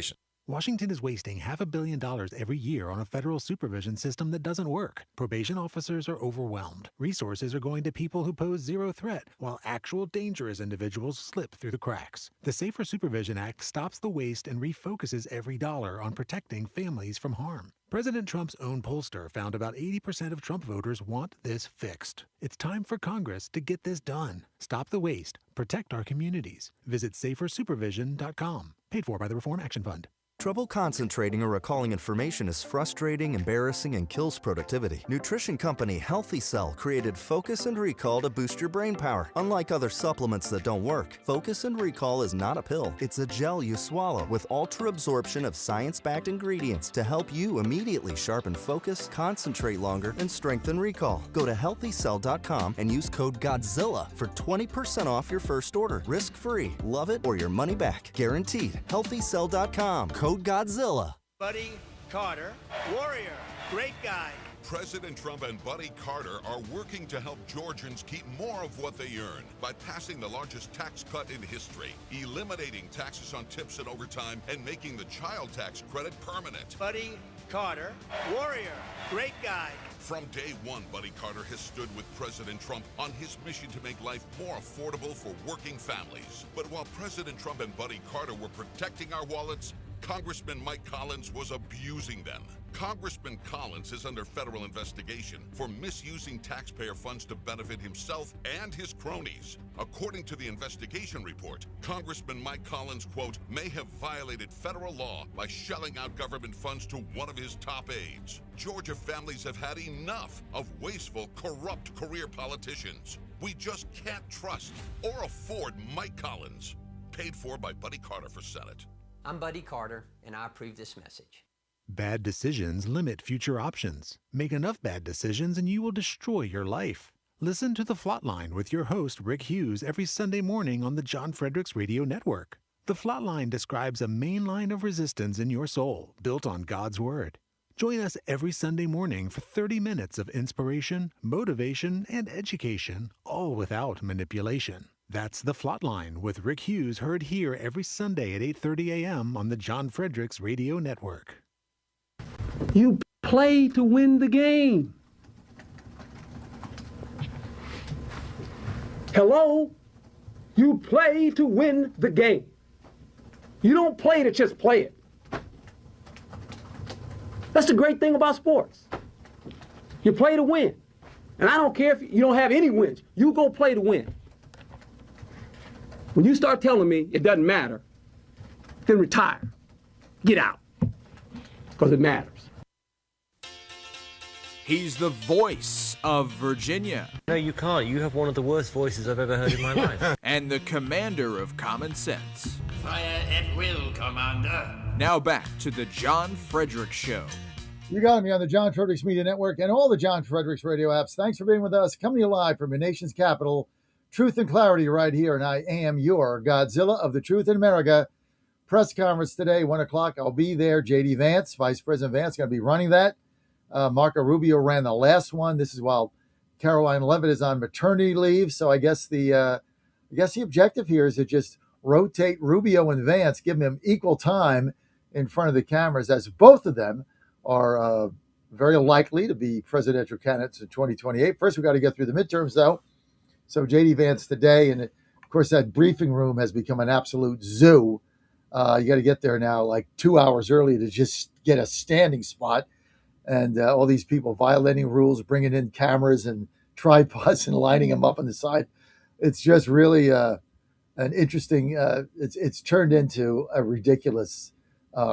Washington is wasting $500 million every year on a federal supervision system that doesn't work. Probation officers are overwhelmed. Resources are going to people who pose zero threat, while actual dangerous individuals slip through the cracks. The Safer Supervision Act stops the waste and refocuses every dollar on protecting families from harm. President Trump's own pollster found about 80% of Trump voters want this fixed. It's time for Congress to get this done. Stop the waste. Protect our communities. Visit safersupervision.com. Paid for by the Reform Action Fund. Trouble concentrating or recalling information is frustrating, embarrassing, and kills productivity. Nutrition company Healthy Cell created Focus and Recall to boost your brain power. Unlike other supplements that don't work, Focus and Recall is not a pill. It's a gel you swallow with ultra absorption of science-backed ingredients to help you immediately sharpen focus, concentrate longer, and strengthen recall. Go to healthycell.com and use code GODZILLA for 20% off your first order. Risk-free. Love it or your money back. Guaranteed. Healthycell.com. Code Godzilla. Buddy Carter, warrior, great guy. President Trump and Buddy Carter are working to help Georgians keep more of what they earn by passing the largest tax cut in history, eliminating taxes on tips and overtime, and making the child tax credit permanent. Buddy Carter, warrior, great guy. From day one, Buddy Carter has stood with President Trump on his mission to make life more affordable for working families. But while President Trump and Buddy Carter were protecting our wallets, Congressman Mike Collins was abusing them. Congressman Collins is under federal investigation for misusing taxpayer funds to benefit himself and his cronies. According to the investigation report, Congressman Mike Collins, quote, may have violated federal law by shelling out government funds to one of his top aides. Georgia families have had enough of wasteful, corrupt career politicians. We just can't trust or afford Mike Collins. Paid for by Buddy Carter for Senate. I'm Buddy Carter, and I approve this message. Bad decisions limit future options. Make enough bad decisions and you will destroy your life. Listen to The Flatline with your host, Rick Hughes, every Sunday morning on the John Fredericks Radio Network. The Flatline describes a main line of resistance in your soul, built on God's Word. Join us every Sunday morning for 30 minutes of inspiration, motivation, and education, all without manipulation. That's The Flatline with Rick Hughes, heard here every Sunday at 8:30 a.m. on the John Fredericks Radio Network. You play to win the game. Hello? You play to win the game. You don't play to just play it. That's the great thing about sports. You play to win. And I don't care if you don't have any wins. You go play to win. When you start telling me it doesn't matter, then retire. Get out. Because it matters. He's the voice of Virginia. No, you can't. You have one of the worst voices I've ever heard in my life. And the commander of common sense. Fire at will, Commander. Now back to the John Fredericks Show. You got me on the John Fredericks Media Network and all the John Fredericks radio apps. Thanks for being with us. Coming to you live from the nation's capital. Truth and clarity right here. And I am your Godzilla of the Truth in America. Press conference today, 1 o'clock. I'll be there. J.D. Vance, Vice President Vance, going to be running that. Marco Rubio ran the last one. This is while Caroline Leavitt is on maternity leave. So I guess the objective here is to just rotate Rubio and Vance, give them equal time in front of the cameras, as both of them are very likely to be presidential candidates in 2028. First, we've got to get through the midterms, though. So J.D. Vance today, and of course, that briefing room has become an absolute zoo. You got to get there now like 2 hours early to just get a standing spot. And all these people violating rules, bringing in cameras and tripods and lining them up on the side. It's just really an interesting, it's turned into a ridiculous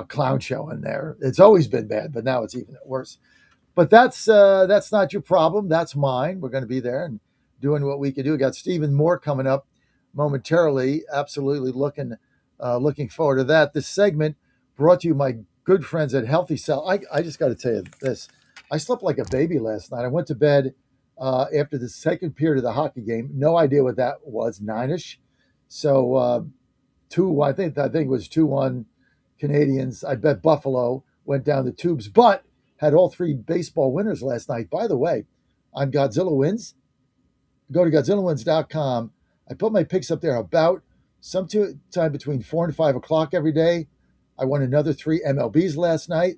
clown show in there. It's always been bad, but now it's even worse. But that's not your problem. That's mine. We're going to be there and doing what we can do. We got Stephen Moore coming up momentarily. Absolutely looking forward to that. This segment brought to you by good friends at Healthy Cell. I just got to tell you this. I slept like a baby last night. I went to bed after the second period of the hockey game. No idea what that was, 9-ish. So I think it was 2-1 Canadians. I bet Buffalo went down the tubes, but had all three baseball winners last night. By the way, on Godzilla Wins, go to GodzillaWins.com. I put my picks up there about sometime between 4 and 5 o'clock every day. I won another 3 MLBs last night.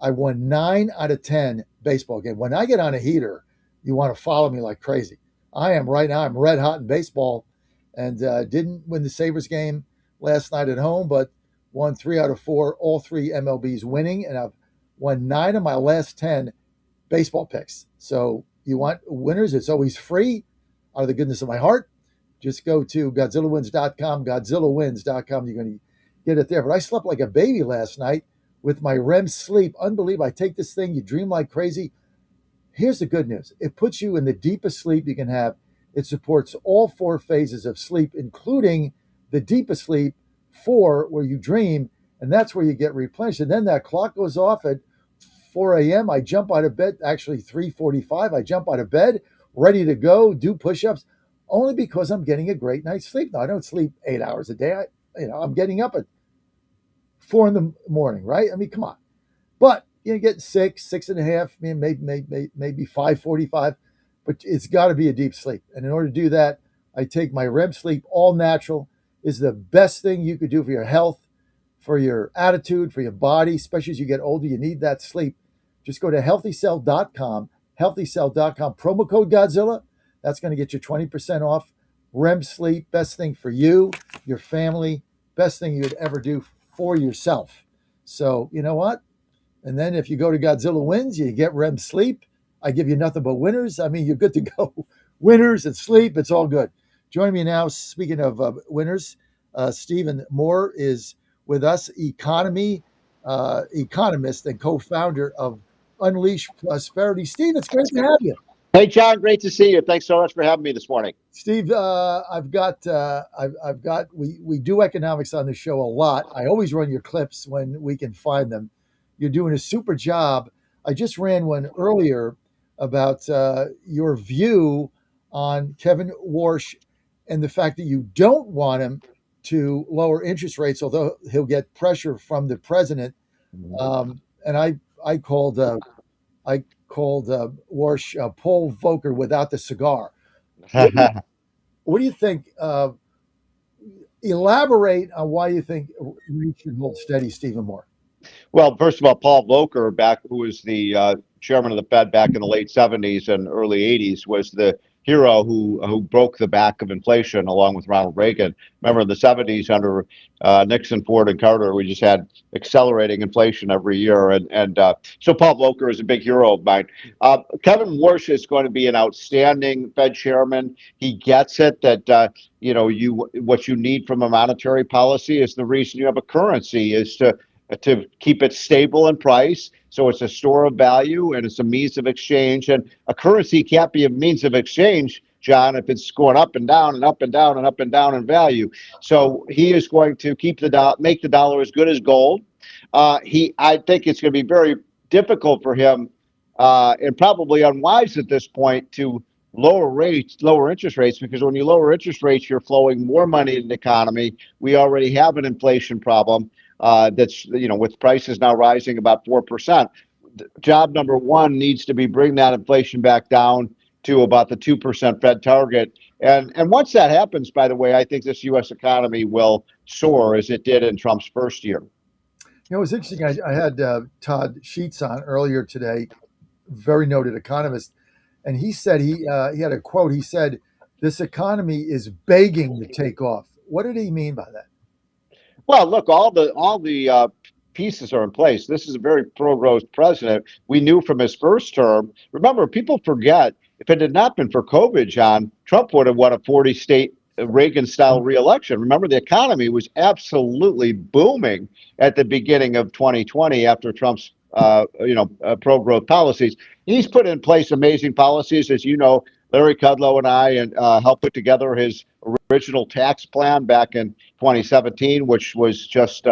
I won 9 out of 10 baseball games. When I get on a heater, you want to follow me like crazy. I am right now. I'm red hot in baseball, and didn't win the Sabres game last night at home, but won 3 out of 4, all 3 MLBs winning, and I've won 9 of my last 10 baseball picks. So you want winners? It's always free. Out of the goodness of my heart, just go to GodzillaWins.com, GodzillaWins.com. You're going to get it there. But I slept like a baby last night with my REM sleep. Unbelievable. I take this thing, you dream like crazy. Here's the good news. It puts you in the deepest sleep you can have. It supports all 4 phases of sleep, including the deepest sleep, 4, where you dream, and that's where you get replenished. And then that clock goes off at 4 a.m. I jump out of bed, actually 3:45. I jump out of bed, ready to go, do push-ups, only because I'm getting a great night's sleep. Now, I don't sleep 8 hours a day. I'm getting up at 4 in the morning, right? I mean, come on. But you get 6.5, maybe 5:45, but it's got to be a deep sleep. And in order to do that, I take my REM sleep, all natural, is the best thing you could do for your health, for your attitude, for your body, especially as you get older. You need that sleep. Just go to healthycell.com, healthycell.com, promo code Godzilla. That's going to get you 20% off. REM sleep, best thing for you, your family, best thing you'd ever do for yourself. So, you know what? And then if you go to Godzilla Wins, you get REM sleep. I give you nothing but winners. I mean, you're good to go. Winners and sleep, it's all good. Joining me now, speaking of winners, Stephen Moore is with us, economist and co-founder of Unleash Prosperity. Steve, it's great to have you. Hey, John, great to see you. Thanks so much for having me this morning. Steve, we do economics on the show a lot. I always run your clips when we can find them. You're doing a super job. I just ran one earlier about your view on Kevin Warsh and the fact that you don't want him to lower interest rates, although he'll get pressure from the president. And I called Warsh Paul Volcker without the cigar. What do you think? Elaborate on why you think rates should hold steady, Stephen Moore. Well, first of all, Paul Volcker, who was the chairman of the Fed back in the late 70s and early 80s, was the hero who broke the back of inflation along with Ronald Reagan. Remember, in the 70s under Nixon, Ford, and Carter, we just had accelerating inflation every year. And so Paul Volcker is a big hero of mine. Kevin Warsh is going to be an outstanding Fed chairman. He gets it that what you need from a monetary policy is the reason you have a currency is to keep it stable in price. So it's a store of value and it's a means of exchange. And a currency can't be a means of exchange, John, if it's going up and down and up and down and up and down in value. So he is going to make the dollar as good as gold. I think it's going to be very difficult for him and probably unwise at this point to lower interest rates, because when you lower interest rates, you're flowing more money into the economy. We already have an inflation problem. That's, with prices now rising about 4%. Job number one needs to be bring that inflation back down to about the 2% Fed target. And once that happens, by the way, I think this U.S. economy will soar as it did in Trump's first year. It was interesting. I had Todd Sheets on earlier today, very noted economist, and he said he had a quote. He said, "This economy is begging to take off." What did he mean by that? Well, look, all the pieces are in place. This is a very pro-growth president. We knew from his first term. Remember, people forget, if it had not been for COVID, John, Trump would have won a 40-state Reagan-style reelection. Remember, the economy was absolutely booming at the beginning of 2020 after Trump's pro-growth policies. He's put in place amazing policies, as you know. Larry Kudlow and I helped put together his original tax plan back in 2017, which was just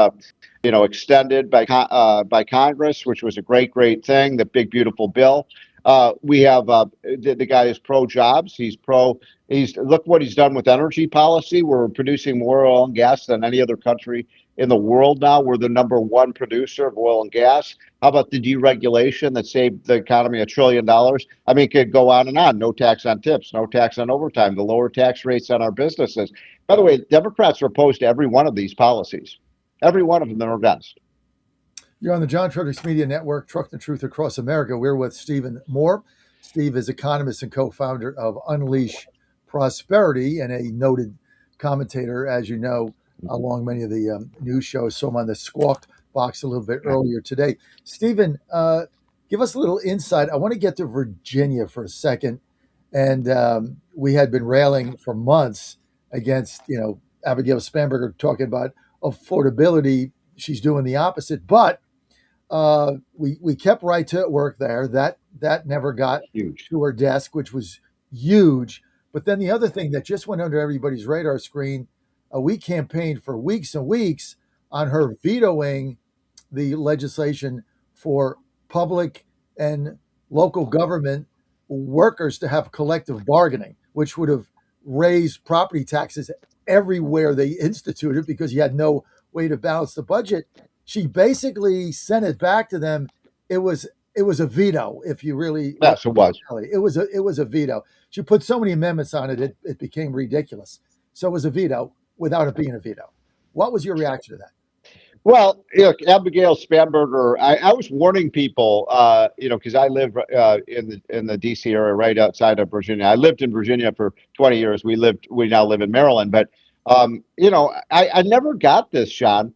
extended by Congress, which was a great thing. The big beautiful bill. We have the guy is pro jobs. Look what he's done with energy policy. We're producing more oil and gas than any other country in the world now. We're the number one producer of oil and gas. How about the deregulation that saved the economy $1 trillion? I mean, it could go on and on. No tax on tips, no tax on overtime, the lower tax rates on our businesses. By the way, Democrats are opposed to every one of these policies. Every one of them are against. You're on the John Fredericks Media Network, Truck the Truth Across America. We're with Stephen Moore. Steve is economist and co-founder of Unleash Prosperity and a noted commentator, as you know, along many of the news shows. Saw him on the Squawk Box a little bit earlier today. Stephen, give us a little insight. I want to get to Virginia for a second. And we had been railing for months against, Abigail Spanberger talking about affordability. She's doing the opposite. But we kept right to work there. That never got to her desk, which was huge. But then the other thing that just went under everybody's radar screen, we campaigned for weeks and weeks on her vetoing the legislation for public and local government workers to have collective bargaining, which would have raised property taxes everywhere they instituted because you had no way to balance the budget. She basically sent it back to them. It was a veto. If you really, yes, it was. It was a veto. She put so many amendments on it, it became ridiculous. So it was a veto without it being a veto. What was your reaction to that? Well, look, Abigail Spanberger, I was warning people, because I live in the D.C. area right outside of Virginia. I lived in Virginia for 20 years. We now live in Maryland. But, I never got this, Sean.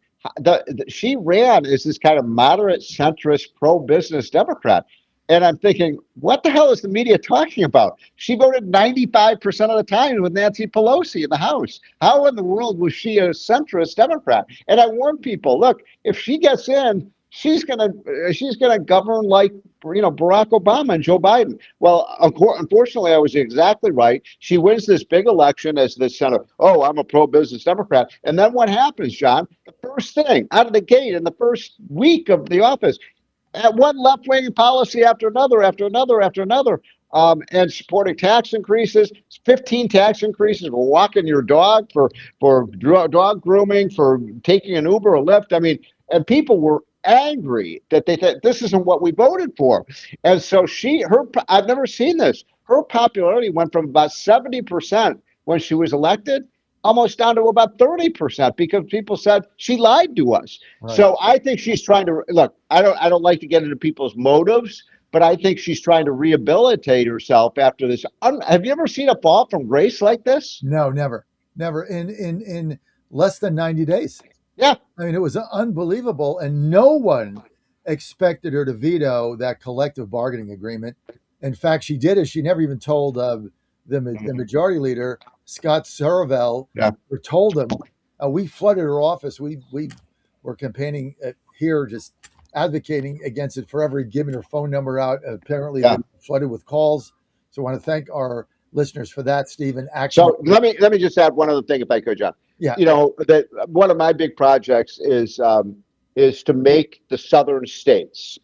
She ran as this kind of moderate, centrist, pro-business Democrat. And I'm thinking, what the hell is the media talking about? She voted 95% of the time with Nancy Pelosi in the House. How in the world was she a centrist Democrat? And I warn people, look, if she gets in, she's gonna govern like Barack Obama and Joe Biden. Well, unfortunately, I was exactly right. She wins this big election as the senator. Oh, I'm a pro-business Democrat. And then what happens, John? The first thing out of the gate in the first week of the office, at one left-wing policy after another, and supporting tax increases, 15 tax increases for walking your dog, for dog grooming, for taking an Uber or Lyft. I mean, and people were angry that they thought this isn't what we voted for. And so I've never seen this. Her popularity went from about 70% when she was elected almost down to about 30% because people said she lied to us. Right. So I think she's trying to look, I don't like to get into people's motives, but I think she's trying to rehabilitate herself after this. Have you ever seen a fall from grace like this? No, never. In less than 90 days. Yeah. I mean, it was unbelievable, and no one expected her to veto that collective bargaining agreement. In fact, she did it. She never even told the majority leader, Scott Sorovel, or told him. We flooded her office. We were campaigning here, just advocating against it forever, giving her phone number out. Apparently, they were flooded with calls. So I want to thank our listeners for that, Stephen. So let me just add one other thing, if I could, John. Yeah. You know, that one of my big projects is to make the southern states,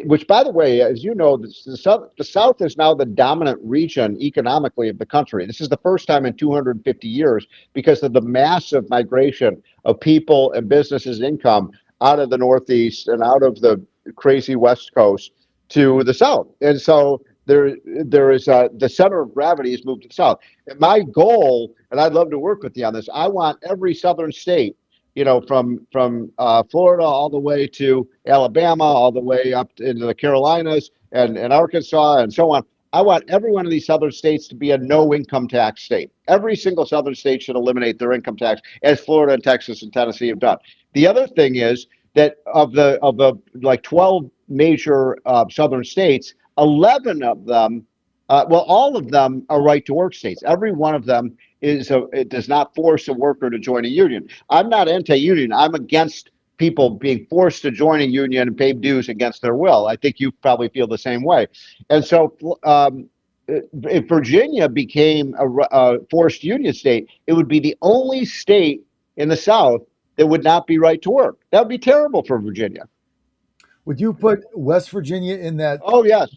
which, by the way, as you know, the South is now the dominant region economically of the country. This is the first time in 250 years because of the massive migration of people and businesses' income out of the Northeast and out of the crazy West Coast to the South. And so there is the center of gravity has moved to the South. And my goal, and I'd love to work with you on this, I want every southern state, you know, from Florida all the way to Alabama, all the way up into the Carolinas and Arkansas and so on. I want every one of these southern states to be a no income tax state. Every single southern state should eliminate their income tax, as Florida and Texas and Tennessee have done. The other thing is that of the like 12 major southern states, 11 of them, all of them are right to work states. Every one of them it does not force a worker to join a union. I'm not anti-union. I'm against people being forced to join a union and pay dues against their will. I think you probably feel the same way. And so if Virginia became a forced union state, it would be the only state in the South that would not be right to work. That would be terrible for Virginia. Would you put West Virginia in that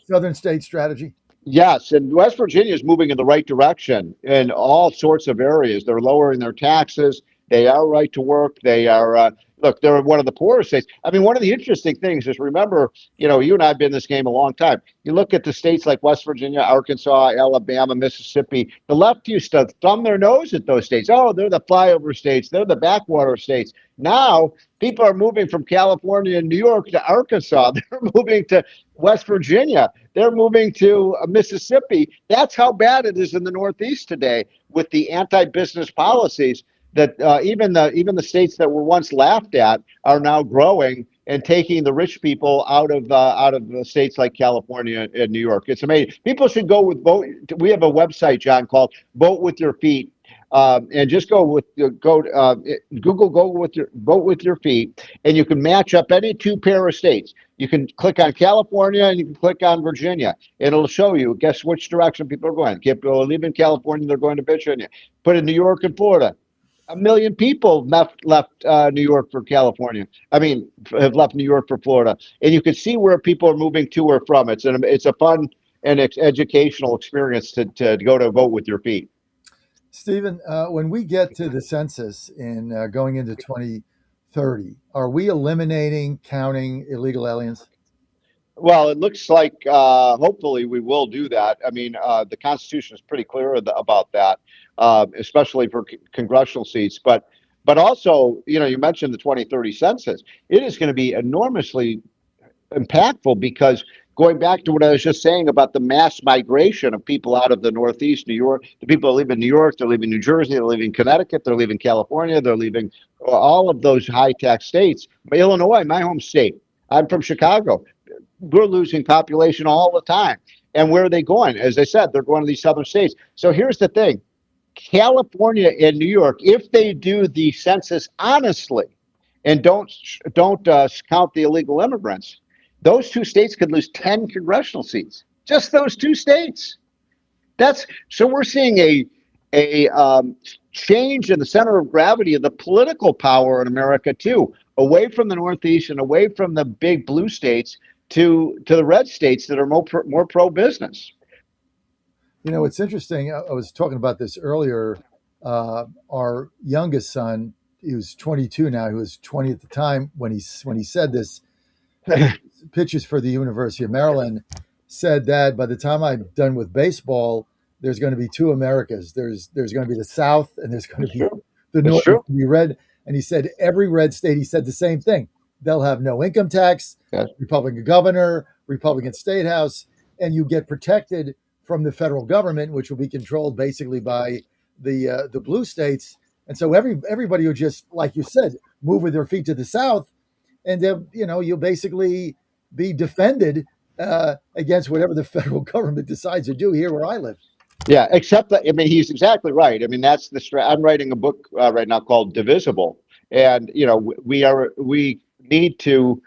southern state strategy? Yes, and West Virginia is moving in the right direction in all sorts of areas. They're lowering their taxes. They are right to work. They are, look, they're one of the poorest states. I mean, one of the interesting things is, remember, you know, you and I have been in this game a long time. You look at the states like West Virginia, Arkansas, Alabama, Mississippi. The left used to thumb their nose at those states. Oh, they're the flyover states. They're the backwater states. Now, people are moving from California and New York to Arkansas. They're moving to West Virginia. They're moving to Mississippi. That's how bad it is in the Northeast today with the anti-business policies that even the states that were once laughed at are now growing and taking the rich people out of the states like California and New York. It's amazing. People should go with vote. We have a website, John, called Vote With Your Feet. And just Google Vote With Your Feet, and you can match up any two pair of states. You can click on California and you can click on Virginia. It'll show you, guess which direction people are going. People are leaving California, they're going to Virginia. Put in New York and Florida. 1 million people left New York for California. I mean, have left New York for Florida. And you can see where people are moving to or from. It's a fun and educational experience to go to Vote With Your Feet. Stephen, when we get to the census in going into 2030, are we eliminating counting illegal aliens? Well, it looks like hopefully we will do that. I mean, the Constitution is pretty clear about that, especially for congressional seats. But also, you know, you mentioned the 2030 census. It is going to be enormously impactful because going back to what I was just saying about the mass migration of people out of the Northeast, New York, the people that live in New York, they're leaving New Jersey, they're leaving Connecticut, they're leaving California, they're leaving all of those high tax states. Illinois, my home state, I'm from Chicago. We're losing population all the time. And where are they going? As I said, they're going to these southern states. So here's the thing. California and New York, if they do the census honestly and don't count the illegal immigrants, those two states could lose 10 congressional seats. Just those two states. So we're seeing a change in the center of gravity of the political power in America too, away from the Northeast and away from the big blue states to the red states that are more pro business. You know, it's interesting. I was talking about this earlier. Our youngest son, he was 22 now. He was 20 at the time when he said this. Pitches for the University of Maryland, said that by the time I'm done with baseball, there's going to be two Americas. There's going to be the South, and there's going to be the North. Going to be red. And he said every red state. He said the same thing. They'll have no income tax, Republican governor, Republican state house, and you get protected from the federal government, which will be controlled basically by the blue states. And so everybody will just, like you said, move with their feet to the South, and then, you know, you'll basically be defended against whatever the federal government decides to do here where I live. Yeah, except that, I mean, he's exactly right. I mean, that's I'm writing a book right now called Divisible. And, you know, we need to,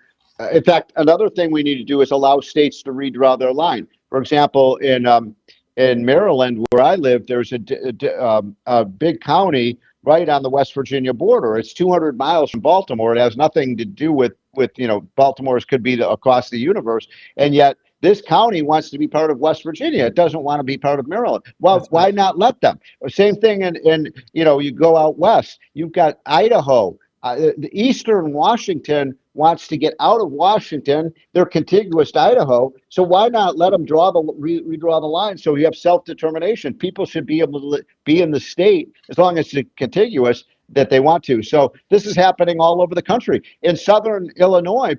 in fact, another thing we need to do is allow states to redraw their line. For example, in Maryland, where I live, there's a big county right on the West Virginia border. It's 200 miles from Baltimore. It has nothing to do with you know, Baltimore's could be across the universe. And yet this county wants to be part of West Virginia. It doesn't want to be part of Maryland. Well, why not let them? Same thing in you know, you go out west, you've got Idaho. The Eastern Washington wants to get out of Washington. They're contiguous to Idaho. So why not let them redraw the line so you have self-determination? People should be able to be in the state as long as it's contiguous that they want to. So this is happening all over the country. In Southern Illinois,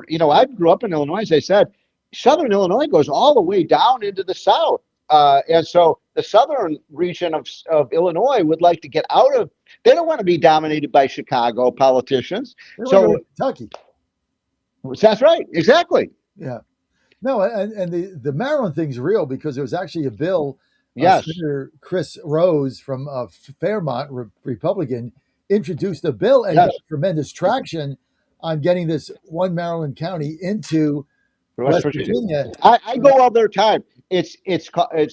you know, I grew up in Illinois, as I said, Southern Illinois goes all the way down into the South. And so the southern region of Illinois would like to get out of, they don't want to be dominated by Chicago politicians. So Kentucky. That's right. Exactly. Yeah. No, and the Maryland thing's real because there was actually a bill. Yes. Senator Chris Rose from Fairmont, Republican, introduced a bill and got tremendous traction on getting this one Maryland county into West Virginia. I go all their time. It's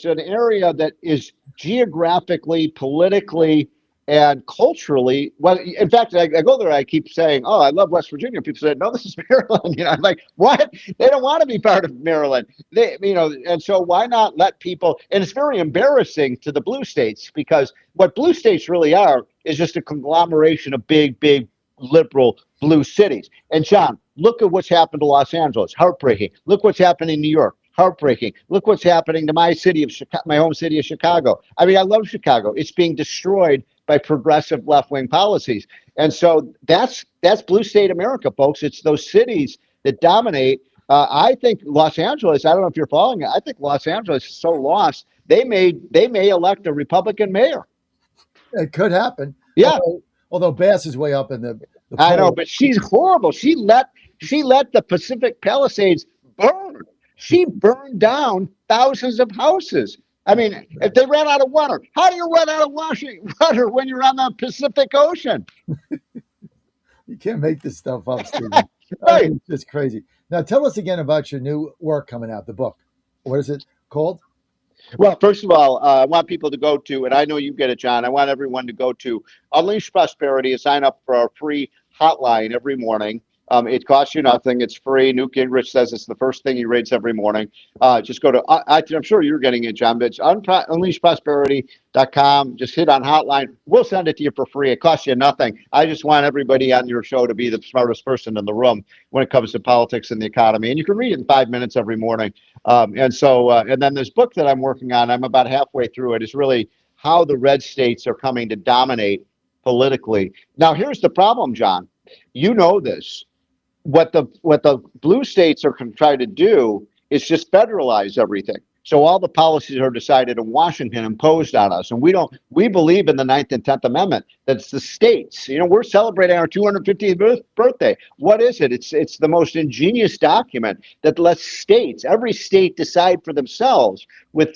an area that is geographically, politically, and culturally. Well, in fact, I go there. I keep saying, "Oh, I love West Virginia." People say, "No, this is Maryland." You know, I'm like, "What? They don't want to be part of Maryland." You know, and so why not let people? And it's very embarrassing to the blue states because what blue states really are is just a conglomeration of big liberal blue cities. And John, look at what's happened to Los Angeles. Heartbreaking. Look what's happening in New York. Heartbreaking. Look what's happening to my city of Chicago, my home city of Chicago. I mean, I love Chicago. It's being destroyed by progressive left-wing policies. And so that's blue state America, folks. It's those cities that dominate. I think Los Angeles, I don't know if you're following it, I think Los Angeles is so lost, they may elect a Republican mayor. It could happen. Yeah. Although Bass is way up in the I know, but she's horrible. She let the Pacific Palisades burn. She burned down thousands of houses. I mean, if they ran out of water, how do you run out of water when you're on the Pacific Ocean? You can't make this stuff up, Stephen. Right. It's just crazy. Now, tell us again about your new work coming out, the book. What is it called? Well, first of all, I want people to go to, and I know you get it, John, I want everyone to go to Unleash Prosperity and sign up for our free hotline every morning. It costs you nothing. It's free. Newt Gingrich says it's the first thing he reads every morning. Just go to, I'm sure you're getting it, John, but it's unleashprosperity.com. Just hit on hotline. We'll send it to you for free. It costs you nothing. I just want everybody on your show to be the smartest person in the room when it comes to politics and the economy. And you can read it in 5 minutes every morning. And then this book that I'm working on, I'm about halfway through it, is really how the red states are coming to dominate politically. Now, here's the problem, John. You know this. What the blue states are trying to do is just federalize everything. So all the policies are decided in Washington, imposed on us. And we believe in the 9th and 10th Amendment, that it's the states. You know, we're celebrating our 250th birthday. What is it? It's the most ingenious document that lets states, every state, decide for themselves, with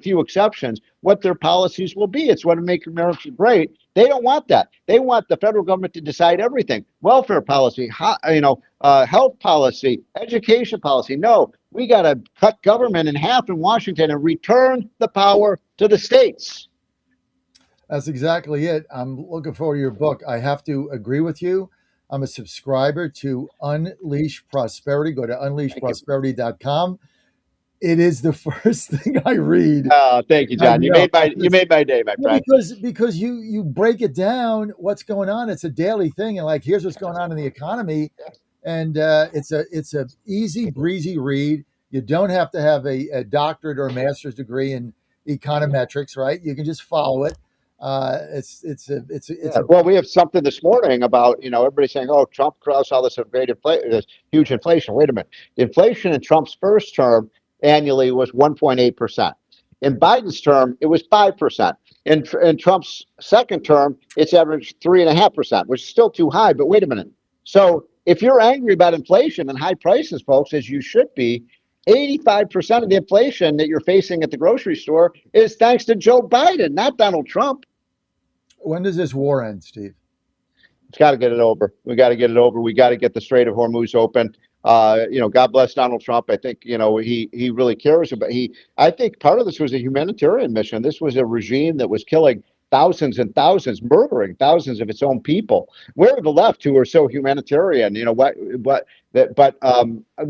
few exceptions, what their policies will be. It's what will make America great. They don't want that. They want the federal government to decide everything. Welfare policy, health policy, education policy. No, we got to cut government in half in Washington and return the power to the states. That's exactly it. I'm looking forward to your book. I have to agree with you I'm a subscriber to Unleash Prosperity. Go to unleashprosperity.com. It is the first thing I read. Thank you, John. You made my day, my friend. Because you break it down, what's going on. It's a daily thing, and like here's what's going on in the economy, and it's a easy breezy read. You don't have to have a doctorate or a master's degree in econometrics, right? You can just follow it. Well, we have something this morning about, everybody saying, oh, Trump caused all this this huge inflation. Wait a minute. The inflation in Trump's first term annually was 1.8%. In Biden's term, it was 5%. In Trump's second term, it's averaged 3.5%, which is still too high. But wait a minute. So if you're angry about inflation and high prices, folks, as you should be, 85% of the inflation that you're facing at the grocery store is thanks to Joe Biden, not Donald Trump. When does this war end, Steve? It's got to get it over. We got to get it over. We got to get the Strait of Hormuz open. God bless Donald Trump. I think, he really cares about I think part of this was a humanitarian mission. This was a regime that was killing thousands and thousands, murdering thousands of its own people. Where are the left who are so humanitarian? We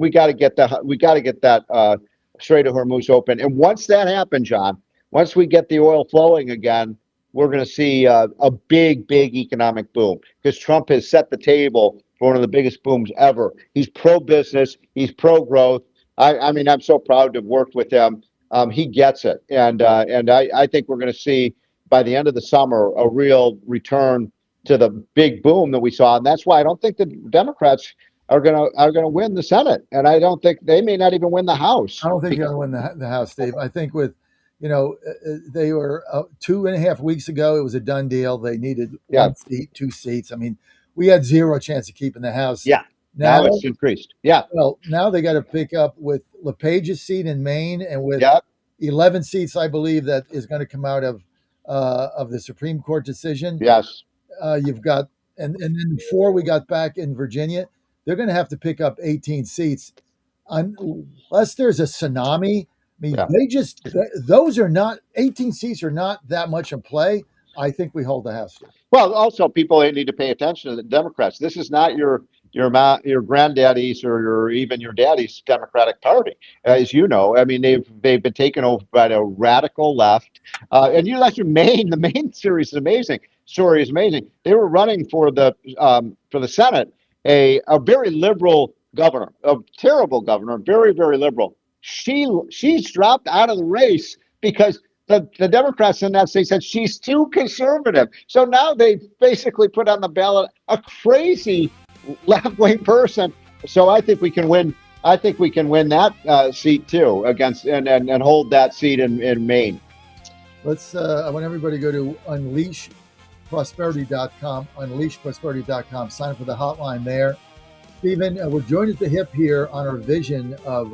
got to get that Strait of Hormuz open. And once that happens, John, once we get the oil flowing again, we're going to see a big economic boom, because Trump has set the table for one of the biggest booms ever. He's pro-business. He's pro-growth. I mean, I'm so proud to have worked with him. He gets it. And I think we're going to see by the end of the summer a real return to the big boom that we saw. And that's why I don't think the Democrats are going to win the Senate. And I don't think they may not even win the House. I don't think they're going to win the House, Steve. I think they were 2.5 weeks ago, it was a done deal. They needed 1 seat, 2 seats. I mean, we had zero chance of keeping the House. Yeah. Now it's increased. Yeah. Well, now they got to pick up with LePage's seat in Maine, and with 11 seats, I believe, that is going to come out of the Supreme Court decision. Yes. You've got, and then 4 we got back in Virginia. They're going to have to pick up 18 seats unless there's a tsunami. I mean, those are not 18 seats are not that much in play. I think we hold the House. Well, also people need to pay attention to the Democrats. This is not your granddaddy's or even your daddy's Democratic Party, as you know. I mean, they've been taken over by the radical left. And you like Maine. The Maine series is amazing. Story is amazing. They were running for the Senate, a very liberal governor, a terrible governor, very liberal. She's dropped out of the race because the Democrats in that state said she's too conservative. So now they basically put on the ballot a crazy left-wing person. So I think we can win. I think we can win that seat too against and hold that seat in Maine. Let's. I want everybody to go to unleashprosperity.com. Unleashprosperity.com. Sign up for the hotline there. Stephen, we're joined at the hip here on our vision of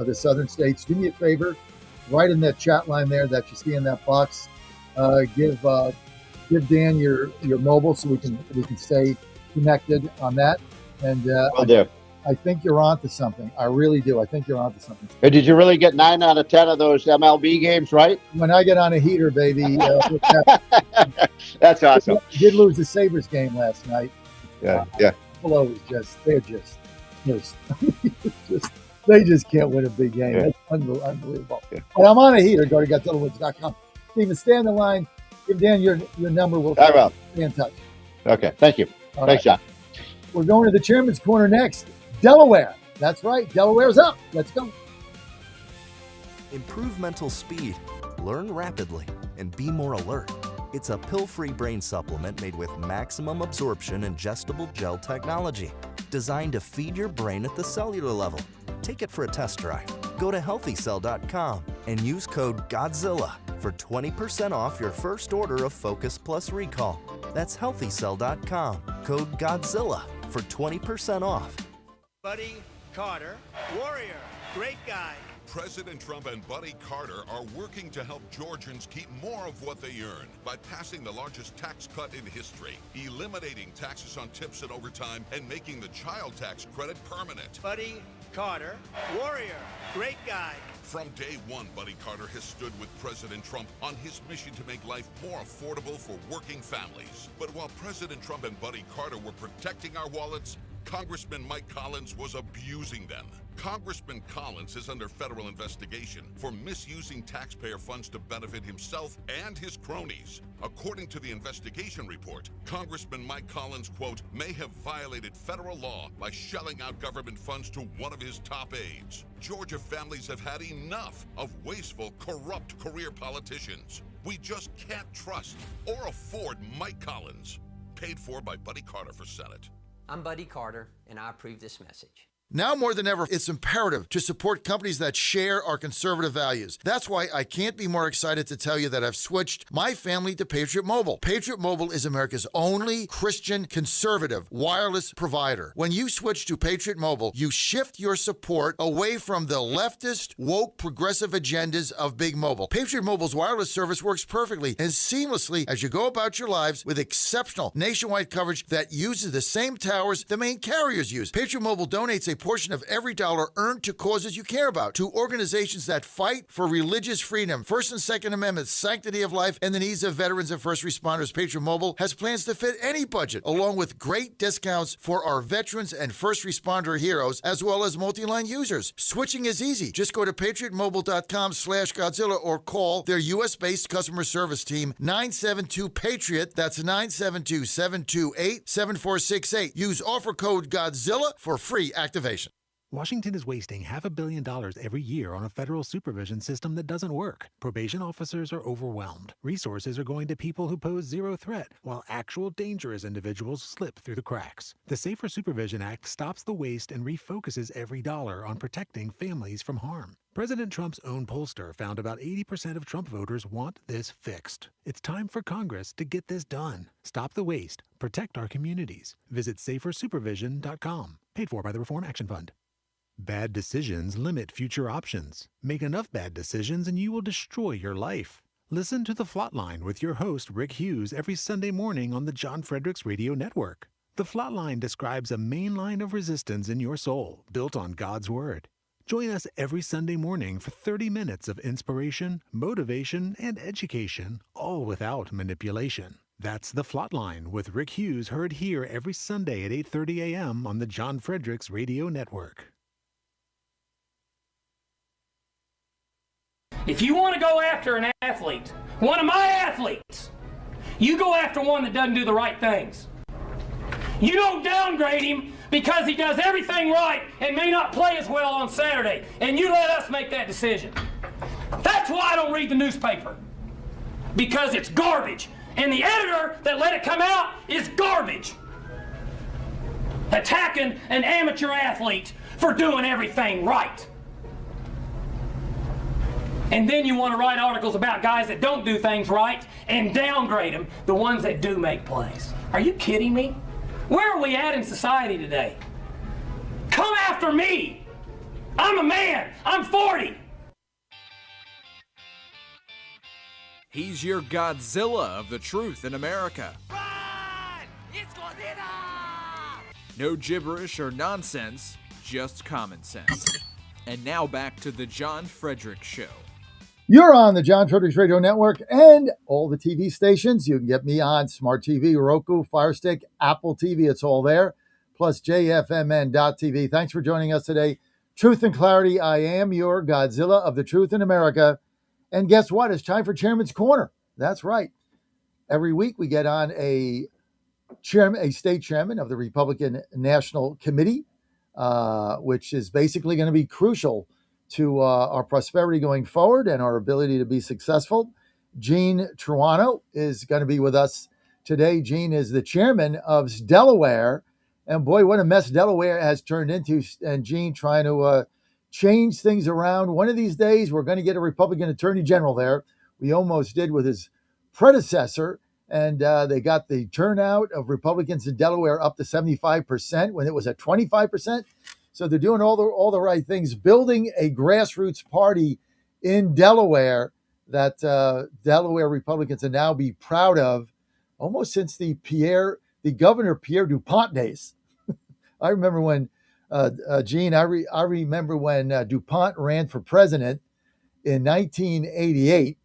the southern states. Do me a favor, write in that chat line there that you see in that box. Give Dan your mobile so we can stay connected on that. And I think you're onto something. I really do. I think you're onto something. Hey, did you really get 9 out of 10 of those MLB games right? When I get on a heater, baby. That's awesome. Did lose the Sabres game last night. Yeah. Buffalo was they just can't win a big game. Yeah. That's unbelievable. Yeah. But I'm on a heater. Go to GottDillowoods.com. Stephen, stay on the line. Give Dan your number. We'll stay in touch. Okay. Thank you. Thanks, John. We're going to the Chairman's Corner next. Delaware. That's right. Delaware's up. Let's go. Improve mental speed, learn rapidly, and be more alert. It's a pill-free brain supplement made with maximum absorption ingestible gel technology, designed to feed your brain at the cellular level. Take it for a test drive. Go to healthycell.com and use code GODZILLA for 20% off your first order of Focus Plus Recall. That's healthycell.com, code GODZILLA for 20% off. Buddy Carter, warrior, great guy. President Trump and Buddy Carter are working to help Georgians keep more of what they earn by passing the largest tax cut in history, eliminating taxes on tips and overtime, and making the child tax credit permanent. Buddy Carter, warrior, great guy. From day one, Buddy Carter has stood with President Trump on his mission to make life more affordable for working families. But while President Trump and Buddy Carter were protecting our wallets, Congressman Mike Collins was abusing them. Congressman Collins is under federal investigation for misusing taxpayer funds to benefit himself and his cronies. According to the investigation report, Congressman Mike Collins, quote, may have violated federal law by shelling out government funds to one of his top aides. Georgia families have had enough of wasteful, corrupt career politicians. We just can't trust or afford Mike Collins. Paid for by Buddy Carter for Senate. I'm Buddy Carter, and I approve this message. Now more than ever, it's imperative to support companies that share our conservative values. That's why I can't be more excited to tell you that I've switched my family to Patriot Mobile. Patriot Mobile is America's only Christian conservative wireless provider. When you switch to Patriot Mobile, you shift your support away from the leftist, woke, progressive agendas of Big Mobile. Patriot Mobile's wireless service works perfectly and seamlessly as you go about your lives with exceptional nationwide coverage that uses the same towers the main carriers use. Patriot Mobile donates a portion of every dollar earned to causes you care about, to organizations that fight for religious freedom, First and Second Amendments, sanctity of life, and the needs of veterans and first responders. Patriot Mobile has plans to fit any budget, along with great discounts for our veterans and first responder heroes, as well as multi-line users. Switching is easy. Just go to patriotmobile.com/Godzilla or call their U.S.-based customer service team, 972-PATRIOT. That's 972-728-7468. Use offer code Godzilla for free activation. Washington is wasting $500 million every year on a federal supervision system that doesn't work. Probation officers are overwhelmed. Resources are going to people who pose zero threat, while actual dangerous individuals slip through the cracks. The Safer Supervision Act stops the waste and refocuses every dollar on protecting families from harm. President Trump's own pollster found about 80% of Trump voters want this fixed. It's time for Congress to get this done. Stop the waste. Protect our communities. Visit safersupervision.com. Paid for by the Reform Action Fund. Bad decisions limit future options. Make enough bad decisions and you will destroy your life. Listen to The Flatline with your host, Rick Hughes, every Sunday morning on the John Fredericks Radio Network. The Flatline describes a main line of resistance in your soul, built on God's Word. Join us every Sunday morning for 30 minutes of inspiration, motivation, and education, all without manipulation. That's The Flatline with Rick Hughes, heard here every Sunday at 8:30 a.m. on the John Fredericks Radio Network. If you want to go after an athlete, one of my athletes, you go after one that doesn't do the right things. You don't downgrade him because he does everything right and may not play as well on Saturday, and you let us make that decision. That's why I don't read the newspaper, because it's garbage, and the editor that let it come out is garbage. Attacking an amateur athlete for doing everything right. And then you want to write articles about guys that don't do things right and downgrade them, the ones that do make plays. Are you kidding me? Where are we at in society today? Come after me. I'm a man. I'm 40. He's your Godzilla of the truth in America. Run! It's Godzilla! No gibberish or nonsense, just common sense. And now back to the John Fredericks Show. You're on the John Fredericks Radio Network and all the TV stations. You can get me on Smart TV, Roku, Fire Stick, Apple TV. It's all there. Plus JFMN.TV. Thanks for joining us today. Truth and Clarity. I am your Godzilla of the truth in America. And guess what? It's time for Chairman's Corner. That's right. Every week we get on a state chairman of the Republican National Committee, which is basically going to be crucial to our prosperity going forward and our ability to be successful. Gene Truano is going to be with us today. Gene is the chairman of Delaware. And boy, what a mess Delaware has turned into. And Gene trying to change things around. One of these days, we're going to get a Republican attorney general there. We almost did with his predecessor. And they got the turnout of Republicans in Delaware up to 75% when it was at 25%. So they're doing all the right things, building a grassroots party in Delaware that Delaware Republicans can now be proud of, almost since the Governor Pierre DuPont days. I remember when, Gene, I remember when DuPont ran for president in 1988,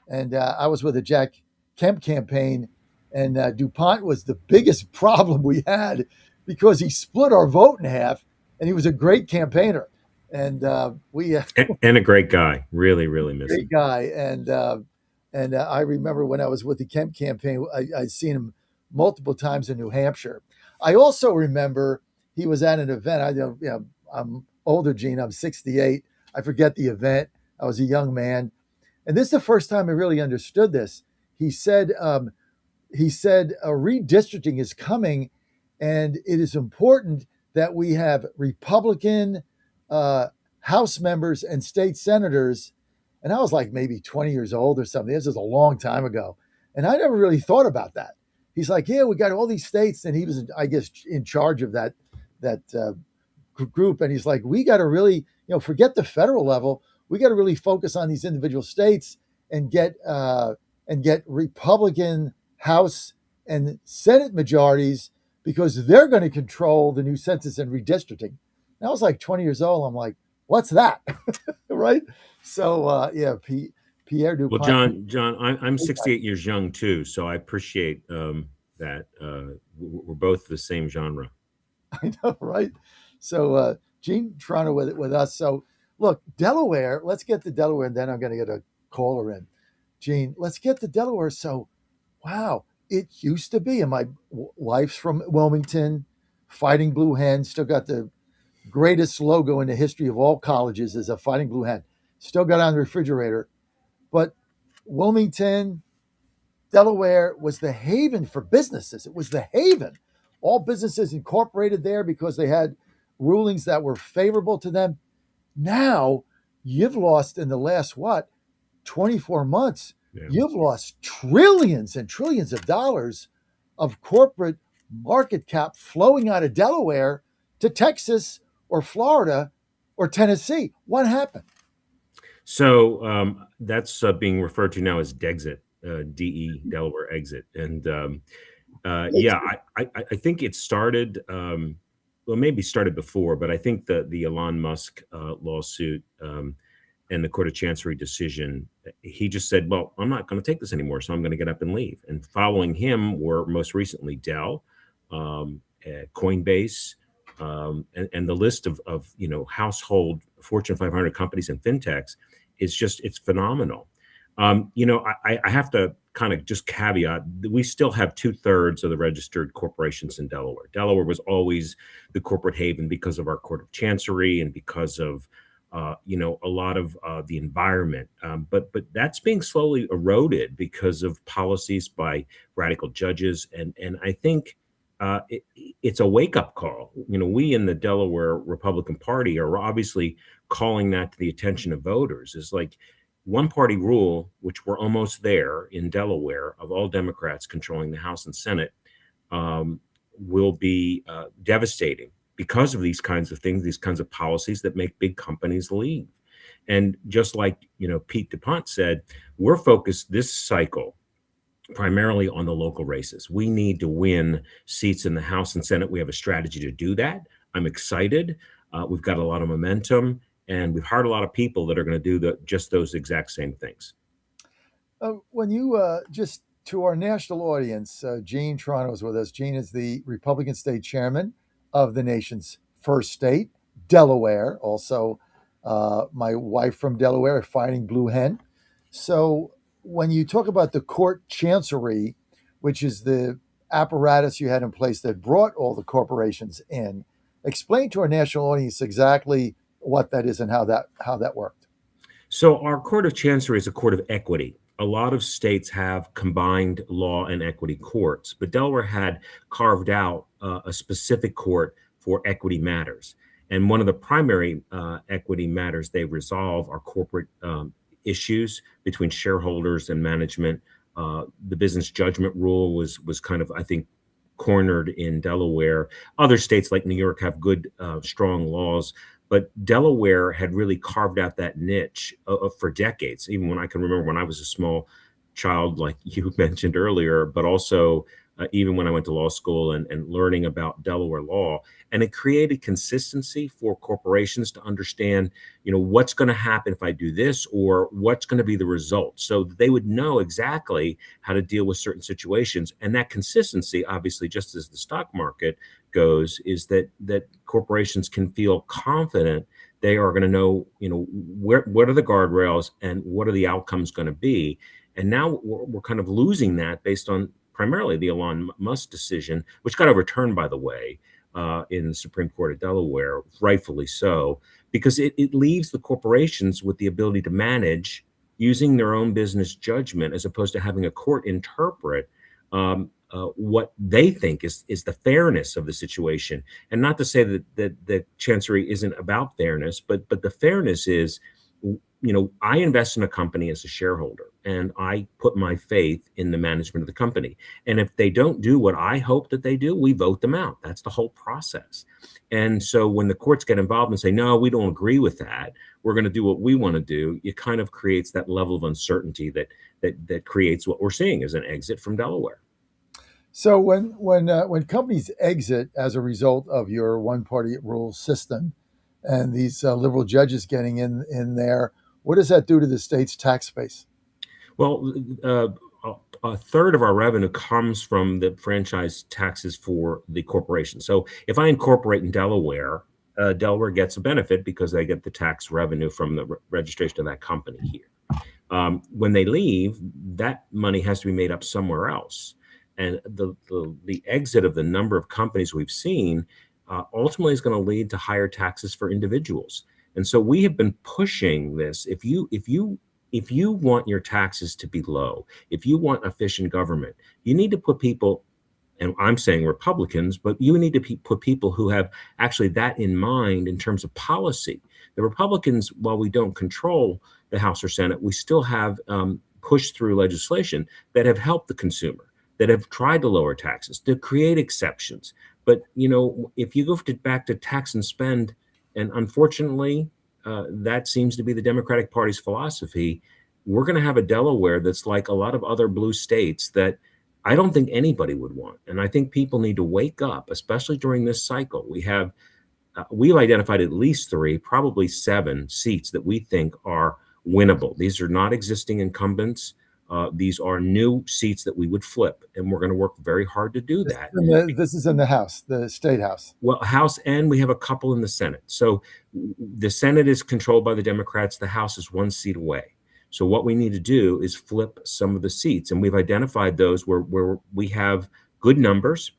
and I was with the Jack Kemp campaign, and DuPont was the biggest problem we had because he split our vote in half, and he was a great campaigner. And we and a great guy, really miss him. great guy. And I remember when I was with the Kemp campaign, I'd seen him multiple times in New Hampshire. I also remember he was at an event. I'm older, Gene. I'm 68. I forget the event. I was a young man, and this is the first time I really understood this. He said redistricting is coming, and it is important that we have Republican House members and state senators. And I was like maybe 20 years old or something. This is a long time ago. And I never really thought about that. He's like, yeah, we got all these states. And he was, I guess, in charge of that group. And he's like, we got to really, forget the federal level. We got to really focus on these individual states and get Republican House and Senate majorities, because they're going to control the new census and redistricting. And I was like 20 years old. I'm like, what's that? Right? So, Pierre DuPont. Well, John, I'm 68 years young too, so I appreciate that we're both the same genre. I know, right? So, Gene Toronto with us. So, look, Delaware. Let's get to Delaware, and then I'm going to get a caller in. Gene, let's get to Delaware. So, wow, it used to be, and my wife's from Wilmington, Fighting Blue Hen, still got the greatest logo in the history of all colleges is a Fighting Blue Hen. Still got it on the refrigerator. But Wilmington, Delaware was the haven for businesses. It was the haven. All businesses incorporated there because they had rulings that were favorable to them. Now, you've lost in the last, 24 months, you've lost trillions and trillions of dollars of corporate market cap flowing out of Delaware to Texas or Florida or Tennessee. What happened? So that's being referred to now as Dexit, DE, Delaware exit. And I think it started, maybe started before, but I think the Elon Musk lawsuit and the Court of Chancery decision, he just said, well, I'm not going to take this anymore, so I'm going to get up and leave. And following him were most recently Dell, Coinbase, and the list of household Fortune 500 companies and fintechs it's phenomenal. I have to kind of just caveat, we still have 2/3 of the registered corporations in Delaware. Delaware was always the corporate haven because of our Court of Chancery and because of a lot of the environment. But that's being slowly eroded because of policies by radical judges. And I think it's a wake-up call. We in the Delaware Republican Party are obviously calling that to the attention of voters. Is like one-party rule, which we're almost there in Delaware, of all Democrats controlling the House and Senate, will be devastating because of these kinds of things, these kinds of policies that make big companies leave. And just like Pete DuPont said, we're focused this cycle primarily on the local races. We need to win seats in the House and Senate. We have a strategy to do that. I'm excited. We've got a lot of momentum, and we've hired a lot of people that are going to do just those exact same things. When you just to our national audience, Gene Toronto is with us. Gene is the Republican state chairman of the nation's first state, Delaware. Also, my wife from Delaware, Fighting Blue Hen. So when you talk about the court chancery, which is the apparatus you had in place that brought all the corporations in, explain to our national audience exactly what that is and how that worked. So our Court of Chancery is a court of equity. A lot of states have combined law and equity courts, but Delaware had carved out a specific court for equity matters. And one of the primary equity matters they resolve are corporate issues between shareholders and management. The business judgment rule was kind of, I think, cornered in Delaware. Other states like New York have good, strong laws, but Delaware had really carved out that niche for decades, even when I can remember when I was a small child, like you mentioned earlier, but also even when I went to law school and learning about Delaware law. And it created consistency for corporations to understand, what's going to happen if I do this, or what's going to be the result, so that they would know exactly how to deal with certain situations. And that consistency, obviously, just as the stock market goes, is that corporations can feel confident. They are going to know, what are the guardrails and what are the outcomes going to be. And now we're kind of losing that based on primarily the Elon Musk decision, which got overturned, by the way, in the Supreme Court of Delaware, rightfully so, because it leaves the corporations with the ability to manage using their own business judgment, as opposed to having a court interpret what they think is the fairness of the situation. And not to say that Chancery isn't about fairness, but the fairness is, I invest in a company as a shareholder, and I put my faith in the management of the company. And if they don't do what I hope that they do, we vote them out. That's the whole process. And so when the courts get involved and say, no, we don't agree with that, we're going to do what we want to do, it kind of creates that level of uncertainty that creates what we're seeing as an exit from Delaware. So when companies exit as a result of your one-party rule system, and these liberal judges getting in there, what does that do to the state's tax base? Well, a third of our revenue comes from the franchise taxes for the corporation. So if I incorporate in Delaware, Delaware gets a benefit because they get the tax revenue from the registration of that company here. When they leave, that money has to be made up somewhere else. And the exit of the number of companies we've seen ultimately is going to lead to higher taxes for individuals. And so we have been pushing this. If you want your taxes to be low, if you want efficient government, you need to put people, and I'm saying Republicans, but you need to put people who have actually that in mind in terms of policy. The Republicans, while we don't control the House or Senate, we still have pushed through legislation that have helped the consumer, that have tried to lower taxes, to create exceptions. But, if you go back to tax and spend, and unfortunately, that seems to be the Democratic Party's philosophy, we're going to have a Delaware that's like a lot of other blue states that I don't think anybody would want. And I think people need to wake up, especially during this cycle. We've identified at least 3, probably 7 seats that we think are winnable. These are not existing incumbents. These are new seats that we would flip, and we're going to work very hard to do that. This is in the House, the state House. Well, House, and we have a couple in the Senate. So the Senate is controlled by the Democrats. The House is 1 seat away. So what we need to do is flip some of the seats, and we've identified those where we have good numbers,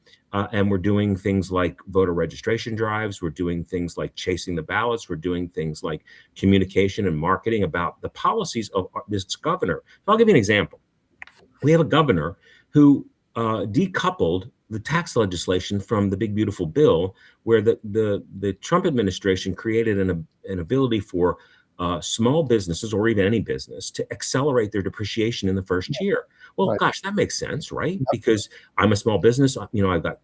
and we're doing things like voter registration drives. We're doing things like chasing the ballots. We're doing things like communication and marketing about the policies of this governor. So I'll give you an example. We have a governor who decoupled the tax legislation from the big beautiful bill, where the Trump administration created an ability for small businesses, or even any business, to accelerate their depreciation in the first year. Well, gosh, that makes sense, right? Because I'm a small business, I've got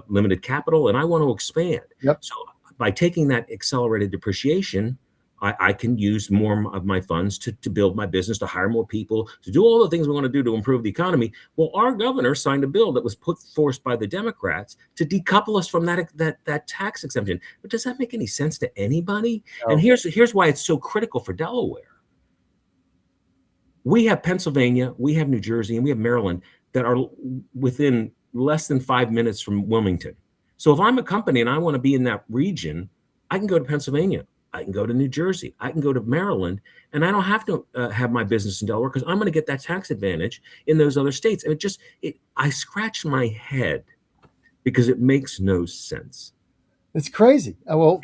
limited capital and I want to expand. So by taking that accelerated depreciation, I can use more of my funds to build my business, to hire more people, to do all the things we want to do to improve the economy. Well, our governor signed a bill that was forced by the Democrats to decouple us from that tax exemption. But does that make any sense to anybody? No. And here's why it's so critical for Delaware. We have Pennsylvania, we have New Jersey, and we have Maryland that are within less than 5 minutes from Wilmington. So if I'm a company and I want to be in that region, I can go to Pennsylvania. I can go to New Jersey, I can go to Maryland, and I don't have to have my business in Delaware, because I'm going to get that tax advantage in those other states. And I scratch my head because it makes no sense. It's crazy. Well,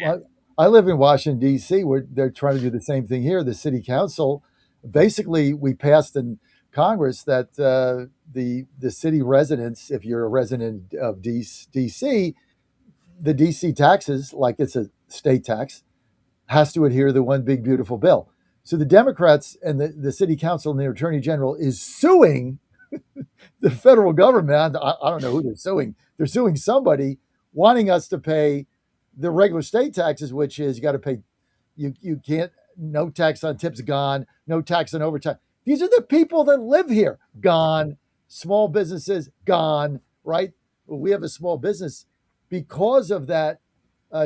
I live in Washington, D.C., where they're trying to do the same thing here. The city council, basically, we passed in Congress that the city residents, if you're a resident of D.C., the D.C. taxes, like it's a state tax, has to adhere to the one big beautiful bill. So the Democrats and the city council and the attorney general is suing the federal government. I don't know who they're suing. They're suing somebody, wanting us to pay the regular state taxes, which is you got to pay. You can't, no tax on tips, gone. No tax on overtime. These are the people that live here, gone. Small businesses gone, right? Well, we have a small business because of that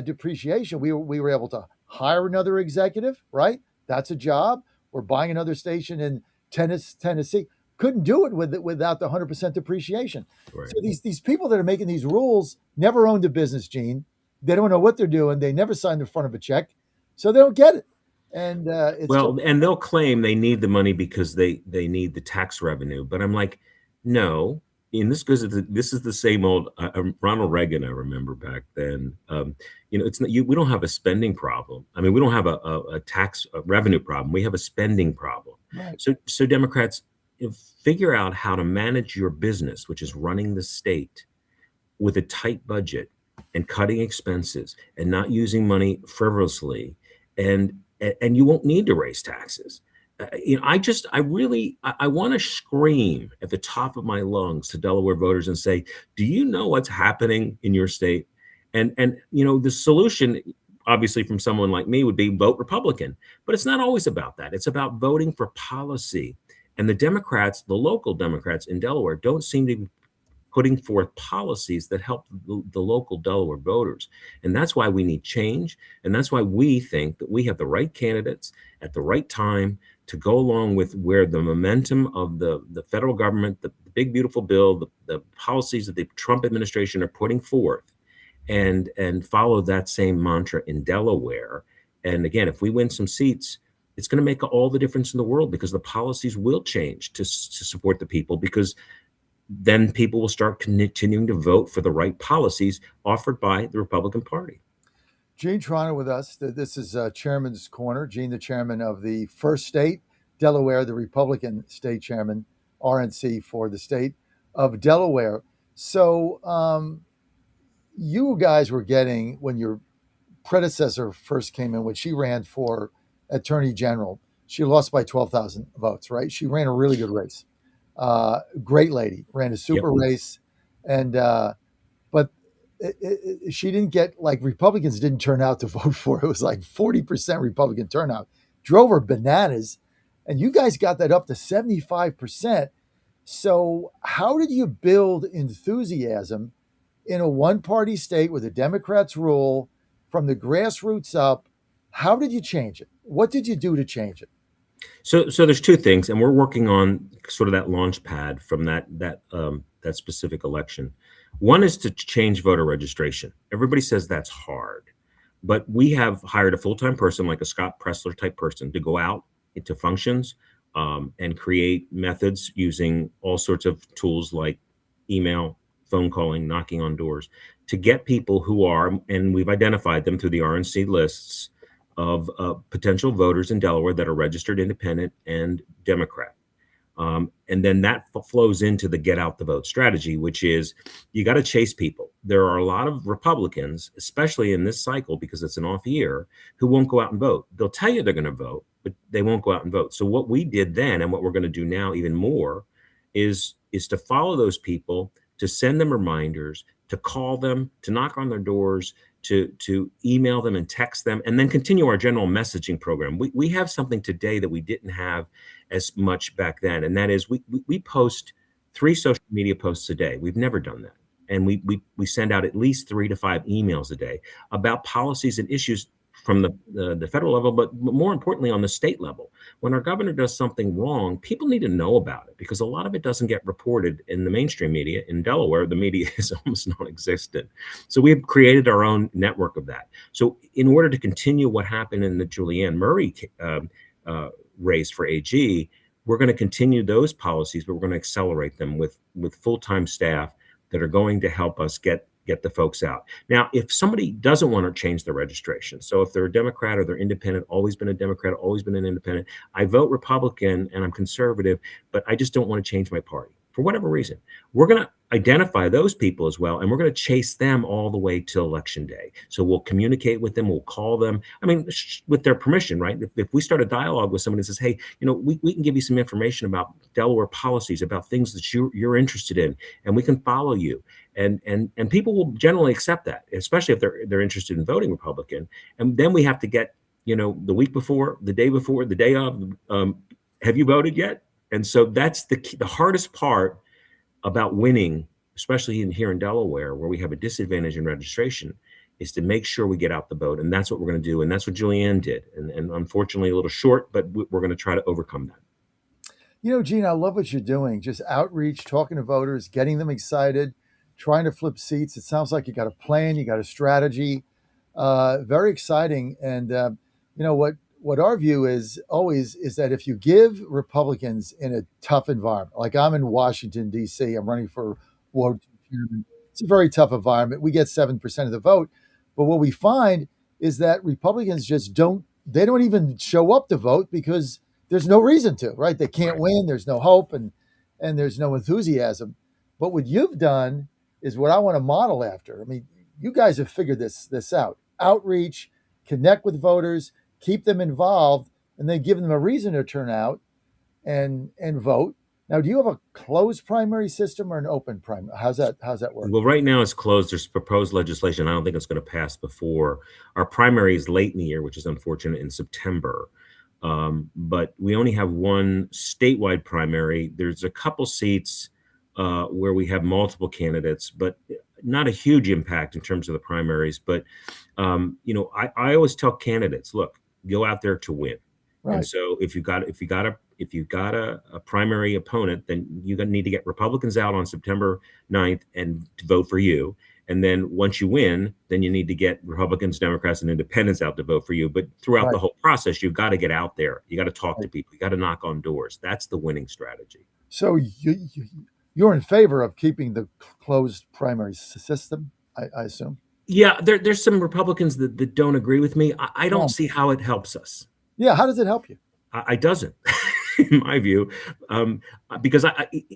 depreciation. We were able to hire another executive, right? That's a job. We're buying another station in Tennessee. Couldn't do it without the 100% depreciation. Right. So these people that are making these rules never owned a business, Gene. They don't know what they're doing. They never signed the front of a check, so they don't get it. And it's Well, and they'll claim they need the money because they need the tax revenue. But I'm like, no. And this is the same old Ronald Reagan. I remember back then. It's not, we don't have a spending problem. I mean, we don't have a tax revenue problem. We have a spending problem. Right. So Democrats, figure out how to manage your business, which is running the state, with a tight budget and cutting expenses and not using money frivolously, and you won't need to raise taxes. I want to scream at the top of my lungs to Delaware voters and say, do you know what's happening in your state? And the solution, obviously, from someone like me would be vote Republican, but it's not always about that. It's about voting for policy. And the Democrats, the local Democrats in Delaware, don't seem to be putting forth policies that help the local Delaware voters. And that's why we need change. And that's why we think that we have the right candidates at the right time to go along with where the momentum of the federal government, the big, beautiful bill, the policies that the Trump administration are putting forth, and follow that same mantra in Delaware. And again, if we win some seats, it's going to make all the difference in the world, because the policies will change to support the people, because then people will start continuing to vote for the right policies offered by the Republican Party. Gene Trotter with us. This is Chairman's Corner. Gene, the chairman of the first state, Delaware, the Republican state chairman, RNC for the state of Delaware. So you guys were getting, when your predecessor first came in, when she ran for attorney general, she lost by 12,000 votes, right? She ran a really good race. Great lady, ran a super race. And, but she didn't get, like, Republicans didn't turn out to vote for her. It was like 40% Republican turnout. Drove her bananas. And you guys got that up to 75%. So how did you build enthusiasm in a one-party state where the Democrats rule from the grassroots up? How did you change it? What did you do to change it? So there's two things, and we're working on sort of that launch pad from that specific election. One is to change voter registration. Everybody says that's hard, but we have hired a full-time person, like a Scott Pressler type person, to go out into functions and create methods using all sorts of tools like email, phone calling, knocking on doors, to get people who are, and we've identified them through the RNC lists of potential voters in Delaware that are registered independent and Democrat. And then that flows into the get out the vote strategy, which is you got to chase people. There are a lot of Republicans, especially in this cycle, because it's an off year, who won't go out and vote. They'll tell you they're going to vote, but they won't go out and vote. So what we did then, and what we're going to do now even more, is to follow those people, to send them reminders, to call them, to knock on their doors, to email them and text them, and then continue our general messaging program. We have something today that we didn't have as much back then, and that is we post 3 social media posts a day. We've never done that. And we send out at least 3 to 5 emails a day about policies and issues from the federal level, but more importantly on the state level. When our governor does something wrong, people need to know about it, because a lot of it doesn't get reported in the mainstream media. In Delaware, the media is almost non-existent. So we've created our own network of that. So in order to continue what happened in the Julianne Murray race for AG, we're going to continue those policies, but we're going to accelerate them with full-time staff that are going to help us get the folks out. Now, if somebody doesn't want to change their registration, so if they're a Democrat or they're independent, always been a Democrat, always been an independent, I vote Republican and I'm conservative, but I just don't want to change my party for whatever reason, we're going to identify those people as well, and we're going to chase them all the way till Election Day. So we'll communicate with them, we'll call them, I mean, with their permission, right? If we start a dialogue with somebody that says, hey, we can give you some information about Delaware policies, about things that you're interested in, and we can follow you. And people will generally accept that, especially if they're interested in voting Republican. And then we have to get, the week before, the day of, have you voted yet? And so that's the hardest part about winning, especially here in Delaware, where we have a disadvantage in registration, is to make sure we get out the vote. And that's what we're going to do. And that's what Julianne did. And unfortunately, a little short, but we're going to try to overcome that. You know, Gene, I love what you're doing. Just outreach, talking to voters, getting them excited, trying to flip seats. It sounds like you got a plan, you got a strategy. Very exciting. And you know what our view is always is that if you give Republicans in a tough environment, like I'm in Washington, D.C., I'm running for Ward 2 chairman. It's a very tough environment. We get 7% of the vote. But what we find is that Republicans just don't even show up to vote because there's no reason to, right? They can't win. There's no hope and there's no enthusiasm. But what you've done is what I want to model after. I mean, you guys have figured this out. Outreach, connect with voters, keep them involved, and then give them a reason to turn out and vote. Now, do you have a closed primary system or an open primary? How's that work? Well, right now it's closed. There's proposed legislation. I don't think it's going to pass before our primary is late in the year, which is unfortunate, in September. But we only have one statewide primary. There's a couple seats where we have multiple candidates, but not a huge impact in terms of the primaries. But I always tell candidates, look, go out there to win. Right. And so if you got a primary opponent, then you're going to need to get Republicans out on September 9th and to vote for you. And then once you win, then you need to get Republicans, Democrats, and independents out to vote for you. But throughout the whole process, you've got to get out there. You got to talk to people. You got to knock on doors. That's the winning strategy. So you're in favor of keeping the closed primary system, I assume? Yeah, there's some Republicans that don't agree with me. I don't see how it helps us. Yeah, how does it help you? It doesn't, in my view, because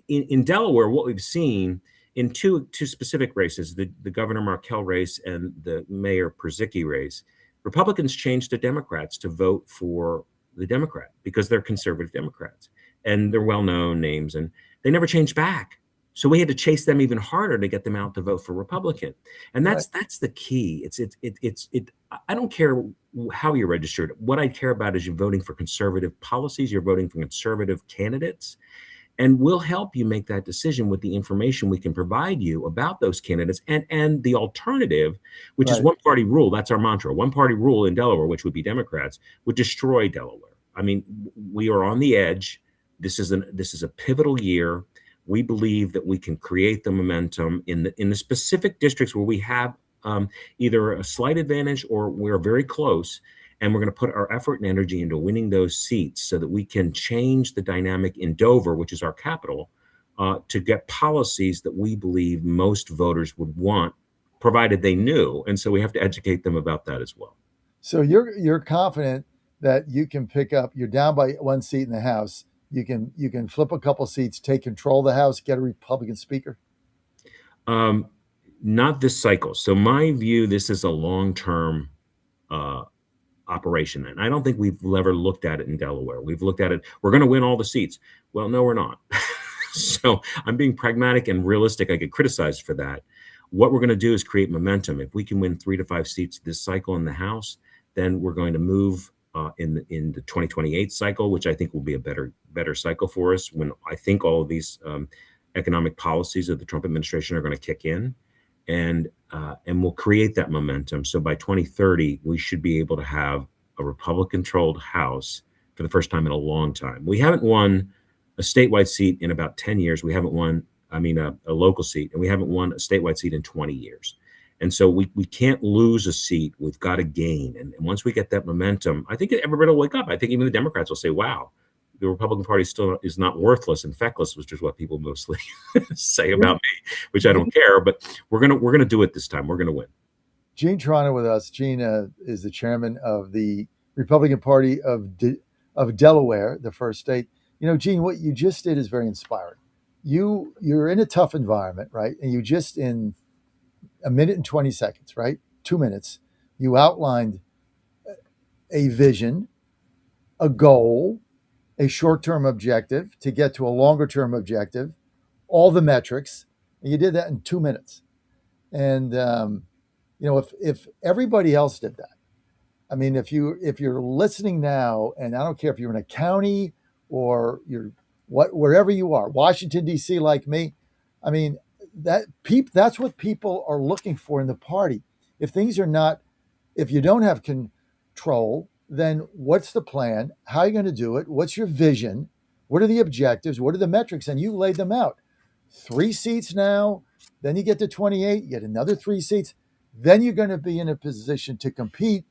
in Delaware, what we've seen in two specific races, the Governor Markell race and the Mayor Przicki race, Republicans changed to Democrats to vote for the Democrat because they're conservative Democrats and they're well-known names, and they never changed back. So we had to chase them even harder to get them out to vote for Republican, and that's the key. I don't care how you're registered. What I care about is you're voting for conservative policies. You're voting for conservative candidates. And we'll help you make that decision with the information we can provide you about those candidates and the alternative, which is one party rule. That's our mantra. One party rule in Delaware, which would be Democrats, would destroy Delaware. I mean, we are on the edge. This is a pivotal year. We believe that we can create the momentum in the specific districts where we have either a slight advantage or we're very close. And we're going to put our effort and energy into winning those seats so that we can change the dynamic in Dover, which is our capital, to get policies that we believe most voters would want, provided they knew. And so we have to educate them about that as well. So you're confident that you can pick up, you're down by one seat in the House. You can flip a couple seats, take control of the House, get a Republican speaker? Not this cycle. So my view, this is a long-term operation. And I don't think we've ever looked at it in Delaware. We've looked at it, we're going to win all the seats. Well, no, we're not. So I'm being pragmatic and realistic. I get criticized for that. What we're going to do is create momentum. If we can win 3 to 5 seats this cycle in the House, then we're going to move in the 2028 cycle, which I think will be a better cycle for us when I think all of these economic policies of the Trump administration are going to kick in. And we'll create that momentum. So by 2030, we should be able to have a Republican-controlled House for the first time in a long time. We haven't won a statewide seat in about 10 years. We haven't won, a local seat, and we haven't won a statewide seat in 20 years. And so we can't lose a seat. We've got to gain. And once we get that momentum, I think everybody will wake up. I think even the Democrats will say, wow, the Republican Party still is not worthless and feckless, which is what people mostly say about me, which I don't care. But we're gonna do it this time. We're gonna win. Gene Toronto with us. Gene is the chairman of the Republican Party of Delaware, the first state. You know, Gene, what you just did is very inspiring. You're in a tough environment, right? And you just in a minute and 20 seconds, right? 2 minutes, you outlined a vision, a goal, a short-term objective to get to a longer-term objective, all the metrics, and you did that in 2 minutes. And if everybody else did that, I mean, if you're listening now, and I don't care if you're in a county or you're wherever you are, Washington D.C. like me, I mean, that's what people are looking for in the party. If things are not, if you don't have control, then what's the plan? How are you going to do it? What's your vision? What are the objectives? What are the metrics? And you laid them out. 3 seats now, then you get to 28, you get another 3 seats. Then you're going to be in a position to compete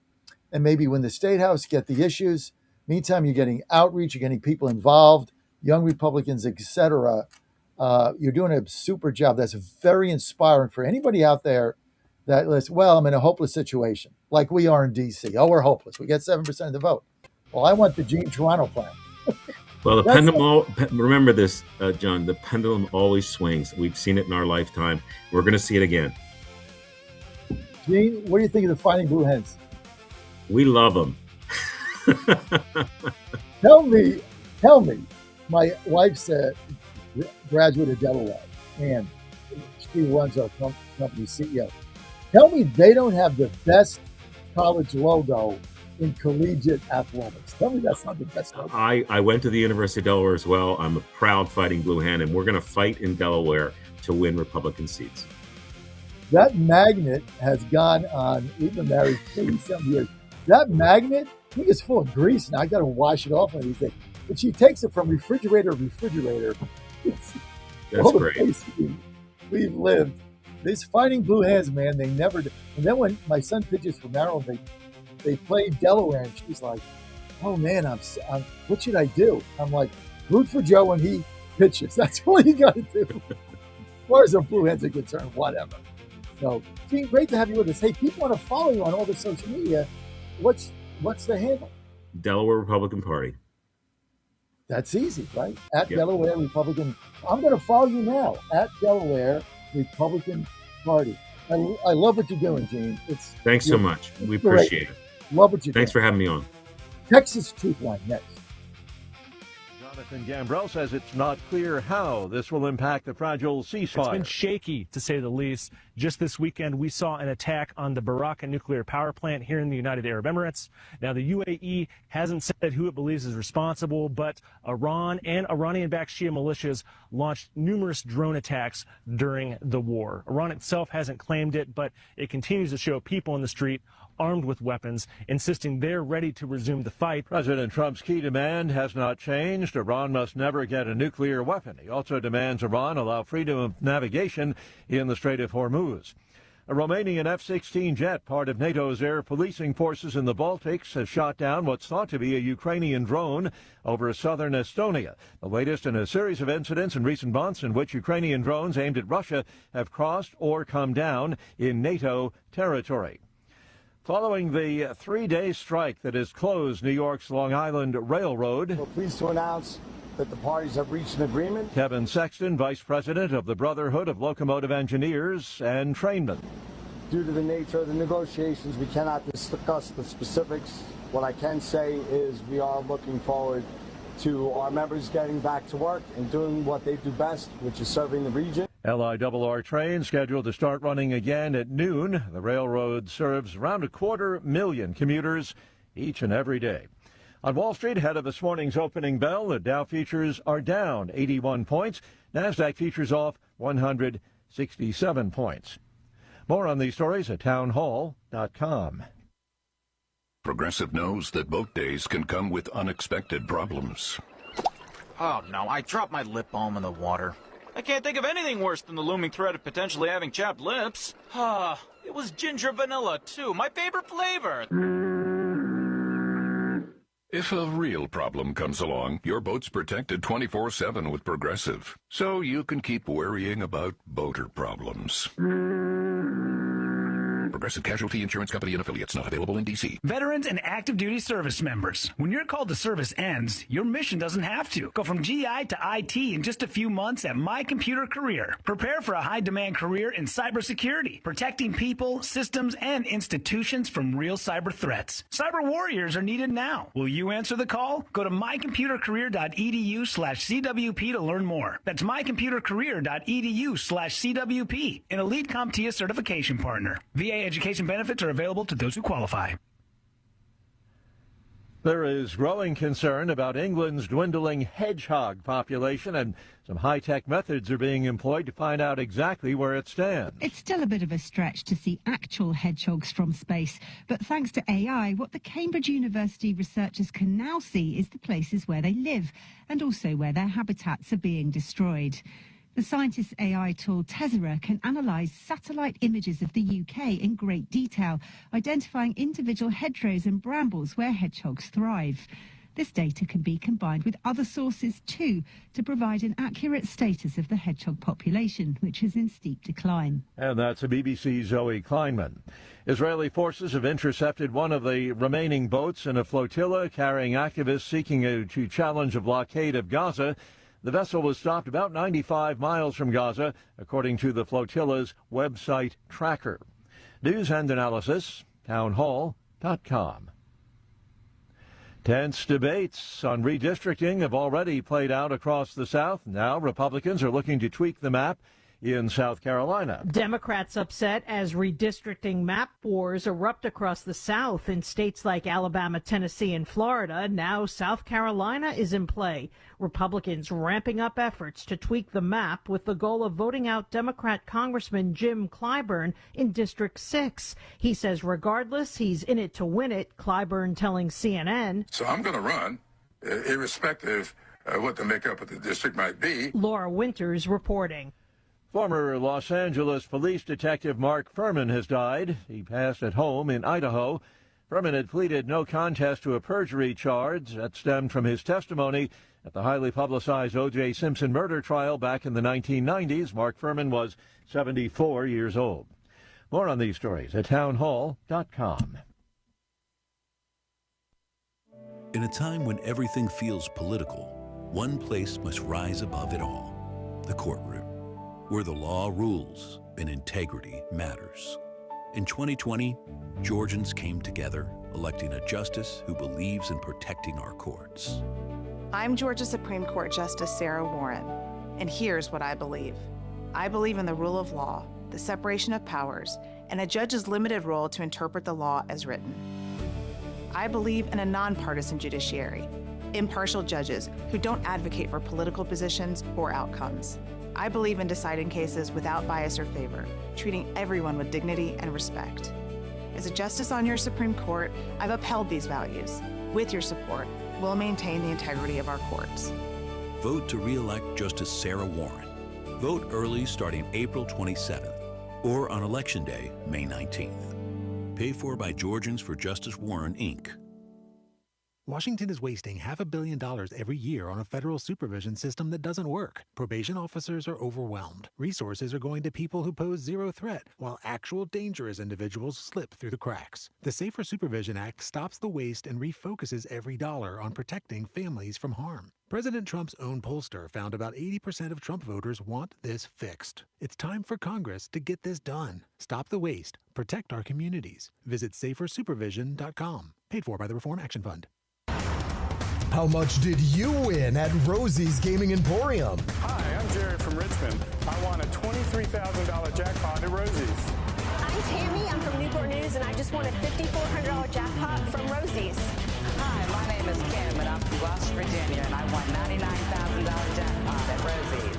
and maybe win the State House, get the issues. Meantime, you're getting outreach, you're getting people involved, young Republicans, etc. You're doing a super job. That's very inspiring for anybody out there that lists, well, I'm in a hopeless situation, like we are in D.C. Oh, we're hopeless. We get 7% of the vote. Well, I want the Gene Toronto plan. Well, the pendulum, remember this, John, the pendulum always swings. We've seen it in our lifetime. We're going to see it again. Gene, what do you think of the Fighting Blue Hens? We love them. Tell me, my wife's a graduate of Delaware, and she runs our company CEO. Tell me they don't have the best college logo in collegiate athletics. Tell me that's not the best logo. I went to the University of Delaware as well. I'm a proud Fighting Blue Hen, and we're going to fight in Delaware to win Republican seats. That magnet has gone on, we've been married 30-some years. That magnet, I think it's full of grease now. I got to wash it off one of these days. But she takes it from refrigerator to refrigerator. That's great. We've lived. These Fighting Blue Hens, man, they never do. And then when my son pitches for Maryland, they played Delaware, and she's like, oh, man, I'm what should I do? I'm like, root for Joe when he pitches. That's all you got to do. As far as the Blue Hens are concerned, whatever. So, Gene, great to have you with us. Hey, people want to follow you on all the social media. What's the handle? Delaware Republican Party. That's easy, right? At Delaware Republican. I'm going to follow you now. At Delaware Republican Party. I love what you're doing, Gene. Thanks so much. We appreciate it. Love what you're doing. Thanks for having me on. Texas Truth Line next. Jonathan Gambrell says it's not clear how this will impact the fragile ceasefire. It's been shaky, to say the least. Just this weekend, we saw an attack on the Baraka nuclear power plant here in the United Arab Emirates. Now, the UAE hasn't said who it believes is responsible, but Iran and Iranian-backed Shia militias launched numerous drone attacks during the war. Iran itself hasn't claimed it, but it continues to show people in the street armed with weapons, insisting they're ready to resume the fight. President Trump's key demand has not changed. Iran must never get a nuclear weapon. He also demands Iran allow freedom of navigation in the Strait of Hormuz. A Romanian F-16 jet, part of NATO's air policing forces in the Baltics, has shot down what's thought to be a Ukrainian drone over southern Estonia. The latest in a series of incidents in recent months in which Ukrainian drones aimed at Russia have crossed or come down in NATO territory. Following the 3-day strike that has closed New York's Long Island Railroad, we're pleased to announce that the parties have reached an agreement. Kevin Sexton, vice president of the Brotherhood of Locomotive Engineers and Trainmen. Due to the nature of the negotiations, we cannot discuss the specifics. What I can say is we are looking forward to our members getting back to work and doing what they do best, which is serving the region. LIRR trains scheduled to start running again at noon. The railroad serves around 250,000 commuters each and every day. On Wall Street, ahead of this morning's opening bell, the Dow futures are down 81 points. NASDAQ futures off 167 points. More on these stories at townhall.com. Progressive knows that boat days can come with unexpected problems. Oh no, I dropped my lip balm in the water. I can't think of anything worse than the looming threat of potentially having chapped lips. It was ginger vanilla, too, my favorite flavor. If a real problem comes along, your boat's protected 24/7 with Progressive, so you can keep worrying about boater problems. Progressive Casualty Insurance Company and Affiliates, not available in D.C. Veterans and active duty service members. When your call to service ends, your mission doesn't have to. Go from GI to IT in just a few months at My Computer Career. Prepare for a high-demand career in cybersecurity, protecting people, systems, and institutions from real cyber threats. Cyber warriors are needed now. Will you answer the call? Go to mycomputercareer.edu/CWP to learn more. That's mycomputercareer.edu/CWP, an elite CompTIA certification partner. VA education benefits are available to those who qualify. There is growing concern about England's dwindling hedgehog population, and some high-tech methods are being employed to find out exactly where it stands. It's still a bit of a stretch to see actual hedgehogs from space, but thanks to AI, what the Cambridge University researchers can now see is the places where they live and also where their habitats are being destroyed. The scientists' AI tool Tessera can analyse satellite images of the UK in great detail, identifying individual hedgerows and brambles where hedgehogs thrive. This data can be combined with other sources too to provide an accurate status of the hedgehog population, which is in steep decline. And that's a BBC's Zoe Kleinman. Israeli forces have intercepted one of the remaining boats in a flotilla carrying activists seeking to challenge a blockade of Gaza. The vessel was stopped about 95 miles from Gaza, according to the flotilla's website tracker. News and analysis, townhall.com. Tense debates on redistricting have already played out across the South. Now Republicans are looking to tweak the map in South Carolina. Democrats upset as redistricting map wars erupt across the South in states like Alabama, Tennessee, and Florida. Now South Carolina is in play. Republicans ramping up efforts to tweak the map with the goal of voting out Democrat Congressman Jim Clyburn in District 6. He says regardless, he's in it to win it, Clyburn telling CNN. So I'm going to run, irrespective of what the makeup of the district might be. Laura Winters reporting. Former Los Angeles police detective Mark Furman has died. He passed at home in Idaho. Furman had pleaded no contest to a perjury charge that stemmed from his testimony at the highly publicized O.J. Simpson murder trial back in the 1990s. Mark Furman was 74 years old. More on these stories at townhall.com. In a time when everything feels political, one place must rise above it all: the courtroom, where the law rules and integrity matters. In 2020, Georgians came together, electing a justice who believes in protecting our courts. I'm Georgia Supreme Court Justice Sarah Warren, and here's what I believe. I believe in the rule of law, the separation of powers, and a judge's limited role to interpret the law as written. I believe in a nonpartisan judiciary, impartial judges who don't advocate for political positions or outcomes. I believe in deciding cases without bias or favor, treating everyone with dignity and respect. As a justice on your Supreme Court, I've upheld these values. With your support, we'll maintain the integrity of our courts. Vote to re-elect Justice Sarah Warren. Vote early starting April 27th or on Election Day, May 19th. Paid for by Georgians for Justice Warren, Inc. Washington is wasting $500 million every year on a federal supervision system that doesn't work. Probation officers are overwhelmed. Resources are going to people who pose zero threat, while actual dangerous individuals slip through the cracks. The Safer Supervision Act stops the waste and refocuses every dollar on protecting families from harm. President Trump's own pollster found about 80% of Trump voters want this fixed. It's time for Congress to get this done. Stop the waste. Protect our communities. Visit safersupervision.com. Paid for by the Reform Action Fund. How much did you win at Rosie's Gaming Emporium? Hi, I'm Jerry from Richmond. I won a $23,000 jackpot at Rosie's. I'm Tammy. I'm from Newport News, and I just won a $5,400 jackpot from Rosie's. Hi, my name is Kim, and I'm from West Virginia, and I won $99,000 jackpot at Rosie's.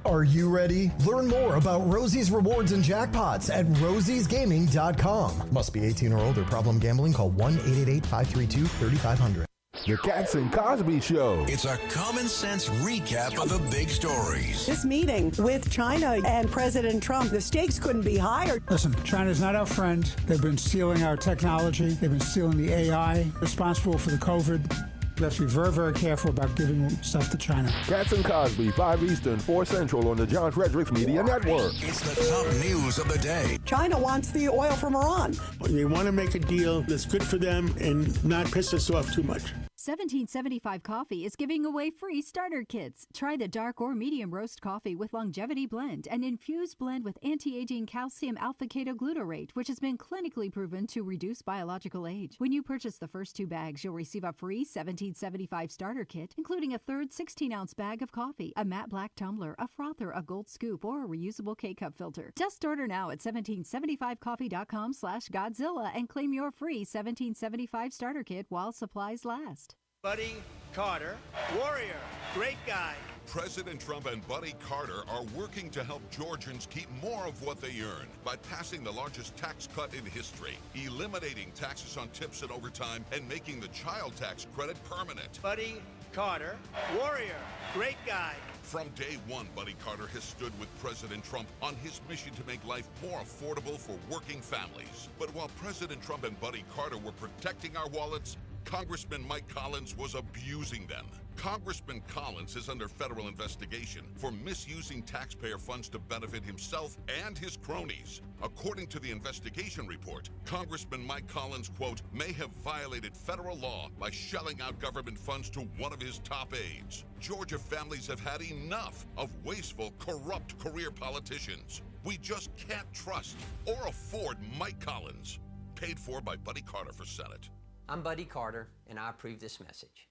Are you ready? Learn more about Rosie's rewards and jackpots at rosiesgaming.com. Must be 18 or older. Problem gambling? Call 1-888-532-3500. The Cats and Cosby Show. It's a common sense recap of the big stories. This meeting with China and President Trump, the stakes couldn't be higher. Listen, China's not our friend. They've been stealing our technology. They've been stealing the AI, responsible for the COVID. We have to be very, very careful about giving stuff to China. Cats and Cosby, 5 Eastern, 4 Central on the John Fredericks Media Network. It's the top news of the day. China wants the oil from Iran. They want to make a deal that's good for them and not piss us off too much. 1775 Coffee is giving away free starter kits. Try the dark or medium roast coffee with longevity blend, an infused blend with anti-aging calcium alpha-ketoglutarate, which has been clinically proven to reduce biological age. When you purchase the first 2 bags, you'll receive a free 1775 starter kit, including a third 16-ounce bag of coffee, a matte black tumbler, a frother, a gold scoop, or a reusable K-cup filter. Just order now at 1775coffee.com/Godzilla and claim your free 1775 starter kit while supplies last. Buddy Carter, warrior, great guy. President Trump and Buddy Carter are working to help Georgians keep more of what they earn by passing the largest tax cut in history, eliminating taxes on tips and overtime, and making the child tax credit permanent. Buddy Carter, warrior, great guy. From day one, Buddy Carter has stood with President Trump on his mission to make life more affordable for working families. But while President Trump and Buddy Carter were protecting our wallets, Congressman Mike Collins was abusing them. Congressman Collins is under federal investigation for misusing taxpayer funds to benefit himself and his cronies. According to the investigation report, Congressman Mike Collins, quote, may have violated federal law by shelling out government funds to one of his top aides. Georgia families have had enough of wasteful, corrupt career politicians. We just can't trust or afford Mike Collins. Paid for by Buddy Carter for Senate. I'm Buddy Carter, and I approve this message.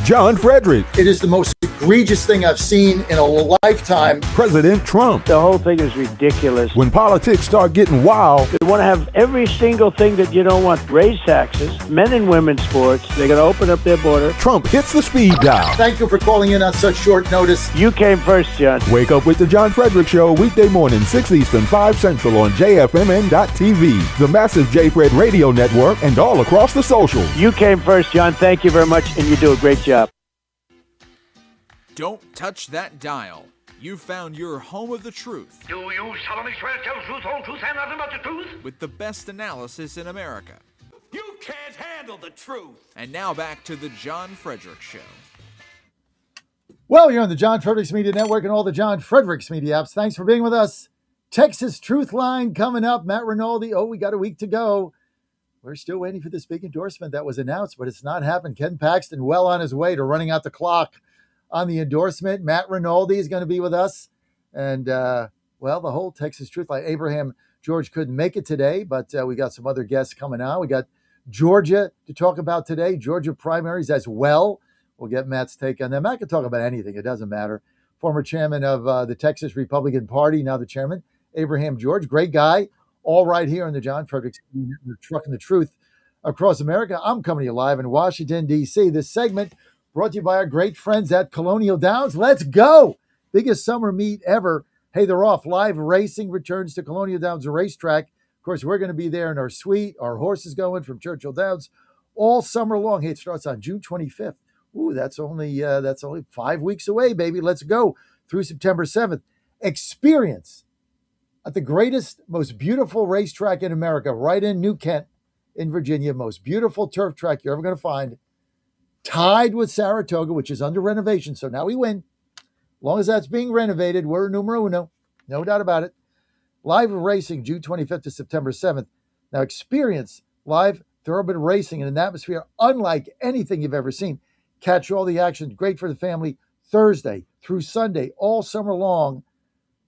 John Fredericks. It is the most egregious thing I've seen in a lifetime. President Trump. The whole thing is ridiculous. When politics start getting wild. They want to have every single thing that you don't want. Raise taxes, men and women's sports. They're going to open up their border. Trump hits the speed dial. Thank you for calling in on such short notice. You came first, John. Wake up with the John Fredericks Show weekday morning, 6 Eastern, 5 Central on JFMN.TV, the massive J-Fred radio network, and all across the social. You came first, John. Thank you very much, and you do a great job. Don't touch that dial. You've found your home of the truth. Do you solemnly swear to tell the truth, whole truth, and nothing but the truth? With the best analysis in America. You can't handle the truth. And now back to the John Fredericks Show. Well, you're on the John Fredericks Media Network and all the John Fredericks Media apps. Thanks for being with us. Texas Truth Line coming up. Matt Rinaldi. Oh, we got a week to go. We're still waiting for this big endorsement that was announced, but it's not happened. Ken Paxton well on his way to running out the clock on the endorsement. Matt Rinaldi is going to be with us. And, well, the whole Texas Truth Line. Abraham George couldn't make it today, but we got some other guests coming on. We got Georgia to talk about today, Georgia primaries as well. We'll get Matt's take on them. Matt can talk about anything. It doesn't matter. Former chairman of the Texas Republican Party, now the chairman, Abraham George. Great guy. All right here on the John Fredericks Network, Trucking the Truth across America. I'm coming to you live in Washington, D.C. This segment brought to you by our great friends at Colonial Downs. Let's go. Biggest summer meet ever. Hey, they're off. Live racing returns to Colonial Downs Racetrack. Of course, we're going to be there in our suite. Our horses going from Churchill Downs all summer long. Hey, it starts on June 25th. Ooh, that's only 5 weeks away, baby. Let's go through September 7th. Experience at the greatest, most beautiful racetrack in America, right in New Kent in Virginia. Most beautiful turf track you're ever going to find. Tied with Saratoga, which is under renovation. So now we win. As long as that's being renovated, we're numero uno. No doubt about it. Live racing, June 25th to September 7th. Now experience live thoroughbred racing in an atmosphere unlike anything you've ever seen. Catch all the action. Great for the family. Thursday through Sunday, all summer long,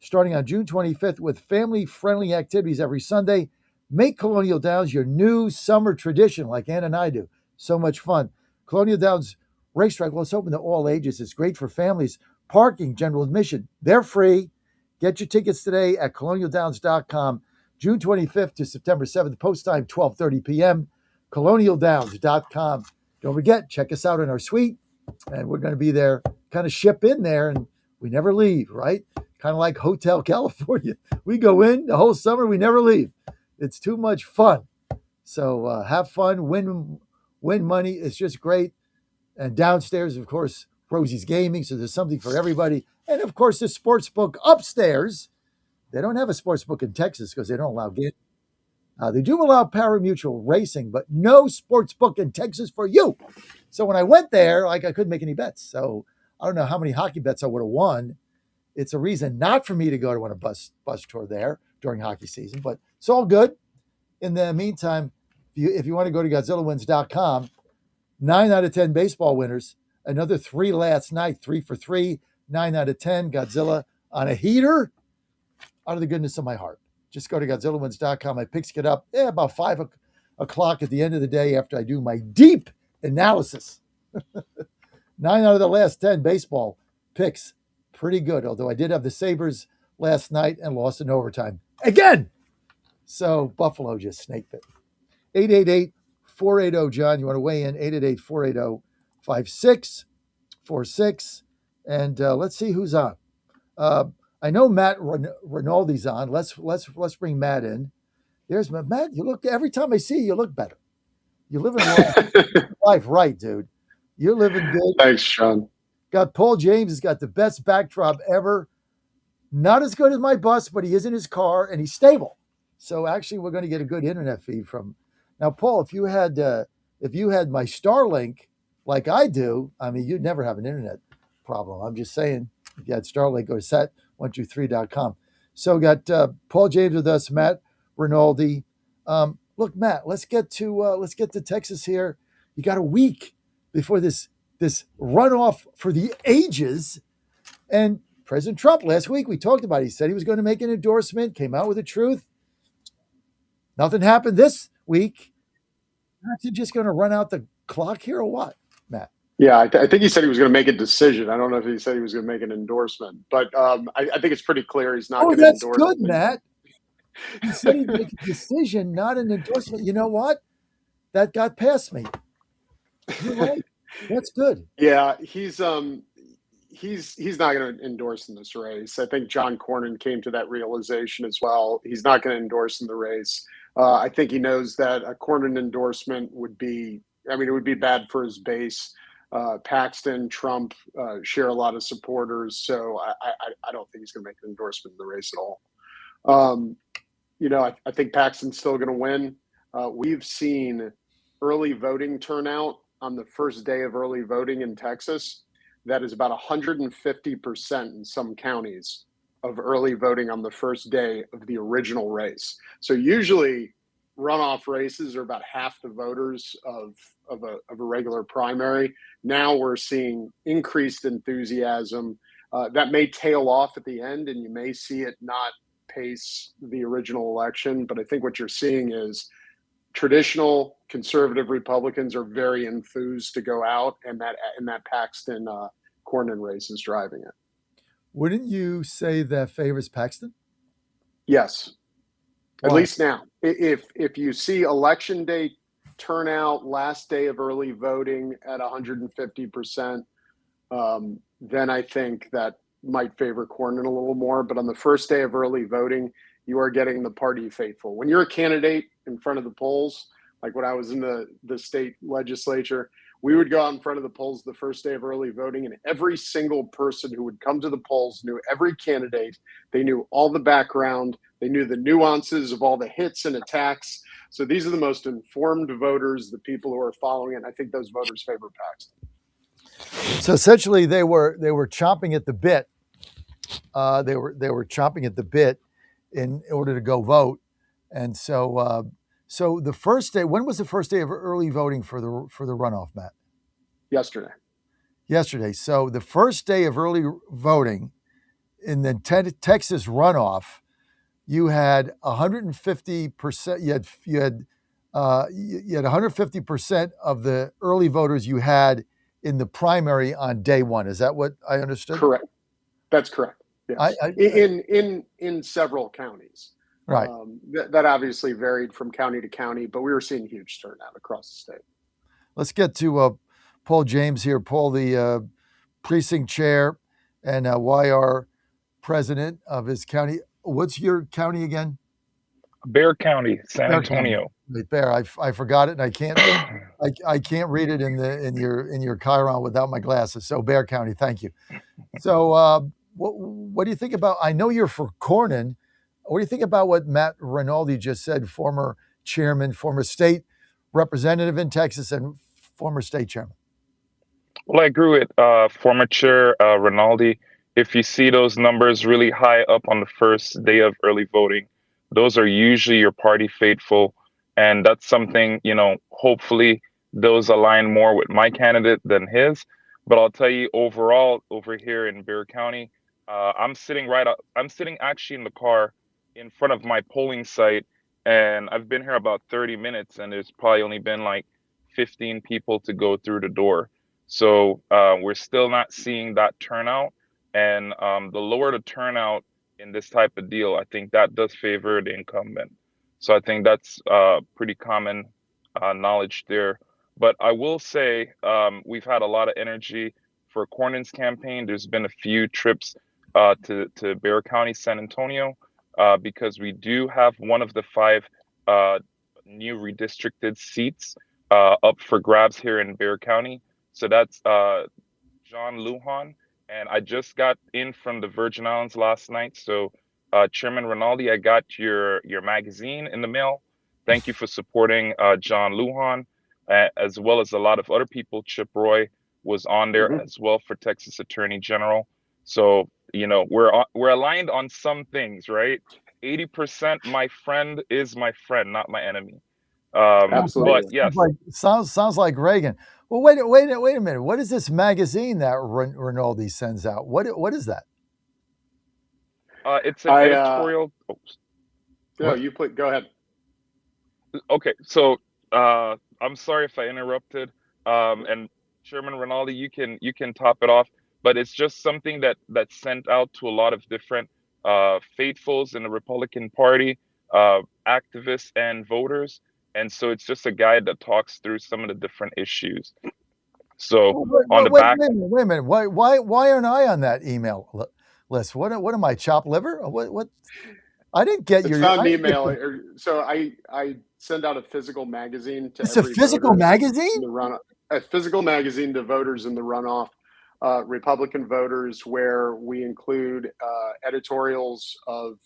starting on June 25th with family-friendly activities every Sunday. Make Colonial Downs your new summer tradition like Ann and I do. So much fun. Colonial Downs Racetrack, well, it's open to all ages. It's great for families. Parking, general admission, they're free. Get your tickets today at colonialdowns.com. June 25th to September 7th. Post time, 12:30 p.m. colonialdowns.com. Don't forget, check us out in our suite. And we're going to be there, kind of ship in there, and we never leave, right? Kind of like Hotel California. We go in the whole summer, we never leave. It's too much fun. So have fun, win money. It's just great. And downstairs, of course, Rosie's Gaming. So there's something for everybody. And of course, the sports book upstairs. They don't have a sports book in Texas because they don't allow gambling. They do allow pari-mutuel racing, but no sports book in Texas for you. So when I went there, I couldn't make any bets. So I don't know how many hockey bets I would have won. It's a reason not for me to go to a bus tour there during hockey season, but it's all good. In the meantime, If you want to go to GodzillaWins.com, 9 out of 10 baseball winners. Another 3 last night, 3 for 3, 9 out of 10. Godzilla on a heater. Out of the goodness of my heart. Just go to GodzillaWins.com. My picks get up about 5 o'clock at the end of the day after I do my deep analysis. 9 out of the last 10 baseball picks. Pretty good, although I did have the Sabres last night and lost in overtime. Again! So Buffalo just snaked it. 888-480, John, you want to weigh in? 888-480-5646. And let's see who's on. I know Matt Rinaldi's on. Let's bring Matt in. There's Matt. You look, every time I see you, you look better. You're living life right, dude. You're living good. Thanks, Sean. Got Paul James has got the best backdrop ever. Not as good as my bus, but he is in his car and he's stable. So actually, we're going to get a good internet feed from. Now, Paul, if you had my Starlink like I do, I mean, you'd never have an internet problem. I'm just saying, if you had Starlink, go to set123.com. So we got Paul James with us, Matt Rinaldi. Look, Matt, let's get to Texas here. You got a week before this runoff for the ages, and President Trump last week we talked about it. He said he was going to make an endorsement, came out with the truth. Nothing happened this week. Aren't you just going to run out the clock here or what, Matt? Yeah, I think he said he was going to make a decision. I don't know if he said he was going to make an endorsement, but I think it's pretty clear he's not going to endorse. Oh, that's good, Matt. He said he'd make a decision, not an endorsement. You know what? That got past me. You're right. That's good. Yeah, he's not going to endorse in this race. I think John Cornyn came to that realization as well. He's not going to endorse in the race. I think he knows that a Cornyn endorsement would be, it would be bad for his base. Paxton, Trump share a lot of supporters, so I don't think he's going to make an endorsement in the race at all. I think Paxton's still going to win. We've seen early voting turnout on the first day of early voting in Texas. That is about 150% in some counties of early voting on the first day of the original race. So usually runoff races are about half the voters of a regular primary. Now we're seeing increased enthusiasm. That may tail off at the end, and you may see it not pace the original election. But I think what you're seeing is traditional conservative Republicans are very enthused to go out, and that Paxton Cornyn race is driving it. Wouldn't you say that favors Paxton? Yes. At least now. If you see election day turnout, last day of early voting at 150%, then I think that might favor Cornyn a little more. But on the first day of early voting, you are getting the party faithful. When you're a candidate in front of the polls, like when I was in the state legislature, we would go out in front of the polls the first day of early voting, and every single person who would come to the polls knew every candidate. They knew all the background. They knew the nuances of all the hits and attacks. So these are the most informed voters, the people who are following it. And I think those voters favor Paxton. So essentially, they were chomping at the bit. They were chomping at the bit in order to go vote. And so the first day. When was the first day of early voting for the runoff, Matt? Yesterday. So the first day of early voting in the Texas runoff, you had 150%. You had 150% of the early voters you had in the primary on day one. Is that what I understood? Correct. That's correct. Yes. In several counties. Right. That obviously varied from county to county, but we were seeing huge turnout across the state. Let's get to Paul James here. Paul, the precinct chair and YR president of his county. What's your county again? Bear County, San Antonio. Right, Bear. I forgot it, and I can't read it in your Chiron without my glasses. So Bear County, thank you. So what do you think about? I know you're for Cornyn. What do you think about what Matt Rinaldi just said? Former chairman, former state representative in Texas, and former state chairman. Well, I agree with former chair Rinaldi. If you see those numbers really high up on the first day of early voting, those are usually your party faithful. And that's something, hopefully those align more with my candidate than his. But I'll tell you, overall, over here in Bexar County, I'm sitting actually in the car in front of my polling site, and I've been here about 30 minutes, and there's probably only been like 15 people to go through the door. So we're still not seeing that turnout. And the lower the turnout in this type of deal, I think that does favor the incumbent. So I think that's pretty common knowledge there. But I will say we've had a lot of energy for Cornyn's campaign. There's been a few trips to Bexar County, San Antonio, because we do have one of the 5 new redistricted seats up for grabs here in Bexar County. So that's John Lujan. And I just got in from the Virgin Islands last night. So Chairman Rinaldi, I got your magazine in the mail. Thank you for supporting John Lujan, as well as a lot of other people. Chip Roy was on there as well for Texas Attorney General. So, we're aligned on some things, right? 80% my friend is my friend, not my enemy. Absolutely. But yes. Sounds like Reagan. Well, wait a minute. What is this magazine that Rinaldi sends out? What is that? It's an editorial. Go ahead. Okay, so I'm sorry if I interrupted. And Chairman Rinaldi, you can top it off. But it's just something that's sent out to a lot of different faithfuls in the Republican Party, activists and voters. And so it's just a guide that talks through some of the different issues. So on the back. Wait a minute. Why aren't I on that email list? What am I, chopped liver? What? I didn't get your. It's not an email. So I send out a physical magazine to. It's a physical magazine. A physical magazine to voters in the runoff, Republican voters, where we include editorials of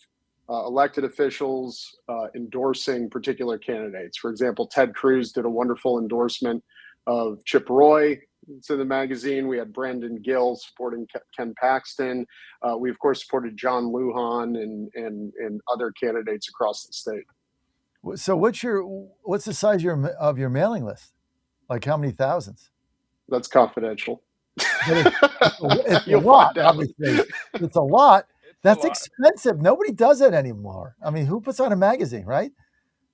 elected officials endorsing particular candidates. For example, Ted Cruz did a wonderful endorsement of Chip Roy. It's in the magazine. We had Brandon Gill supporting Ken Paxton. We, of course, supported John Lujan and other candidates across the state. So what's the size of your mailing list? Like how many thousands? That's confidential. It's a lot, obviously. It's a lot. That's expensive. Nobody does it anymore. I mean, who puts on a magazine, right?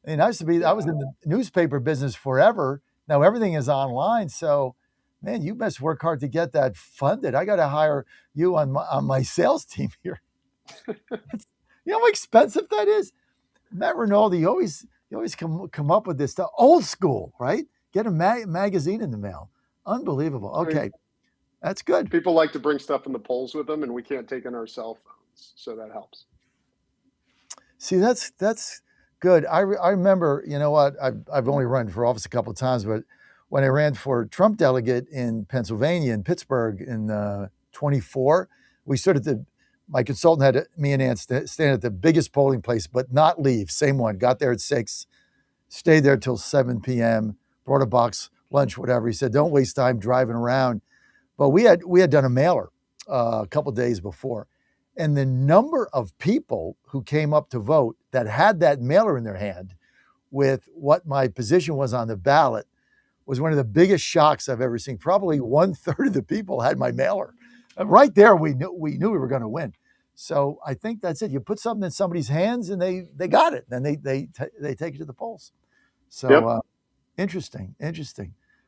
I mean, I was in the newspaper business forever. Now everything is online. So, man, you must work hard to get that funded. I got to hire you on my sales team here. You know how expensive that is? Matt Rinaldi, you always come up with this stuff. Old school, right? Get a magazine in the mail. Unbelievable. Okay. That's good. People like to bring stuff in the polls with them, and we can't take in our cell phones. So that helps. See, that's good. I remember, you know what? I've only run for office a couple of times, but when I ran for Trump delegate in Pennsylvania, in Pittsburgh in 24, we stood at my consultant had me and Ann stand at the biggest polling place, but not leave. Same one. Got there at 6, stayed there till 7 p.m., brought a box, lunch, whatever. He said, don't waste time driving around. But we had done a mailer a couple of days before. And the number of people who came up to vote that had that mailer in their hand with what my position was on the ballot was one of the biggest shocks I've ever seen. Probably 1/3 of the people had my mailer. Right there, we knew we were going to win. So I think that's it. You put something in somebody's hands and they got it. Then they take it to the polls. So interesting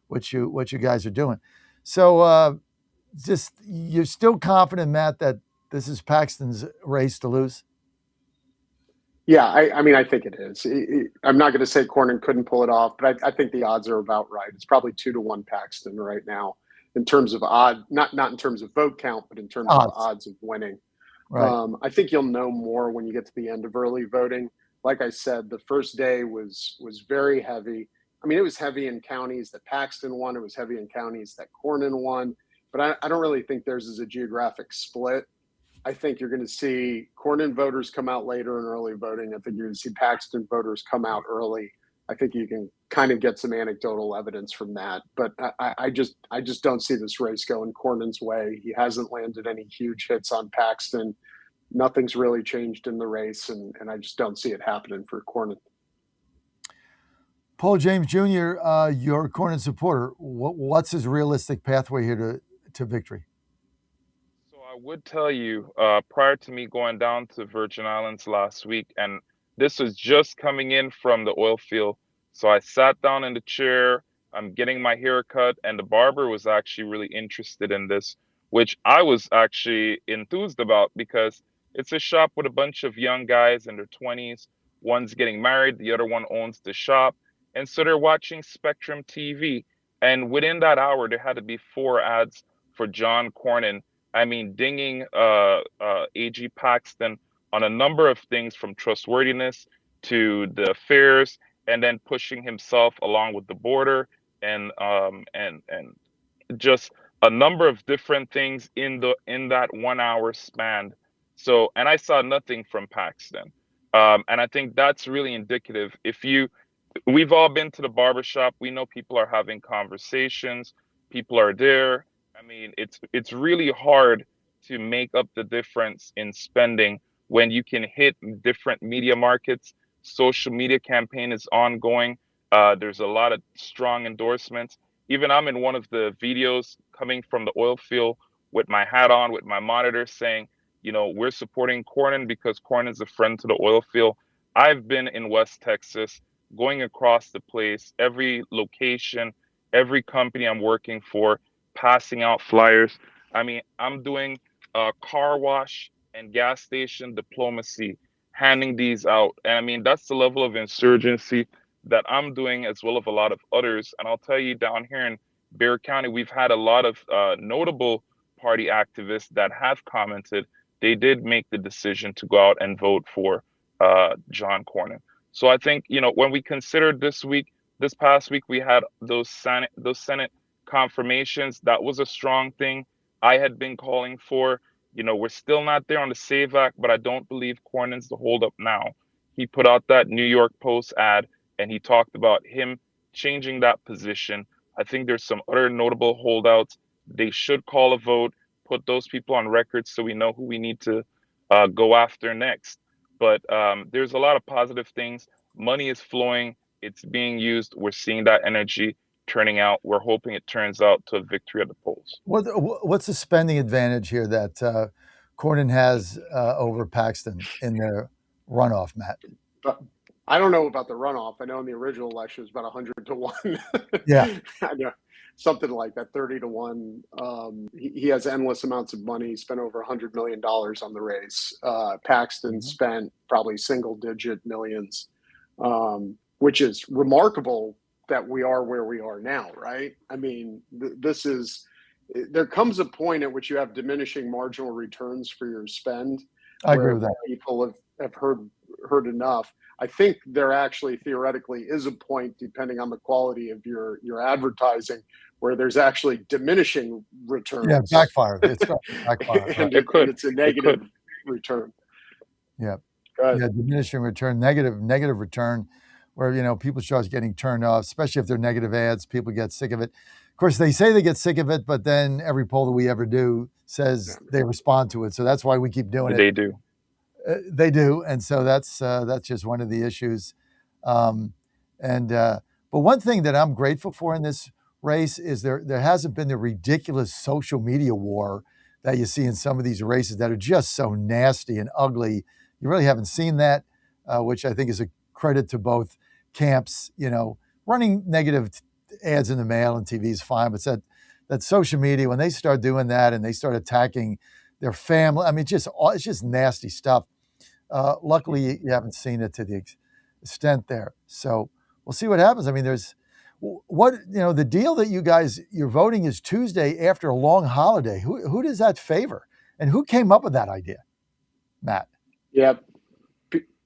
what you guys are doing. So just you're still confident, Matt, that this is Paxton's race to lose? Yeah, I mean, I think it is. I'm not going to say Cornyn couldn't pull it off, but I think the odds are about right. It's probably 2-1 Paxton right now in terms of odd, not in terms of vote count, but in terms of odds of winning. Right. I think you'll know more when you get to the end of early voting. Like I said, the first day was very heavy. I mean, it was heavy in counties that Paxton won. It was heavy in counties that Cornyn won. But I don't really think theirs is a geographic split. I think you're going to see Cornyn voters come out later in early voting. I think you're going to see Paxton voters come out early. I think you can kind of get some anecdotal evidence from that. But I just don't see this race going Cornyn's way. He hasn't landed any huge hits on Paxton. Nothing's really changed in the race, and I just don't see it happening for Cornyn. Paul James Jr., your Cornyn supporter. What's his realistic pathway here to victory? So I would tell you, prior to me going down to Virgin Islands last week, and this was just coming in from the oil field. So I sat down in the chair, I'm getting my hair cut, and the barber was actually really interested in this, which I was actually enthused about because it's a shop with a bunch of young guys in their 20s. One's getting married, the other one owns the shop. And so they're watching Spectrum TV. And within that hour, there had to be 4 ads for John Cornyn. I mean, dinging AG Paxton on a number of things from trustworthiness to the affairs, and then pushing himself along with the border and just a number of different things in that 1 hour span. So, and I saw nothing from Paxton, and I think that's really indicative. We've all been to the barbershop. We know people are having conversations. People are there. I mean, it's really hard to make up the difference in spending when you can hit different media markets. Social media campaign is ongoing. There's a lot of strong endorsements. Even I'm in one of the videos coming from the oil field with my hat on, with my monitor saying, we're supporting Cornyn because Cornyn is a friend to the oil field. I've been in West Texas, going across the place, every location, every company I'm working for, passing out flyers. I mean, I'm doing car wash and gas station diplomacy, handing these out. And I mean, that's the level of insurgency that I'm doing, as well as a lot of others. And I'll tell you, down here in Bexar County, we've had a lot of notable party activists that have commented they did make the decision to go out and vote for John Cornyn. So I think, when we considered this past week, we had those Senate confirmations. That was a strong thing I had been calling for. We're still not there on the SAVE Act, but I don't believe Cornyn's the holdup now. He put out that New York Post ad, and he talked about him changing that position. I think there's some other notable holdouts. They should call a vote, put those people on record so we know who we need to go after next. But there's a lot of positive things. Money is flowing. It's being used. We're seeing that energy turning out. We're hoping it turns out to a victory at the polls. What's the spending advantage here that Cornyn has over Paxton in their runoff, Matt? But I don't know about the runoff. I know in the original election it was about 100 to 1. Yeah. I know, something like that, 30 to 1. He has endless amounts of money. He spent over $100 million on the race. Paxton spent probably single-digit millions, which is remarkable that we are where we are now, right? I mean, there comes a point at which you have diminishing marginal returns for your spend. I agree with that. People have heard enough. I think there actually theoretically is a point, depending on the quality of your advertising, where there's actually diminishing returns. Yeah, backfire. It's backfire. And it's a negative return. Yeah. Yeah, diminishing return, negative return, where people start getting turned off, especially if they're negative ads. People get sick of it. Of course, they say they get sick of it, but then every poll that we ever do says they respond to it. So that's why we keep doing it. They do. They do, and so that's just one of the issues. But one thing that I'm grateful for in this race is there hasn't been the ridiculous social media war that you see in some of these races that are just so nasty and ugly. You really haven't seen that, which I think is a credit to both camps. Running negative ads in the mail and TV is fine, but that social media, when they start doing that and they start attacking their family, I mean, it's just nasty stuff. Luckily, you haven't seen it to the extent there. So we'll see what happens. I mean, the deal that you're voting is Tuesday after a long holiday. Who does that favor? And who came up with that idea, Matt? Yeah,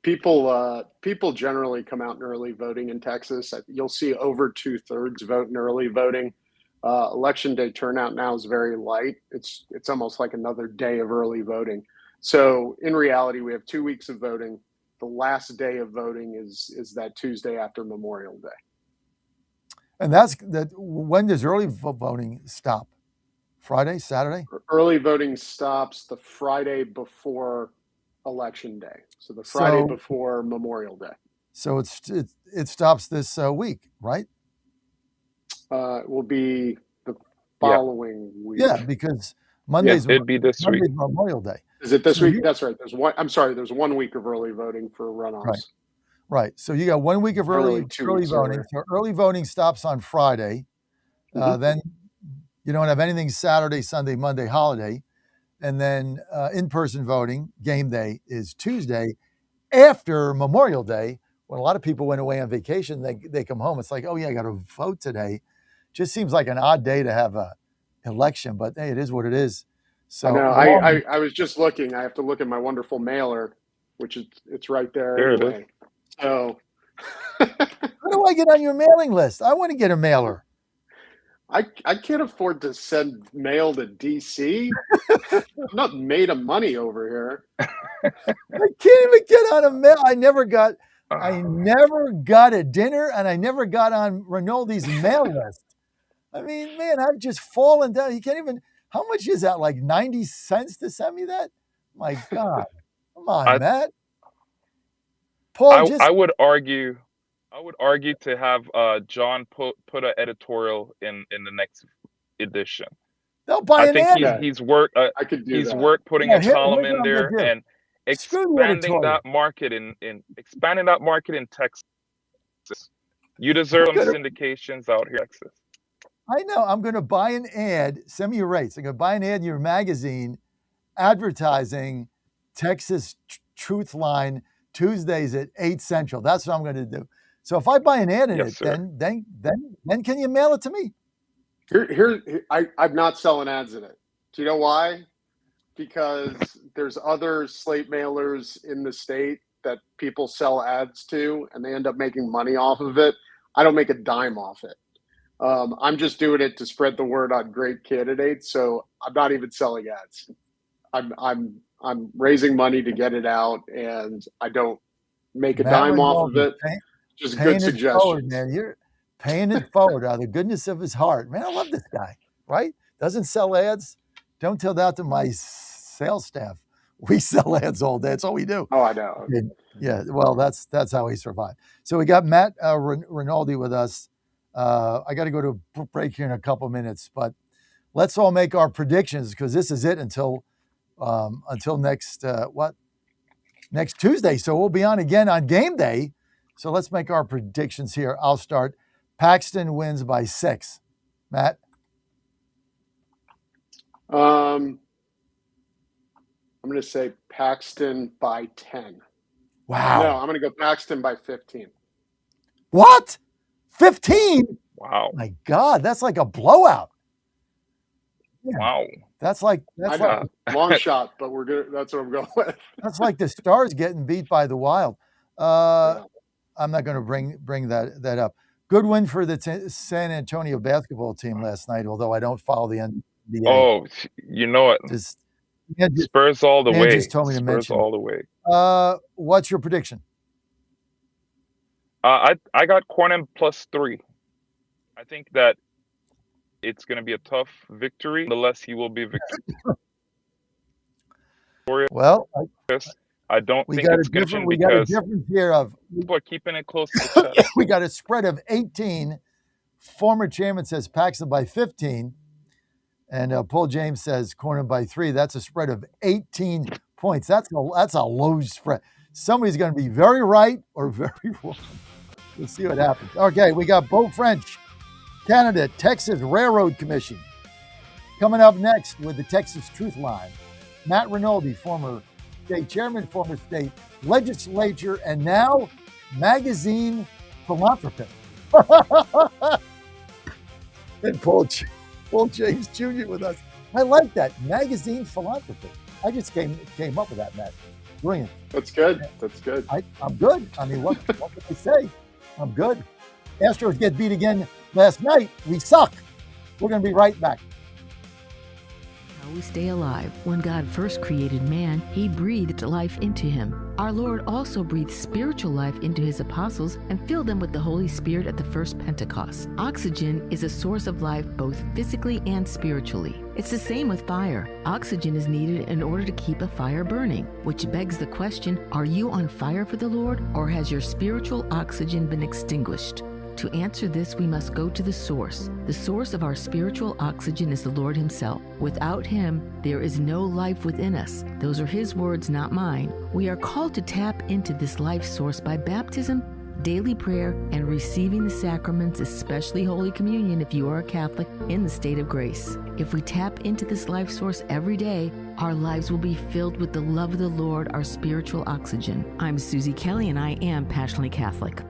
people generally come out in early voting in Texas. You'll see over 2/3 vote in early voting. Election day turnout now is very light. It's almost like another day of early voting. So in reality, we have 2 weeks of voting. The last day of voting is that Tuesday after Memorial Day. And when does early voting stop? Friday, Saturday? Early voting stops the Friday before Election Day. So the Friday before Memorial Day. So it stops this week, right? It will be the following week. Yeah, because Monday's it'd be this week. Memorial Day. Is it this week? That's right. There's 1 week of early voting for runoffs. Right. So you got 1 week of early voting. Earlier. So early voting stops on Friday. Then you don't have anything Saturday, Sunday, Monday, holiday. And then in-person voting, game day, is Tuesday after Memorial Day, when a lot of people went away on vacation. They come home. It's like, oh, yeah, I got to vote today. Just seems like an odd day to have a election, but hey, it is what it is. So I know. I was just looking. I have to look at my wonderful mailer, which it's right there. There anyway. it is. So how do I get on your mailing list? I want to get a mailer. I can't afford to send mail to DC. I'm not made of money over here. I can't even get on a mail. I never got a dinner, and I never got on Rinaldi's mail list. I mean, man, I've just fallen down. You can't even. How much is that? Like 90 cents to send me that? My God, come on, Matt. Paul, I would argue to have John put an editorial in the next edition. They'll buy an ad. I think he's worked putting a column in there and expanding that market in Texas. You deserve some syndications out here in Texas. I know. I'm going to buy an ad. Send me your rates. I'm going to buy an ad in your magazine advertising Texas Truth Line Tuesdays at 8 Central. That's what I'm going to do. So if I buy an ad in then can you mail it to me? I'm not selling ads in it. Do you know why? Because there's other slate mailers in the state that people sell ads to, and they end up making money off of it. I don't make a dime off it. I'm just doing it to spread the word on great candidates. So I'm not even selling ads. I'm raising money to get it out, and I don't make a dime off of it. Just good suggestions. Forward, man. You're paying it forward out of the goodness of his heart. Man, I love this guy, right? Doesn't sell ads. Don't tell that to my sales staff. We sell ads all day. That's all we do. Oh, I know. Yeah, well, that's how he survived. So we got Matt Rinaldi with us. I got to go to a break here in a couple minutes, but let's all make our predictions, because this is it until next next Tuesday. So we'll be on again on game day. So let's make our predictions here. I'll start. Paxton wins by 6. Matt? I'm going to say Paxton by 10. Wow. No, I'm going to go Paxton by 15. What? 15? Wow. My God, that's like a blowout. Yeah. Wow. That's like long shot, but we're good. That's what I'm going with. That's like the Stars getting beat by the Wild. I'm not going to bring that up. Good win for the San Antonio basketball team last night, although I don't follow the NBA. Oh, you know it. Spurs all the way. Just told me to mention. Spurs all the way. What's your prediction? I got Cornyn +3. I think that it's going to be a tough victory. Nonetheless, he will be victorious. Well, I don't think it's going to we got a difference here of people are keeping it close to the chest. We got a spread of 18. Former chairman says Paxton by 15. And Paul James says Cornyn by 3. That's a spread of 18 points. That's a low spread. Somebody's going to be very right or very wrong. We'll see what happens. Okay, we got Beau French, candidate, Texas Railroad Commission. Coming up next with the Texas Truth Line, Matt Rinaldi, former state chairman, former state legislature, and now magazine philanthropist. And Paul James Jr. with us. I like that, magazine philanthropist. I just came up with that, Matt. Brilliant. That's good. I'm good. I mean, what can I say? I'm good. Astros get beat again last night. We suck. We're going to be right back. we stay alive. When God first created man, he breathed life into him. Our Lord also breathed spiritual life into his apostles and filled them with the Holy Spirit at the first Pentecost. Oxygen is a source of life both physically and spiritually. It's the same with fire. Oxygen is needed in order to keep a fire burning, which begs the question, are you on fire for the Lord, or has your spiritual oxygen been extinguished? To answer this, we must go to the source. The source of our spiritual oxygen is the Lord himself. Without him, there is no life within us. Those are his words, not mine. We are called to tap into this life source by baptism, daily prayer, and receiving the sacraments, especially Holy Communion if you are a Catholic, in the state of grace. If we tap into this life source every day, our lives will be filled with the love of the Lord, our spiritual oxygen. I'm Susie Kelly, and I am passionately Catholic.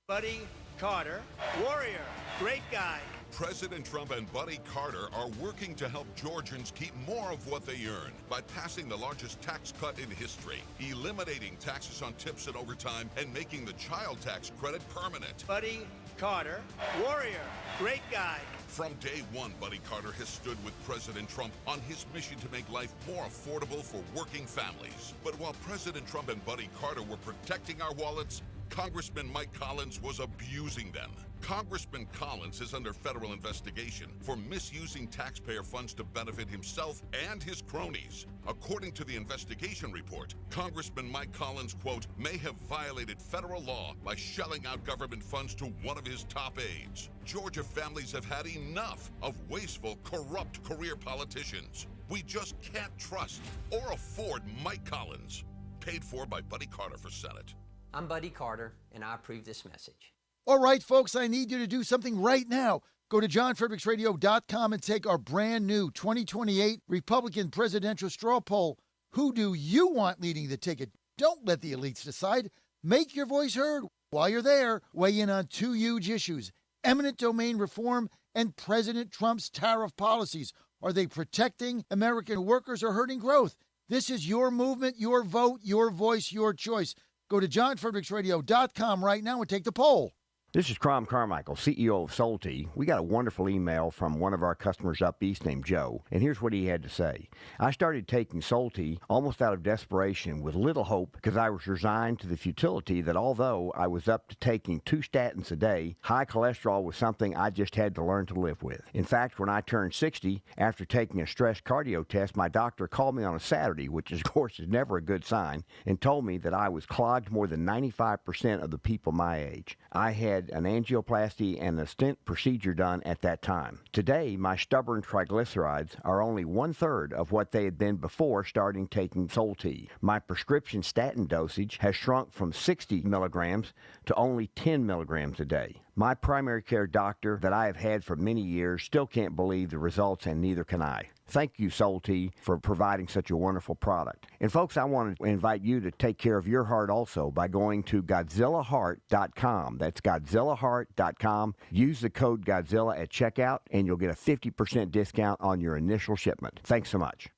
Buddy Carter, warrior, great guy. President Trump and Buddy Carter are working to help Georgians keep more of what they earn by passing the largest tax cut in history, eliminating taxes on tips and overtime, and making the child tax credit permanent. Buddy Carter, warrior, great guy. From day one, Buddy Carter has stood with President Trump on his mission to make life more affordable for working families. But while President Trump and Buddy Carter were protecting our wallets, Congressman Mike Collins was abusing them. Congressman Collins is under federal investigation for misusing taxpayer funds to benefit himself and his cronies. According to the investigation report, Congressman Mike Collins, quote, may have violated federal law by shelling out government funds to one of his top aides. Georgia families have had enough of wasteful, corrupt career politicians. We just can't trust or afford Mike Collins. Paid for by Buddy Carter for Senate. I'm Buddy Carter, and I approve this message. All right, folks, I need you to do something right now. Go to johnfredericksradio.com and take our brand new 2028 Republican presidential straw poll. Who do you want leading the ticket? Don't let the elites decide. Make your voice heard. While you're there, weigh in on two huge issues: eminent domain reform and President Trump's tariff policies. Are they protecting American workers or hurting growth? This is your movement, your vote, your voice, your choice. Go to johnfredericksradio.com right now and take the poll. This is Crom Carmichael, CEO of Solti. We got a wonderful email from one of our customers up east named Joe, and here's what he had to say. I started taking Solti almost out of desperation with little hope because I was resigned to the futility that although I was up to taking 2 statins a day, high cholesterol was something I just had to learn to live with. In fact, when I turned 60, after taking a stress cardio test, my doctor called me on a Saturday, which of course is never a good sign, and told me that I was clogged more than 95% of the people my age. I had an angioplasty and a stent procedure done at that time. Today, my stubborn triglycerides are only 1/3 of what they had been before starting taking Solti. My prescription statin dosage has shrunk from 60 milligrams to only 10 milligrams a day. My primary care doctor that I have had for many years still can't believe the results, and neither can I. Thank you, Solti, for providing such a wonderful product. And folks, I want to invite you to take care of your heart also by going to GodzillaHeart.com. That's GodzillaHeart.com. Use the code Godzilla at checkout, and you'll get a 50% discount on your initial shipment. Thanks so much.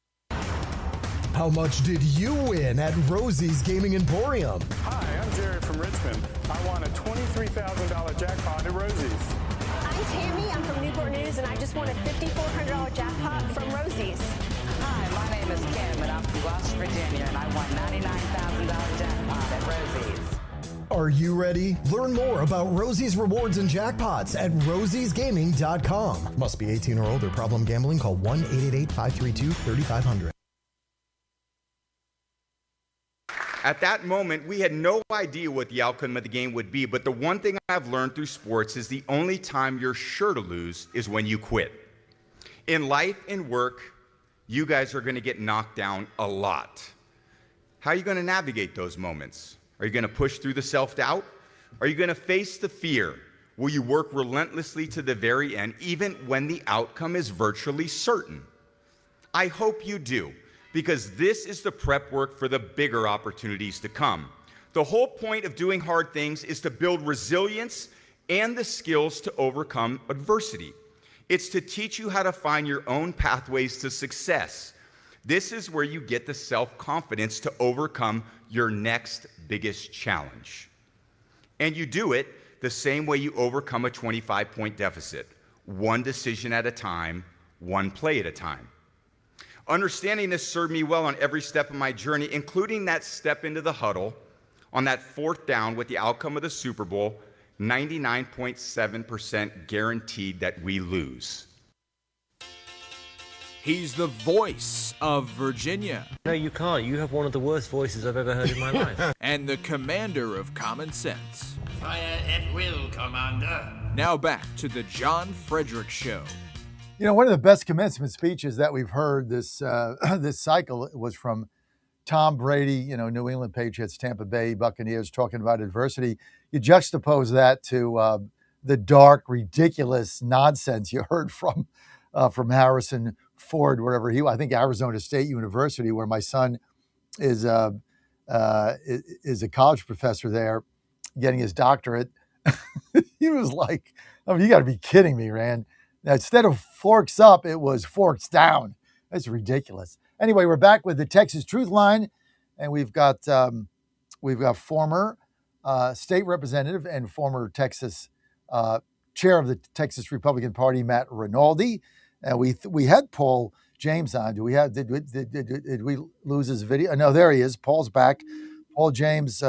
How much did you win at Rosie's Gaming Emporium? Hi, I'm Jerry from Richmond. I won a $23,000 jackpot at Rosie's. I'm Tammy. I'm from Newport News, and I just won a $5,400 jackpot from Rosie's. Hi, my name is Kim, and I'm from West Virginia, and I won $99,000 jackpot at Rosie's. Are you ready? Learn more about Rosie's rewards and jackpots at rosiesgaming.com. Must be 18 or older. Problem gambling? Call 1-888-532-3500. At that moment, we had no idea what the outcome of the game would be, but the one thing I've learned through sports is the only time you're sure to lose is when you quit. In life and work, you guys are going to get knocked down a lot. How are you going to navigate those moments? Are you going to push through the self-doubt? Are you going to face the fear? Will you work relentlessly to the very end, even when the outcome is virtually certain? I hope you do, because this is the prep work for the bigger opportunities to come. The whole point of doing hard things is to build resilience and the skills to overcome adversity. It's to teach you how to find your own pathways to success. This is where you get the self-confidence to overcome your next biggest challenge. And you do it the same way you overcome a 25-point deficit, one decision at a time, one play at a time. Understanding this served me well on every step of my journey, including that step into the huddle on that fourth down with the outcome of the Super Bowl, 99.7% guaranteed that we lose. He's the voice of Virginia. No, you can't. You have one of the worst voices I've ever heard in my life. And the commander of common sense. Fire at will, Commander. Now back to the John Fredericks Show. You know, one of the best commencement speeches that we've heard this this cycle was from Tom Brady, you know, New England Patriots, Tampa Bay Buccaneers, talking about adversity. You juxtapose that to the dark, ridiculous nonsense you heard from Harrison Ford, wherever I think Arizona State University, where my son is a college professor there, getting his doctorate. He was like, "Oh, you got to be kidding me, Rand." Now, instead of forks up, it was forks down. That's ridiculous. Anyway, we're back with the Texas Truth Line, and we've got former state representative and former Texas chair of the Texas Republican Party, Matt Rinaldi. And we had Paul James on. Did we lose his video? No, there he is. Paul's back. Paul James,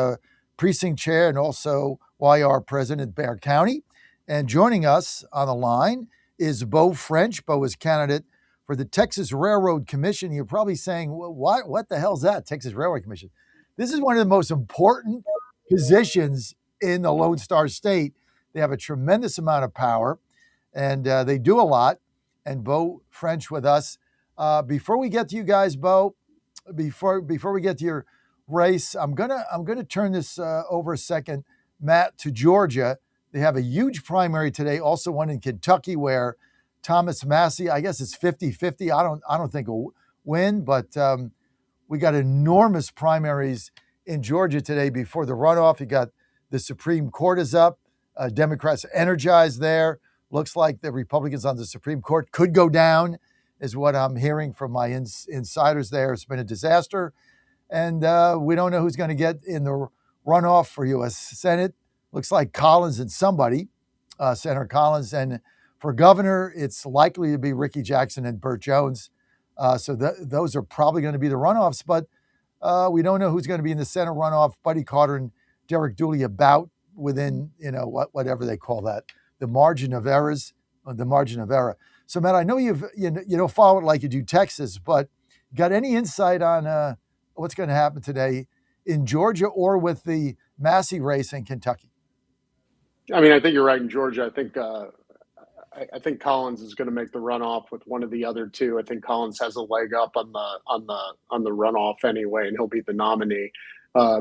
precinct chair and also YR president, Bexar County. And joining us on the line is Beau French. Beau is candidate for the Texas Railroad Commission. You're probably saying, what the hell's that, Texas Railroad Commission? This is one of the most important positions in the Lone Star State. They have a tremendous amount of power, and they do a lot. And Beau French with us. Before we get to you guys, Beau, before we get to your race, I'm gonna turn this over a second, Matt, to Georgia. They have a huge primary today, also one in Kentucky where Thomas Massie, I guess it's 50-50. I don't think will win, but we got enormous primaries in Georgia today before the runoff. You got the Supreme Court is up. Democrats energized there. Looks like the Republicans on the Supreme Court could go down, is what I'm hearing from my insiders there. It's been a disaster. And we don't know who's going to get in the runoff for U.S. Senate. Looks like Collins and somebody, Senator Collins. And for governor, it's likely to be Ricky Jackson and Burt Jones. So those are probably going to be the runoffs. But we don't know who's going to be in the Senate runoff. Buddy Carter and Derek Dooley about within, whatever they call that, the margin of errors, the margin of error. So, Matt, I know you don't follow it like you do Texas, but got any insight on what's going to happen today in Georgia or with the Massie race in Kentucky? I mean, I think you're right in Georgia. I think Collins is going to make the runoff with one of the other two. I think Collins has a leg up on the runoff anyway, and he'll be the nominee.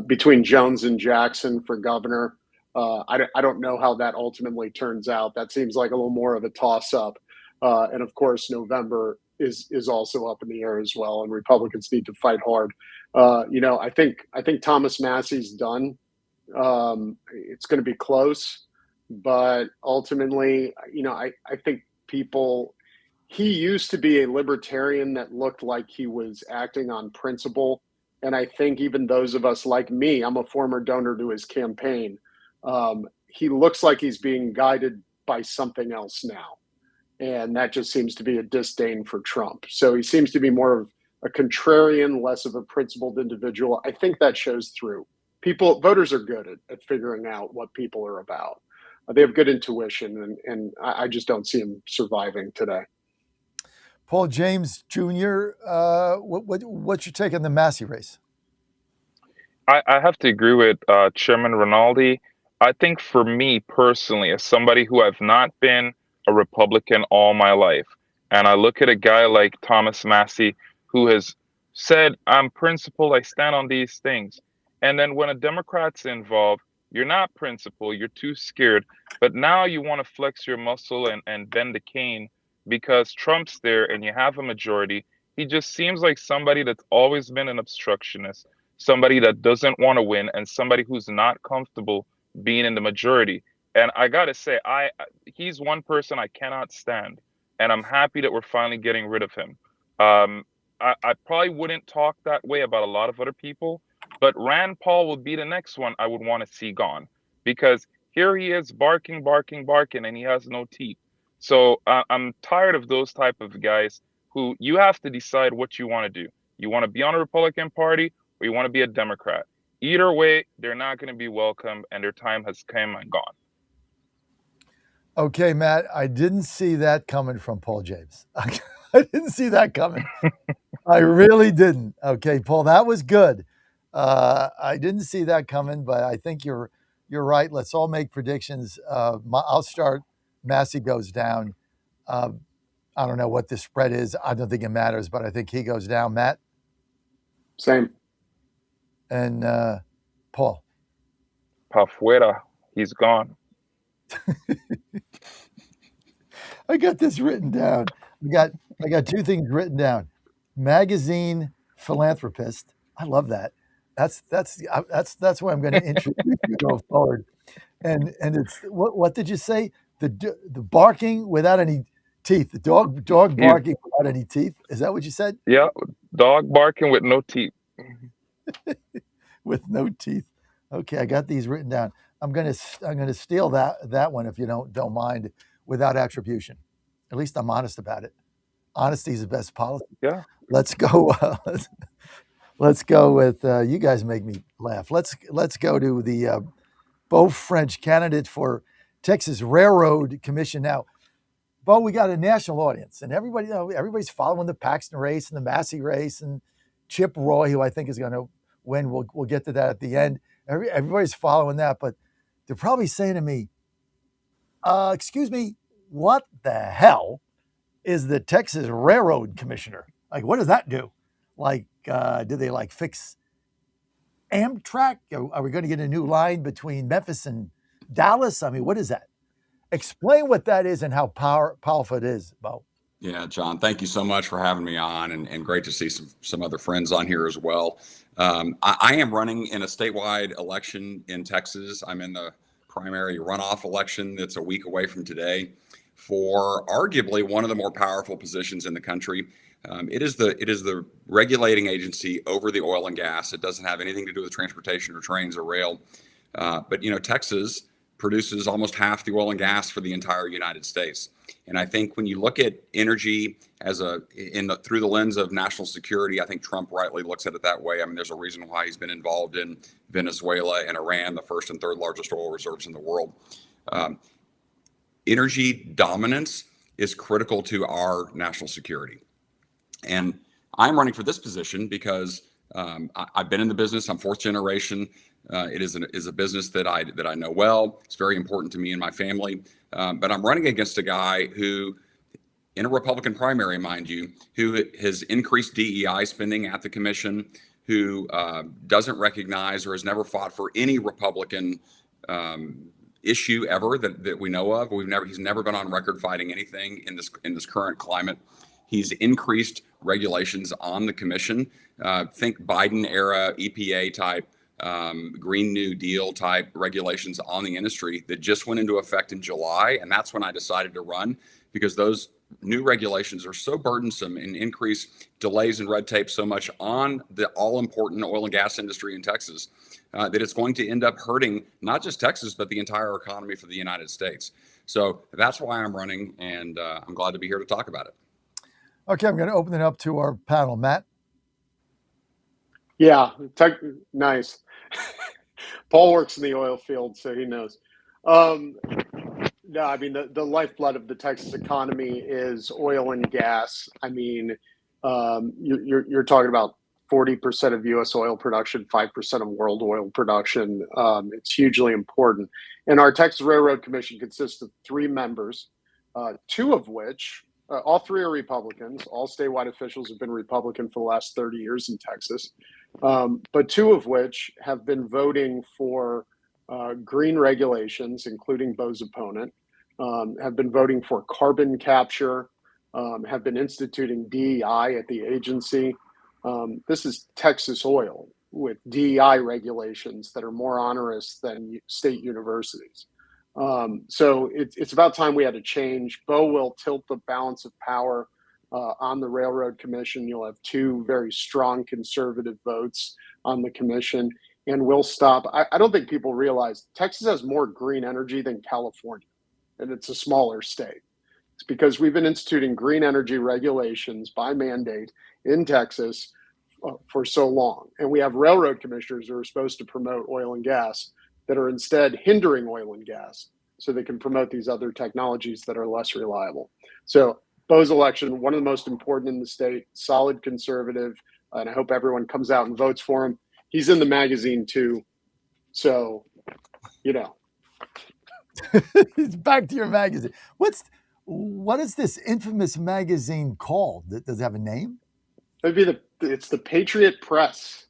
Between Jones and Jackson for governor, I don't know how that ultimately turns out. That seems like a little more of a toss-up. And of course, November is also up in the air as well, and Republicans need to fight hard. I think Thomas Massie's done. It's going to be close. But ultimately, I think he used to be a libertarian that looked like he was acting on principle. And I think even those of us like me, I'm a former donor to his campaign. He looks like he's being guided by something else now. And that just seems to be a disdain for Trump. So he seems to be more of a contrarian, less of a principled individual. I think that shows through. Voters are good at figuring out what people are about. They have good intuition, and I just don't see him surviving today. Paul James Jr., what's your take on the Massie race? I have to agree with Chairman Rinaldi. I think for me personally, as somebody who have not been a Republican all my life, and I look at a guy like Thomas Massie, who has said, I'm principled, I stand on these things. And then when a Democrat's involved, you're not principled, you're too scared, but now you want to flex your muscle and bend the cane because Trump's there and you have a majority. He just seems like somebody that's always been an obstructionist, somebody that doesn't want to win, and somebody who's not comfortable being in the majority. And I got to say, he's one person I cannot stand, and I'm happy that we're finally getting rid of him. I probably wouldn't talk that way about a lot of other people, but Rand Paul would be the next one I would want to see gone, because here he is barking, and he has no teeth. So I'm tired of those type of guys who you have to decide what you want to do. You want to be on a Republican Party or you want to be a Democrat. Either way, they're not going to be welcome, and their time has come and gone. Okay, Matt, I didn't see that coming from Paul James. I didn't see that coming. I really didn't. Okay, Paul, that was good. I didn't see that coming, but I think you're right. Let's all make predictions. I'll start. Massey goes down. I don't know what the spread is. I don't think it matters, but I think he goes down. Matt? Same. And Paul? Pa fuera. He's gone. I got this written down. I got two things written down. Magazine philanthropist. I love that. That's why I'm going to introduce you going forward. And it's what did you say? The barking without any teeth. The dog barking without any teeth. Is that what you said? Yeah, dog barking with no teeth. With no teeth. Okay, I got these written down. I'm gonna steal that one if you don't mind, without attribution. At least I'm honest about it. Honesty is the best policy. Yeah. Let's go. Let's go with you guys make me laugh. Let's go to the Beau French candidate for Texas Railroad Commission. Now, Beau, we got a national audience, and everybody's following the Paxton race and the Massey race and Chip Roy, who I think is going to win. We'll get to that at the end. Everybody's following that, but they're probably saying to me, excuse me, what the hell is the Texas Railroad Commissioner? Like, what does that do? Like, do they like fix Amtrak? Are we going to get a new line between Memphis and Dallas? I mean, what is that? Explain what that is and how powerful it is, Beau. Yeah, John, thank you so much for having me on, and great to see some other friends on here as well. I am running in a statewide election in Texas. I'm in the primary runoff election that's a week away from today for arguably one of the more powerful positions in the country. It is the regulating agency over the oil and gas. It doesn't have anything to do with transportation or trains or rail. But Texas produces almost half the oil and gas for the entire United States. And I think when you look at energy through the lens of national security, I think Trump rightly looks at it that way. I mean, there's a reason why he's been involved in Venezuela and Iran, the first and third largest oil reserves in the world. Energy dominance is critical to our national security. And I'm running for this position because I've been in the business. I'm fourth generation. It is a business that I know well. It's very important to me and my family. But I'm running against a guy who, in a Republican primary, mind you, who has increased DEI spending at the commission, who doesn't recognize or has never fought for any Republican issue ever that we know of. He's never been on record fighting anything in this current climate. He's increased regulations on the commission. Think Biden era EPA type, Green New Deal type regulations on the industry that just went into effect in July. And that's when I decided to run, because those new regulations are so burdensome and increase delays and red tape so much on the all important oil and gas industry in Texas that it's going to end up hurting not just Texas, but the entire economy for the United States. So that's why I'm running, and I'm glad to be here to talk about it. Okay, I'm going to open it up to our panel. Matt? Yeah, nice. Paul works in the oil field, so he knows. No, I mean, the lifeblood of the Texas economy is oil and gas. I mean, you're talking about 40% of U.S. oil production, 5% of world oil production. It's hugely important. And our Texas Railroad Commission consists of 3 members, 2 of which, all 3 are Republicans. All statewide officials have been Republican for the last 30 years in Texas. But 2 of which have been voting for green regulations, including Beau's opponent, have been voting for carbon capture, have been instituting DEI at the agency. This is Texas Oil with DEI regulations that are more onerous than state universities. So it's about time we had a change. Beau will tilt the balance of power on the Railroad Commission. You'll have 2 very strong conservative votes on the commission, and we'll stop. I don't think people realize Texas has more green energy than California, and it's a smaller state. It's because we've been instituting green energy regulations by mandate in Texas for so long. And we have railroad commissioners who are supposed to promote oil and gas that are instead hindering oil and gas so they can promote these other technologies that are less reliable. So Bo's election, one of the most important in the state, solid conservative, and I hope everyone comes out and votes for him. He's in the magazine too. So, you know. It's back to your magazine. What is this infamous magazine called? Does it have a name? It's the Patriot Press.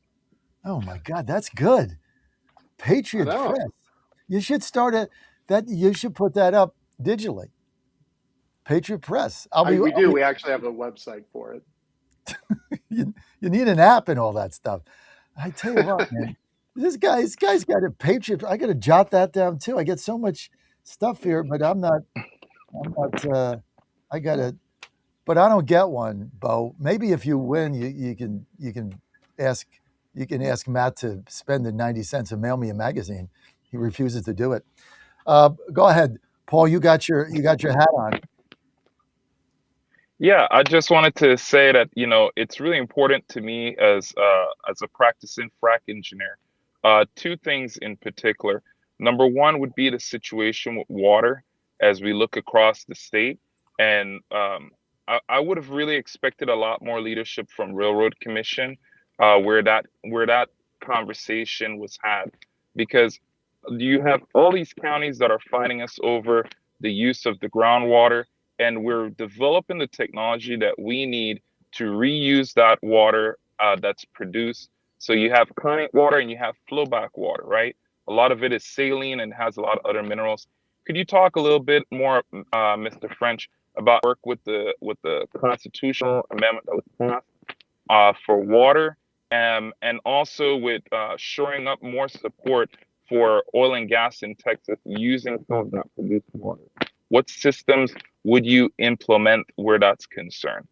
Oh my God, that's good. Patriot Press. You should you should put that up digitally. Patriot Press. We actually have a website for it. You need an app and all that stuff. I tell you what, man. This guy's got a Patriot. I got to jot that down too. I get so much stuff here, but I don't get one, Bo. Maybe if you win, you can ask Matt to spend the 90 cents and mail me a magazine. He refuses to do it. Go ahead, Paul. You got your hat on. Yeah, I just wanted to say that, it's really important to me as a practicing frac engineer. Two things in particular. Number one would be the situation with water as we look across the state. And I would have really expected a lot more leadership from Railroad Commission where that conversation was had, because you have all these counties that are fighting us over the use of the groundwater, and we're developing the technology that we need to reuse that water that's produced. So you have current water and you have flowback water, right? A lot of it is saline and has a lot of other minerals. Could you talk a little bit more, Mr. French, about work with the constitutional amendment that was passed for water, and also with shoring up more support for oil and gas in Texas using some of that produced water? What systems would you implement where that's concerned?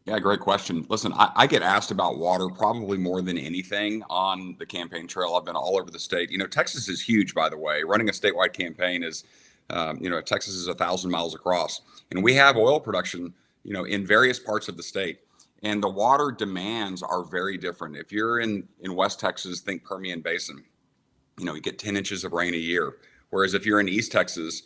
Yeah, great question. Listen, I get asked about water probably more than anything on the campaign trail. I've been all over the state. Texas is huge, by the way. Running a statewide campaign is, Texas is 1,000 miles across. And we have oil production, in various parts of the state. And the water demands are very different. If you're in West Texas, think Permian Basin, you get 10 inches of rain a year. Whereas if you're in East Texas,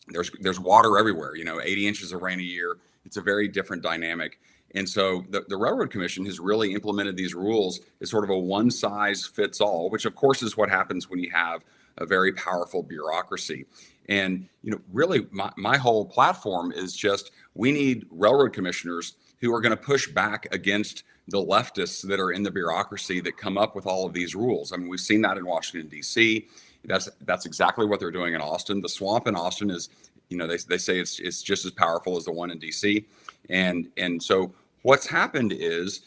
there's water everywhere, 80 inches of rain a year. It's a very different dynamic. And so the Railroad Commission has really implemented these rules as sort of a one size fits all, which of course is what happens when you have a very powerful bureaucracy. And, really my whole platform is just, we need railroad commissioners who are going to push back against the leftists that are in the bureaucracy that come up with all of these rules. I mean, we've seen that in Washington, D.C. That's exactly what they're doing in Austin. The swamp in Austin is, they say it's just as powerful as the one in D.C. And so what's happened is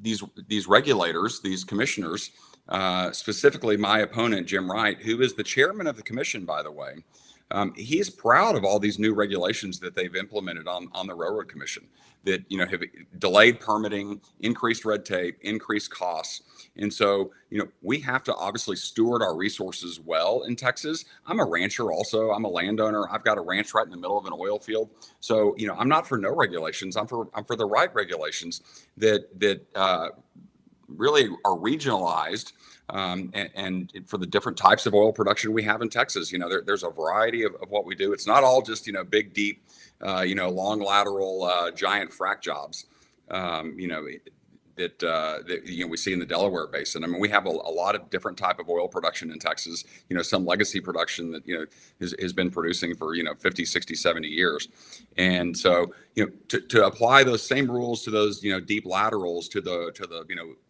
these regulators, these commissioners, specifically my opponent, Jim Wright, who is the chairman of the commission, by the way, he's proud of all these new regulations that they've implemented on the Railroad Commission that, have delayed permitting, increased red tape, increased costs. And so, we have to obviously steward our resources well in Texas. I'm a rancher also. I'm a landowner. I've got a ranch right in the middle of an oil field. So, I'm not for no regulations. I'm for the right regulations that really are regionalized and for the different types of oil production we have in Texas. There's a variety of what we do. It's not all just, big, deep, long lateral, giant frac jobs, that we see in the Delaware Basin. I mean, we have a lot of different type of oil production in Texas, some legacy production that, has been producing for, 50, 60, 70 years. And so, to apply those same rules to those, deep laterals to the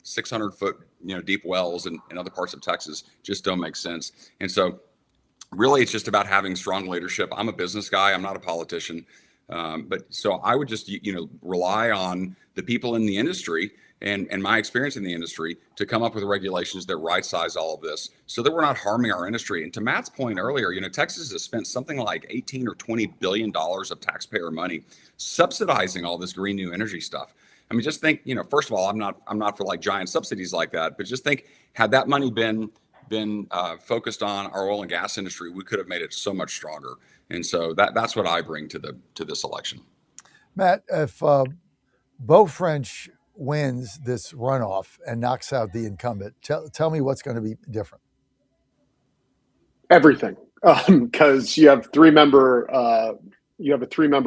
600 foot, deep wells in other parts of Texas just don't make sense. And so really it's just about having strong leadership. I'm a business guy. I'm not a politician. But so I would just, rely on the people in the industry and my experience in the industry to come up with regulations that right size all of this so that we're not harming our industry. And to Matt's point earlier, Texas has spent something like 18 or $20 billion of taxpayer money subsidizing all this green new energy stuff. I mean, just think, first of all, I'm not for like giant subsidies like that, but just think, had that money been focused on our oil and gas industry, we could have made it so much stronger. And so that's what I bring to this election. Matt, if Beau French wins this runoff and knocks out the incumbent, tell me what's going to be different. Everything, because you have a 3-member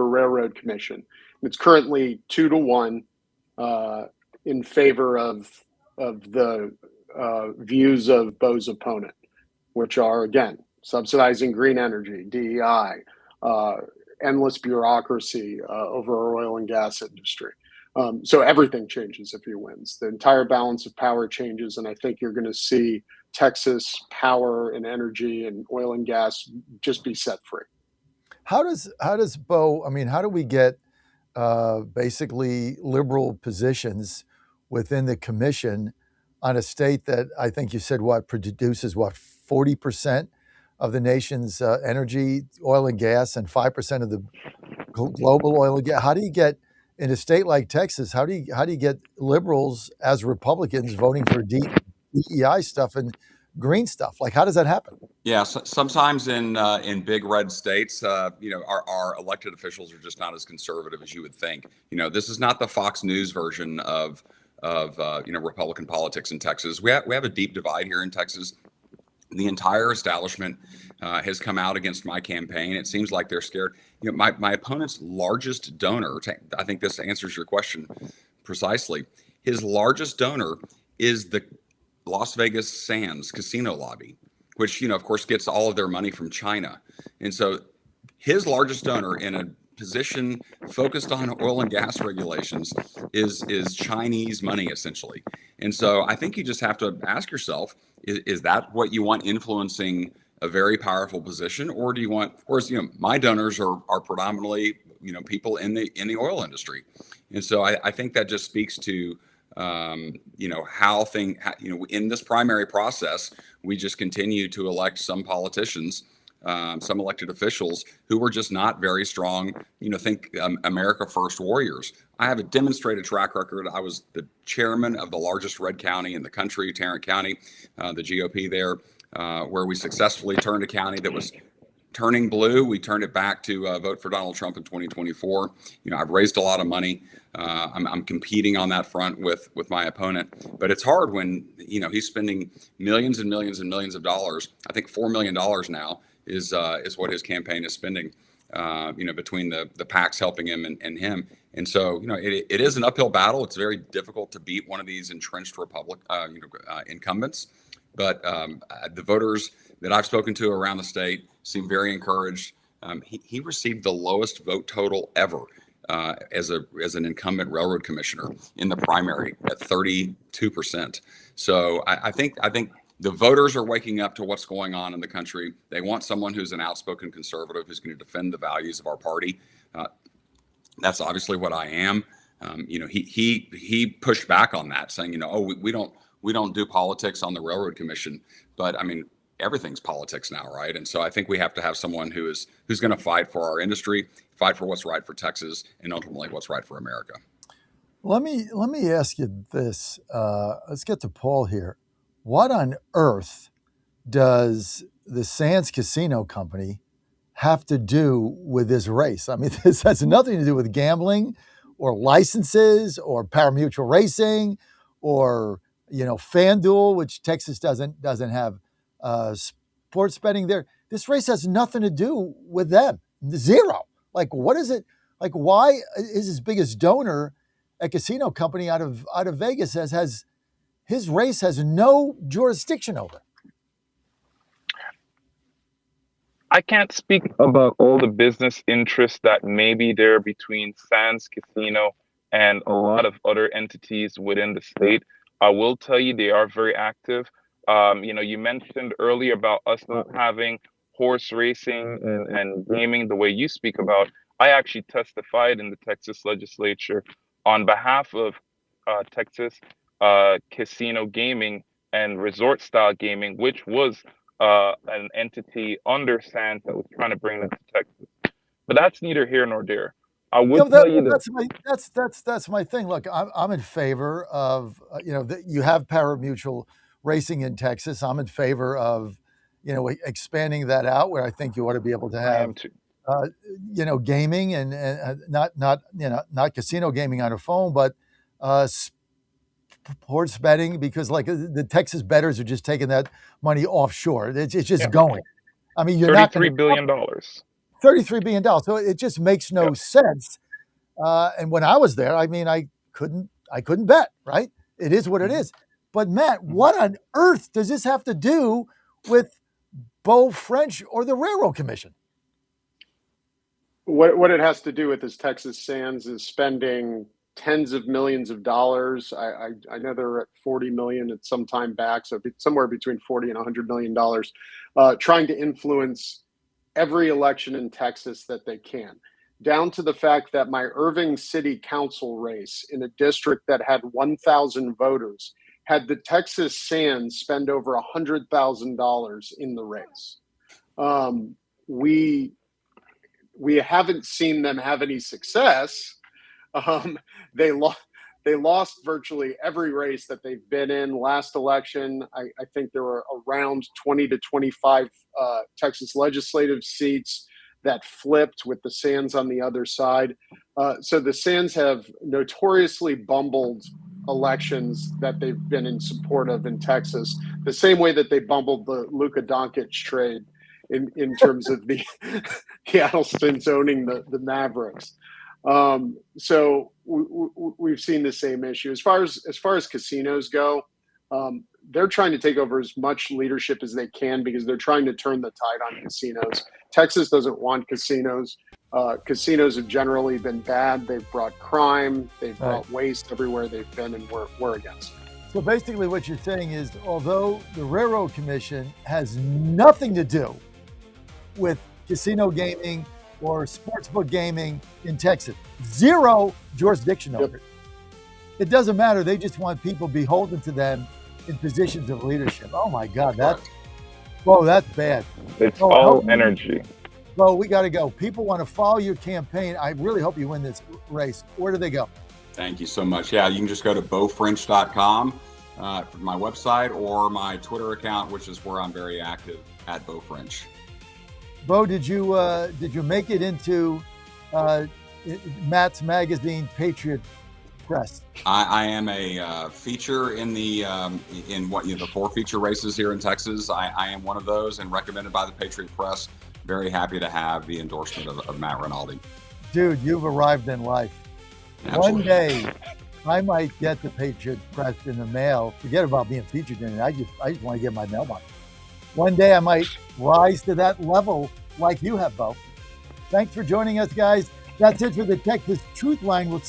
railroad commission. It's currently 2-1 in favor of the views of Beau's opponent, which are, again, subsidizing green energy, DEI, endless bureaucracy over our oil and gas industry. So everything changes if he wins. The entire balance of power changes, and I think you're going to see Texas power and energy and oil and gas just be set free. How does Beau? I mean, how do we get basically liberal positions within the commission on a state that I think you said produces 40% of the nation's energy, oil and gas, and 5% of the global oil and gas? How do you get in a state like Texas? How do you get liberals as Republicans voting for DEI stuff and green stuff? Like, how does that happen? Yeah, so sometimes in big red states, our elected officials are just not as conservative as you would think. This is not the Fox News version of Republican politics in Texas. We have a deep divide here in Texas. The entire establishment has come out against my campaign. It seems like they're scared. My opponent's largest donor, I think this answers your question precisely. His largest donor is the Las Vegas Sands casino lobby, which, of course, gets all of their money from China. And so his largest donor in a position focused on oil and gas regulations is Chinese money, essentially. And so I think you just have to ask yourself, is that what you want influencing a very powerful position? Or do you want, my donors are predominantly, people in the oil industry. And so I think that just speaks to, in this primary process, we just continue to elect some politicians, some elected officials who were just not very strong, think America First warriors. I have a demonstrated track record. I was the chairman of the largest red county in the country, Tarrant County, the GOP there, where we successfully turned a county that was turning blue. We turned it back to vote for Donald Trump in 2024. I've raised a lot of money. I'm competing on that front with my opponent, but it's hard when he's spending millions and millions and millions of dollars. I think $4 million now is what his campaign is spending. Between the PACs helping him and him, and so it is an uphill battle. It's very difficult to beat one of these entrenched incumbents, but the voters that I've spoken to around the state seem very encouraged. He received the lowest vote total ever as an incumbent railroad commissioner in the primary at 32%. So I think the voters are waking up to what's going on in the country. They want someone who's an outspoken conservative who's going to defend the values of our party. That's obviously what I am. He pushed back on that, saying, we don't do politics on the Railroad Commission. But I mean, everything's politics now, right? And so I think we have to have someone who's going to fight for our industry, fight for what's right for Texas, and ultimately what's right for America. Let me ask you this. Let's get to Paul here. What on earth does the Sands Casino Company have to do with this race? I mean, this has nothing to do with gambling or licenses or pari-mutuel racing or, FanDuel, which Texas doesn't have sports betting there. This race has nothing to do with them. Zero. Like, what is it? Like, why is his biggest donor a casino company out of Vegas has his race has no jurisdiction over? I can't speak about all the business interests that may be there between Sands Casino and a lot of other entities within the state. I will tell you they are very active. You mentioned earlier about us not having horse racing and gaming the way you speak about. I actually testified in the Texas legislature on behalf of Texas casino gaming and resort style gaming, which was an entity under Sands that was trying to bring them to Texas. But that's neither here nor there. I would tell you that's my thing. Look, I'm in favor of you have pari-mutuel racing in Texas. I'm in favor of expanding that out where I think you ought to be able to have gaming and not casino gaming on a phone, but sports betting, because like the Texas bettors are just taking that money offshore. It's just going. I mean, you're not $33 billion. $33 billion. So it just makes no sense. And when I was there, I mean, I couldn't bet, right? It is what it is. But Matt, what on earth does this have to do with Beau French or the Railroad Commission? What it has to do with is Texas Sands is spending tens of millions of dollars. I know they're at 40 million at some time back, so somewhere between 40 and $100 million, trying to influence every election in Texas that they can, down to the fact that my Irving City Council race in a district that had 1,000 voters had the Texas Sands spend over $100,000 in the race. We haven't seen them have any success. They lost virtually every race that they've been in. Last election, I think there were around 20 to 25 Texas legislative seats that flipped with the Sands on the other side. So the Sands have notoriously bumbled elections that they've been in support of in Texas, the same way that they bumbled the Luka Doncic trade in terms of the Seattle's owning the Mavericks. So we've seen the same issue. As far as casinos go, they're trying to take over as much leadership as they can because they're trying to turn the tide on casinos. Texas doesn't want casinos. Casinos have generally been bad. They've brought crime. They've brought waste everywhere they've been, and we're against it. So basically what you're saying is, although the Railroad Commission has nothing to do with casino gaming or sportsbook gaming in Texas, zero jurisdiction over it. It doesn't matter. They just want people beholden to them in positions of leadership. Oh my God, that's bad. It's all energy. Well, we got to go. People want to follow your campaign. I really hope you win this race. Where do they go? Thank you so much. Yeah, you can just go to beaufrench.com for my website or my Twitter account, which is where I'm very active at Beau French. Beau, did you make it into Matt's magazine, Patriot Press? I am a feature in the the 4 feature races here in Texas. I am one of those and recommended by the Patriot Press. Very happy to have the endorsement of Matt Rinaldi. Dude, you've arrived in life. Absolutely. One day, I might get the Patriot Press in the mail. Forget about being featured in it. I just want to get my mailbox. One day I might rise to that level like you have, Beau. Thanks for joining us, guys. That's it for the Texas Truth Line. We'll see